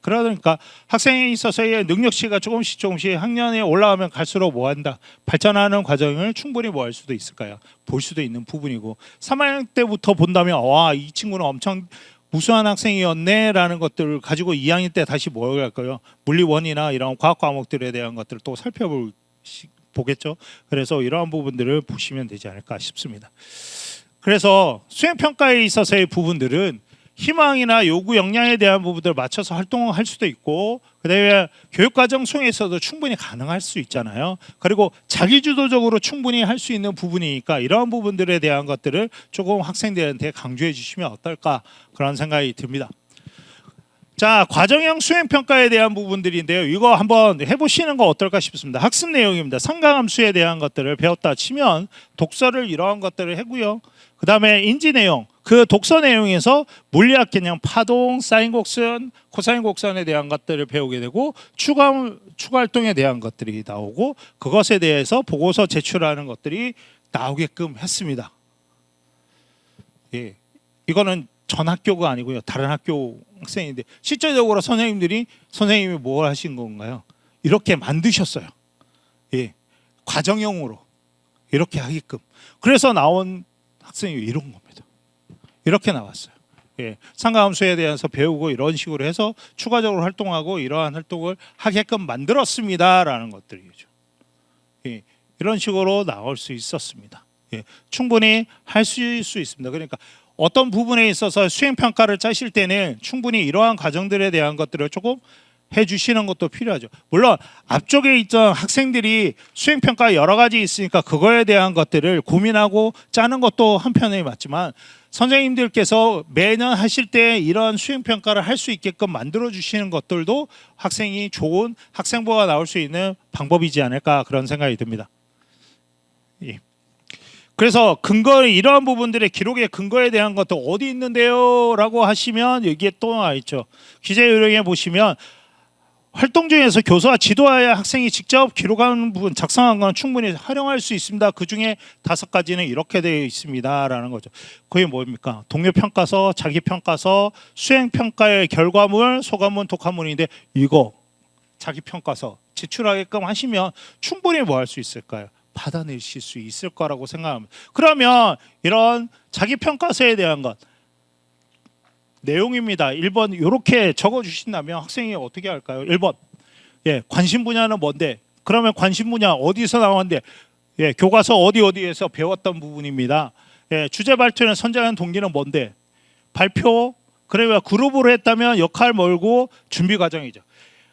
그러니까 학생에 있어서의 능력치가 조금씩 학년에 올라가면 갈수록 뭐 한다? 발전하는 과정을 충분히 뭐 할 수도 있을까요? 볼 수도 있는 부분이고 3학년 때부터 본다면 와, 이 친구는 엄청 우수한 학생이었네 라는 것들을 가지고 2학년 때 다시 뭘 할까요? 물리원이나 이런 과학 과목들에 대한 것들을 또 살펴보겠죠. 그래서 이러한 부분들을 보시면 되지 않을까 싶습니다. 그래서 수행평가에 있어서의 부분들은 희망이나 요구 역량에 대한 부분들을 맞춰서 활동할 수도 있고 그다음에 교육과정 속에서도 충분히 가능할 수 있잖아요. 그리고 자기주도적으로 충분히 할 수 있는 부분이니까 이러한 부분들에 대한 것들을 조금 학생들한테 강조해 주시면 어떨까 그런 생각이 듭니다. 자, 과정형 수행평가에 대한 부분들인데요. 이거 한번 해보시는 거 어떨까 싶습니다. 학습 내용입니다. 상강함수에 대한 것들을 배웠다 치면 독서를 이러한 것들을 하고요. 그 다음에 인지 내용, 그 독서 내용에서 물리학 개념, 파동, 사인 곡선, 코사인 곡선에 대한 것들을 배우게 되고 추가 활동에 대한 것들이 나오고 그것에 대해서 보고서 제출하는 것들이 나오게끔 했습니다. 이거는 전 학교가 아니고요. 다른 학교 학생인데 실질적으로 선생님이 뭘 하신 건가요? 이렇게 만드셨어요. 과정형으로 이렇게 하게끔. 그래서 나온 학생이 이런 겁니다. 이렇게 나왔어요. 상가함수에 대해서 배우고 이런 식으로 해서 추가적으로 활동하고 이러한 활동을 하게끔 만들었습니다라는 것들이죠. 이런 식으로 나올 수 있었습니다. 충분히 할 수 있습니다. 그러니까 어떤 부분에 있어서 수행평가를 짜실 때는 충분히 이러한 과정들에 대한 것들을 조금 해주시는 것도 필요하죠. 물론 앞쪽에 있던 학생들이 수행평가 여러 가지 있으니까 그거에 대한 것들을 고민하고 짜는 것도 한편에 맞지만 선생님들께서 매년 하실 때 이런 수행평가를 할 수 있게끔 만들어 주시는 것들도 학생이 좋은 학생부가 나올 수 있는 방법이지 않을까 그런 생각이 듭니다. 그래서 이러한 부분들의 기록의 근거에 대한 것도 어디 있는데요? 라고 하시면 여기에 또 나와 있죠. 기재 요령에 보시면 활동 중에서 교사와 지도하여 학생이 직접 기록하는 부분, 작성한 건 충분히 활용할 수 있습니다. 그 중에 5가지는 이렇게 되어 있습니다. 라는 거죠. 그게 뭡니까? 동료평가서, 자기평가서, 수행평가의 결과물, 소감문, 독하문인데 이거 자기평가서 제출하게끔 하시면 충분히 뭐 할 수 있을까요? 받아내실 수 있을 거라고 생각합니다. 그러면 이런 자기평가서에 대한 것 내용입니다. 1번 이렇게 적어주신다면 학생이 어떻게 할까요? 1번 관심 분야는 뭔데? 그러면 관심 분야 어디서 나왔는데? 교과서 어디에서 배웠던 부분입니다. 주제 발표는 선정한 동기는 뭔데? 발표 그러면 그룹으로 했다면 역할 멀고 준비 과정이죠.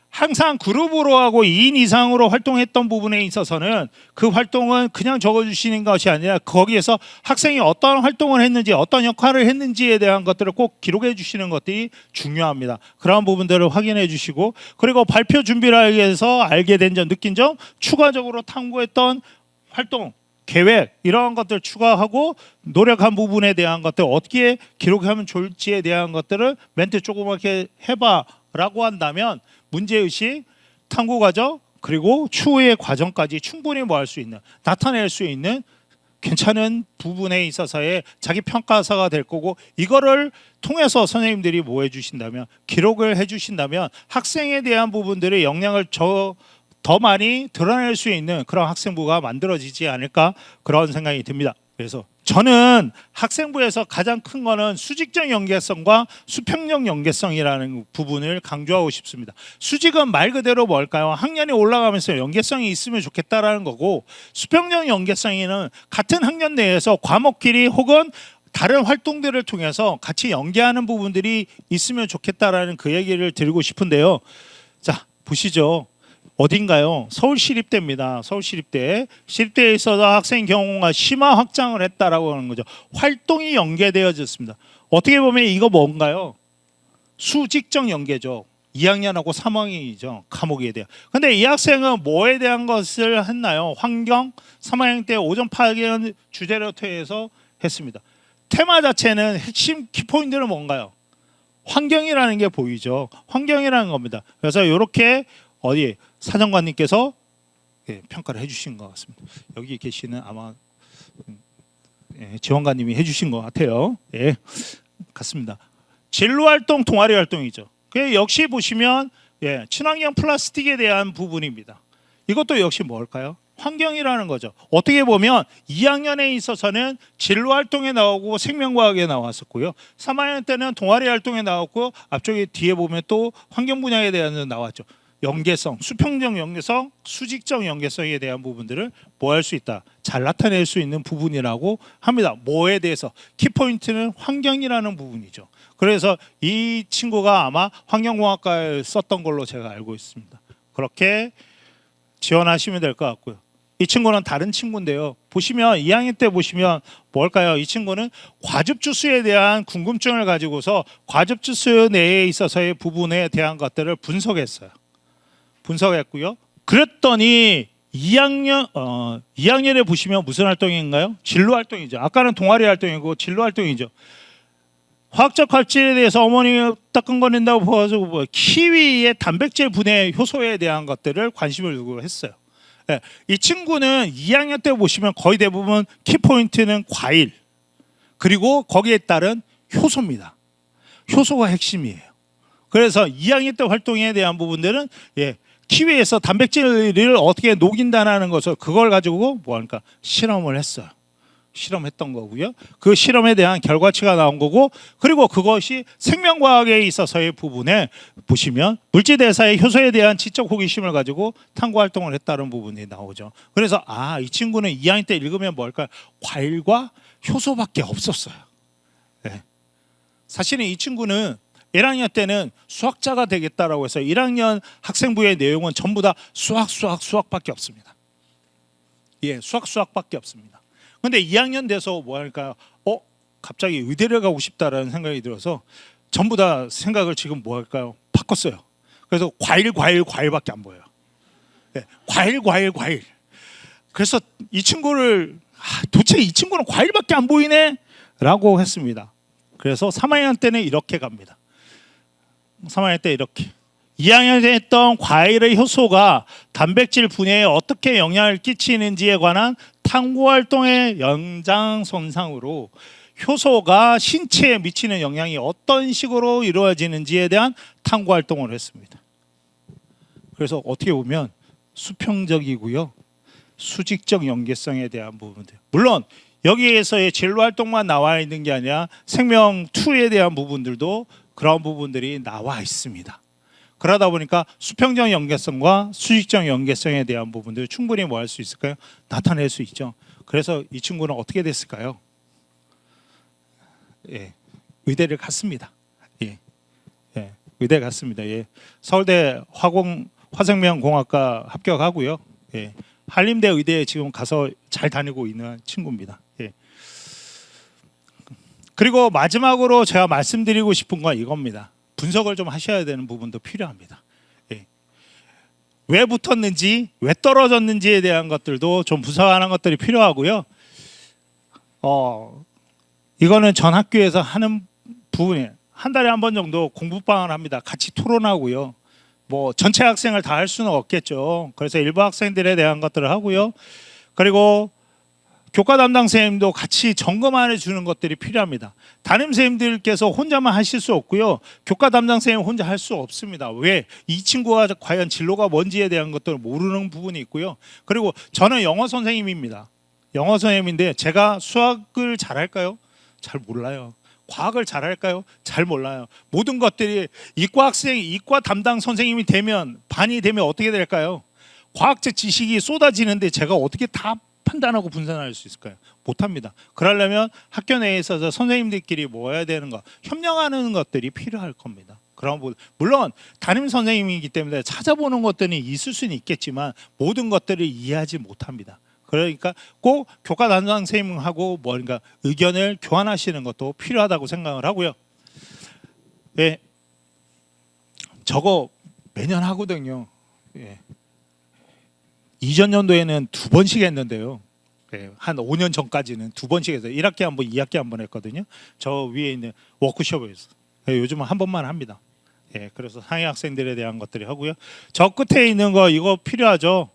항상 그룹으로 하고 2인 이상으로 활동했던 부분에 있어서는 그 활동은 그냥 적어주시는 것이 아니라 거기에서 학생이 어떤 활동을 했는지 어떤 역할을 했는지에 대한 것들을 꼭 기록해 주시는 것들이 중요합니다. 그런 부분들을 확인해 주시고 그리고 발표 준비를 하기 위해서 알게 된 점, 느낀 점, 추가적으로 탐구했던 활동, 계획 이런 것들 추가하고 노력한 부분에 대한 것들 어떻게 기록하면 좋을지에 대한 것들을 멘트 조그맣게 해봐 라고 한다면 문제의식, 탐구과정 그리고 추후의 과정까지 충분히 뭐 할 수 있는 나타낼 수 있는 괜찮은 부분에 있어서의 자기평가서가 될 거고 이거를 통해서 선생님들이 뭐 해주신다면 기록을 해주신다면 학생에 대한 부분들의 역량을 더 많이 드러낼 수 있는 그런 학생부가 만들어지지 않을까 그런 생각이 듭니다. 그래서 저는 학생부에서 가장 큰 거는 수직적 연계성과 수평적 연계성이라는 부분을 강조하고 싶습니다. 수직은 말 그대로 뭘까요? 학년이 올라가면서 연계성이 있으면 좋겠다라는 거고, 수평적 연계성에는 같은 학년 내에서 과목끼리 혹은 다른 활동들을 통해서 같이 연계하는 부분들이 있으면 좋겠다라는 그 얘기를 드리고 싶은데요. 자, 보시죠. 어딘가요? 서울시립대입니다. 서울시립대. 시립대에 있어서 학생 경우가 심화 확장을 했다라고 하는 거죠. 활동이 연계되어졌습니다. 어떻게 보면 이거 뭔가요? 수직적 연계죠. 2학년하고 3학년이죠. 과목에 대한. 근데 이 학생은 뭐에 대한 것을 했나요? 환경 3학년 때 오전 파견 주제로 해서 했습니다. 테마 자체는 핵심 키포인트는 뭔가요? 환경이라는 게 보이죠. 환경이라는 겁니다. 그래서 이렇게 어디 사정관님께서 평가를 해주신 것 같습니다. 여기 계시는 아마 지원관님이 해주신 것 같아요. 예, 같습니다. 진로활동, 동아리 활동이죠. 그 역시 보시면 친환경 플라스틱에 대한 부분입니다. 이것도 역시 뭘까요? 환경이라는 거죠. 어떻게 보면 2학년에 있어서는 진로활동에 나오고 생명과학에 나왔었고요. 3학년 때는 동아리 활동에 나왔고, 앞쪽에 뒤에 보면 또 환경 분야에 대한 나왔죠. 연계성, 수평적 연계성, 수직적 연계성에 대한 부분들을 뭐 할 수 있다, 잘 나타낼 수 있는 부분이라고 합니다. 뭐에 대해서? 키포인트는 환경이라는 부분이죠. 그래서 이 친구가 아마 환경공학과에 썼던 걸로 제가 알고 있습니다. 그렇게 지원하시면 될 것 같고요. 이 친구는 다른 친구인데요. 보시면 2학년 때 보시면 뭘까요? 이 친구는 과즙주스에 대한 궁금증을 가지고서 과즙주스 내에 있어서의 부분에 대한 것들을 분석했고요. 그랬더니 2학년에 보시면 무슨 활동인가요? 진로 활동이죠. 아까는 동아리 활동이고 진로 활동이죠. 화학적 활질에 대해서 어머니가 따끔거린다고 보아서 키위의 단백질 분해 효소에 대한 것들을 관심을 두고 했어요. 네, 이 친구는 2학년 때 보시면 거의 대부분 키포인트는 과일, 그리고 거기에 따른 효소입니다. 효소가 핵심이에요. 그래서 2학년 때 활동에 대한 부분들은 키위에서 단백질을 어떻게 녹인다는 것을, 그걸 가지고 뭐하니까 실험을 했어요. 실험했던 거고요. 그 실험에 대한 결과치가 나온 거고, 그리고 그것이 생명과학에 있어서의 부분에 보시면 물질대사의 효소에 대한 지적 호기심을 가지고 탐구 활동을 했다는 부분이 나오죠. 그래서 이 친구는 2학년 때 읽으면 뭘까요? 과일과 효소밖에 없었어요. 네. 사실은 이 친구는 1학년 때는 수학자가 되겠다라고 해서 1학년 학생부의 내용은 전부 다 수학밖에 없습니다. 수학밖에 없습니다. 근데 2학년 돼서 뭐 할까요? 갑자기 의대를 가고 싶다라는 생각이 들어서 전부 다 생각을 지금 뭐 할까요? 바꿨어요. 그래서 과일밖에 안 보여요. 과일. 그래서 이 친구를 도대체 이 친구는 과일밖에 안 보이네? 라고 했습니다. 그래서 3학년 때는 이렇게 갑니다. 3학년 때 이렇게. 2학년 때 했던 과일의 효소가 단백질 분해에 어떻게 영향을 끼치는지에 관한 탐구 활동의 연장선상으로 효소가 신체에 미치는 영향이 어떤 식으로 이루어지는지에 대한 탐구 활동을 했습니다. 그래서 어떻게 보면 수평적이고요, 수직적 연계성에 대한 부분들, 물론 여기에서의 진로 활동만 나와 있는 게 아니라 생명 2에 대한 부분들도 그런 부분들이 나와 있습니다. 그러다 보니까 수평적 연계성과 수직적 연계성에 대한 부분들 충분히 뭐 할 수 있을까요? 나타낼 수 있죠. 그래서 이 친구는 어떻게 됐을까요? 의대를 갔습니다. 의대 갔습니다. 서울대 화생명공학과 합격하고요. 한림대 의대에 지금 가서 잘 다니고 있는 친구입니다. 그리고 마지막으로 제가 말씀드리고 싶은 건 이겁니다. 분석을 좀 하셔야 되는 부분도 필요합니다. 왜 붙었는지, 왜 떨어졌는지에 대한 것들도 좀 분석하는 것들이 필요하고요. 이거는 전 학교에서 하는 부분이에요. 한 달에 한 번 정도 공부방을 합니다. 같이 토론하고요. 뭐 전체 학생을 다 할 수는 없겠죠. 그래서 일부 학생들에 대한 것들을 하고요. 그리고 교과 담당 선생님도 같이 점검해 주는 것들이 필요합니다. 담임 선생님들께서 혼자만 하실 수 없고요. 교과 담당 선생님 혼자 할 수 없습니다. 왜? 이 친구가 과연 진로가 뭔지에 대한 것들을 모르는 부분이 있고요. 그리고 저는 영어 선생님입니다. 영어 선생님인데 제가 수학을 잘할까요? 잘 몰라요. 과학을 잘할까요? 잘 몰라요. 모든 것들이 이과 담당 선생님이 되면, 반이 되면 어떻게 될까요? 과학적 지식이 쏟아지는데 제가 어떻게 다 판단하고 분산할 수 있을까요? 못합니다. 그러려면 학교 내에 있어서 선생님들끼리 모여야 되는가, 협력하는 것들이 필요할 겁니다. 그런 부분, 물론 담임 선생님이기 때문에 찾아보는 것들이 있을 수는 있겠지만 모든 것들을 이해하지 못합니다. 그러니까 꼭 교과 담당 선생님하고 뭔가 의견을 교환하시는 것도 필요하다고 생각을 하고요. 예, 저거 매년 하거든요. 예. 이전 연도에는 2번씩 했는데요. 예, 한 5년 전까지는 2번씩 해서 1학기 한 번, 2학기 한 번 했거든요. 저 위에 있는 워크숍에서. 예, 요즘은 한 번만 합니다. 예, 그래서 상위 학생들에 대한 것들이 하고요. 저 끝에 있는 거 이거 필요하죠.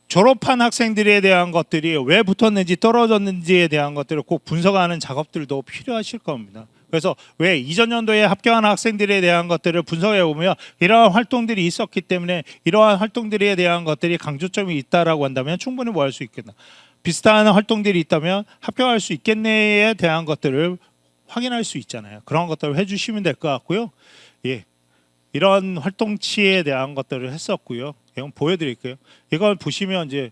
졸업한 학생들에 대한 것들이 왜 붙었는지 떨어졌는지에 대한 것들을 꼭 분석하는 작업들도 필요하실 겁니다. 그래서 왜 이전 연도에 합격한 학생들에 대한 것들을 분석해 보면 이러한 활동들이 있었기 때문에 이러한 활동들에 대한 것들이 강조점이 있다라고 한다면 충분히 뭐 할 수 있겠나. 비슷한 활동들이 있다면 합격할 수 있겠네에 대한 것들을 확인할 수 있잖아요. 그런 것들을 해주시면 될 것 같고요. 예, 이런 활동치에 대한 것들을 했었고요. 이건 보여드릴게요. 이걸 보시면 이제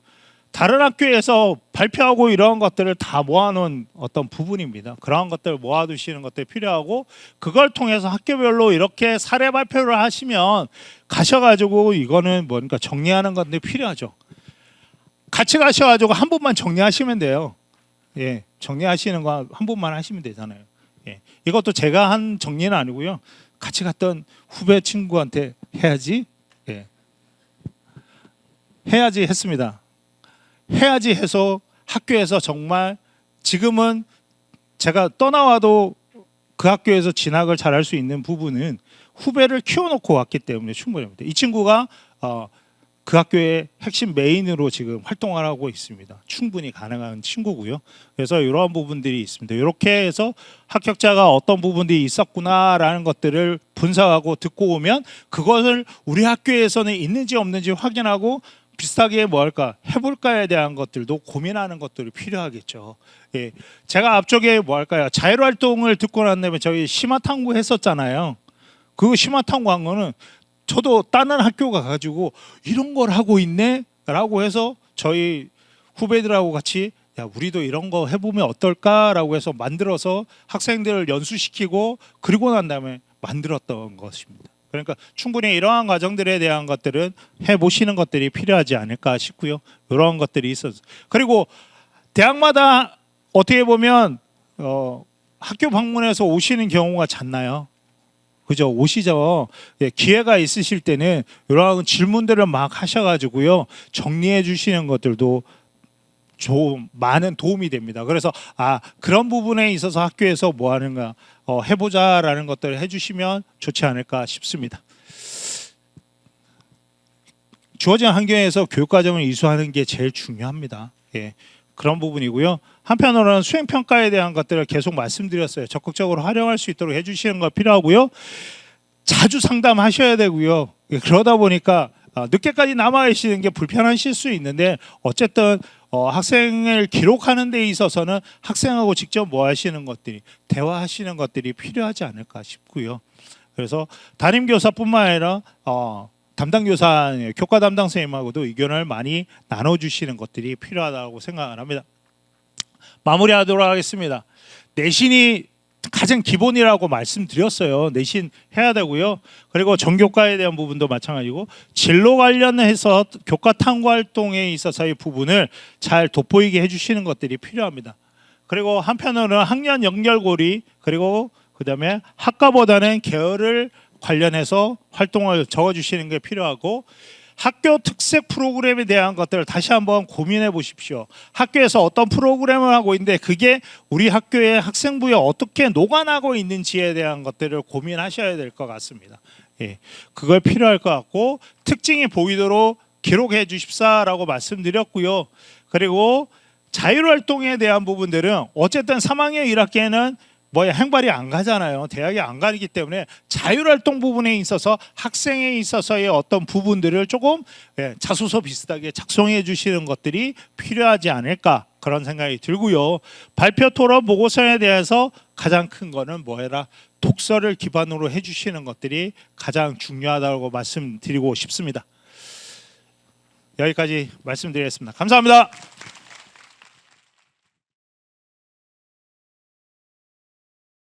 다른 학교에서 발표하고 이런 것들을 다 모아놓은 어떤 부분입니다. 그런 것들을 모아두시는 것들이 필요하고, 그걸 통해서 학교별로 이렇게 사례 발표를 하시면 가셔가지고 이거는 뭔가 정리하는 건데 필요하죠. 같이 가셔가지고 한 번만 정리하시면 돼요. 예, 정리하시는 거 한 번만 하시면 되잖아요. 예, 이것도 제가 한 정리는 아니고요. 같이 갔던 후배 친구한테 해야지. 예, 해야지 했습니다. 해야지 해서 학교에서 정말 지금은 제가 떠나와도 그 학교에서 진학을 잘할 수 있는 부분은 후배를 키워놓고 왔기 때문에 충분합니다. 이 친구가 그 학교의 핵심 메인으로 지금 활동을 하고 있습니다. 충분히 가능한 친구고요. 그래서 이러한 부분들이 있습니다. 이렇게 해서 합격자가 어떤 부분들이 있었구나라는 것들을 분석하고 듣고 오면 그것을 우리 학교에서는 있는지 없는지 확인하고 비슷하게 뭐 할까 해볼까에 대한 것들도 고민하는 것들이 필요하겠죠. 예, 제가 앞쪽에 뭐 할까요 자율활동을 듣고 난 다음에 저희 심화탐구 했었잖아요. 그 심화탐구한 거는 저도 다른 학교 가가지고 이런 걸 하고 있네 라고 해서 저희 후배들하고 같이 야 우리도 이런 거 해보면 어떨까라고 해서 만들어서 학생들을 연수시키고 그리고 난 다음에 만들었던 것입니다. 그러니까 충분히 이러한 과정들에 대한 것들은 해보시는 것들이 필요하지 않을까 싶고요. 이러한 것들이 있어서, 그리고 대학마다 어떻게 보면 학교 방문해서 오시는 경우가 잦나요? 그죠? 오시죠. 예, 기회가 있으실 때는 이러한 질문들을 막 하셔가지고요 정리해 주시는 것들도 좀 많은 도움이 됩니다. 그래서 그런 부분에 있어서 학교에서 뭐 하는가 해보자라는 것들을 해주시면 좋지 않을까 싶습니다. 주어진 환경에서 교육과정을 이수하는 게 제일 중요합니다. 예, 그런 부분이고요. 한편으로는 수행평가에 대한 것들을 계속 말씀드렸어요. 적극적으로 활용할 수 있도록 해주시는 거 필요하고요. 자주 상담하셔야 되고요. 그러다 보니까 늦게까지 남아 계시는 게 불편하실 수 있는데 어쨌든 학생을 기록하는 데 있어서는 학생하고 직접 뭐 하시는 것들이 대화하시는 것들이 필요하지 않을까 싶고요. 그래서 담임교사뿐만 아니라 담당 교사, 교과 담당 선생님하고도 의견을 많이 나눠주시는 것들이 필요하다고 생각을 합니다. 마무리하도록 하겠습니다. 내신이 가장 기본이라고 말씀드렸어요. 내신 해야 되고요. 그리고 전교과에 대한 부분도 마찬가지고 진로 관련해서 교과 탐구 활동에 있어서의 부분을 잘 돋보이게 해주시는 것들이 필요합니다. 그리고 한편으로는 학년 연결고리 그리고 그다음에 학과보다는 계열을 관련해서 활동을 적어주시는 게 필요하고 학교 특색 프로그램에 대한 것들을 다시 한번 고민해 보십시오. 학교에서 어떤 프로그램을 하고 있는데 그게 우리 학교의 학생부에 어떻게 녹아나고 있는지에 대한 것들을 고민하셔야 될 것 같습니다. 예, 그걸 필요할 것 같고 특징이 보이도록 기록해 주십사라고 말씀드렸고요. 그리고 자율활동에 대한 부분들은 어쨌든 3학년 1학기에는 뭐 행발이 안 가잖아요. 대학에 안 가기 때문에 자율활동 부분에 있어서 학생에 있어서의 어떤 부분들을 조금 자소서 비슷하게 작성해 주시는 것들이 필요하지 않을까 그런 생각이 들고요. 발표 토론 보고서에 대해서 가장 큰 거는 뭐해라 독서를 기반으로 해주시는 것들이 가장 중요하다고 말씀드리고 싶습니다. 여기까지 말씀드리겠습니다. 감사합니다.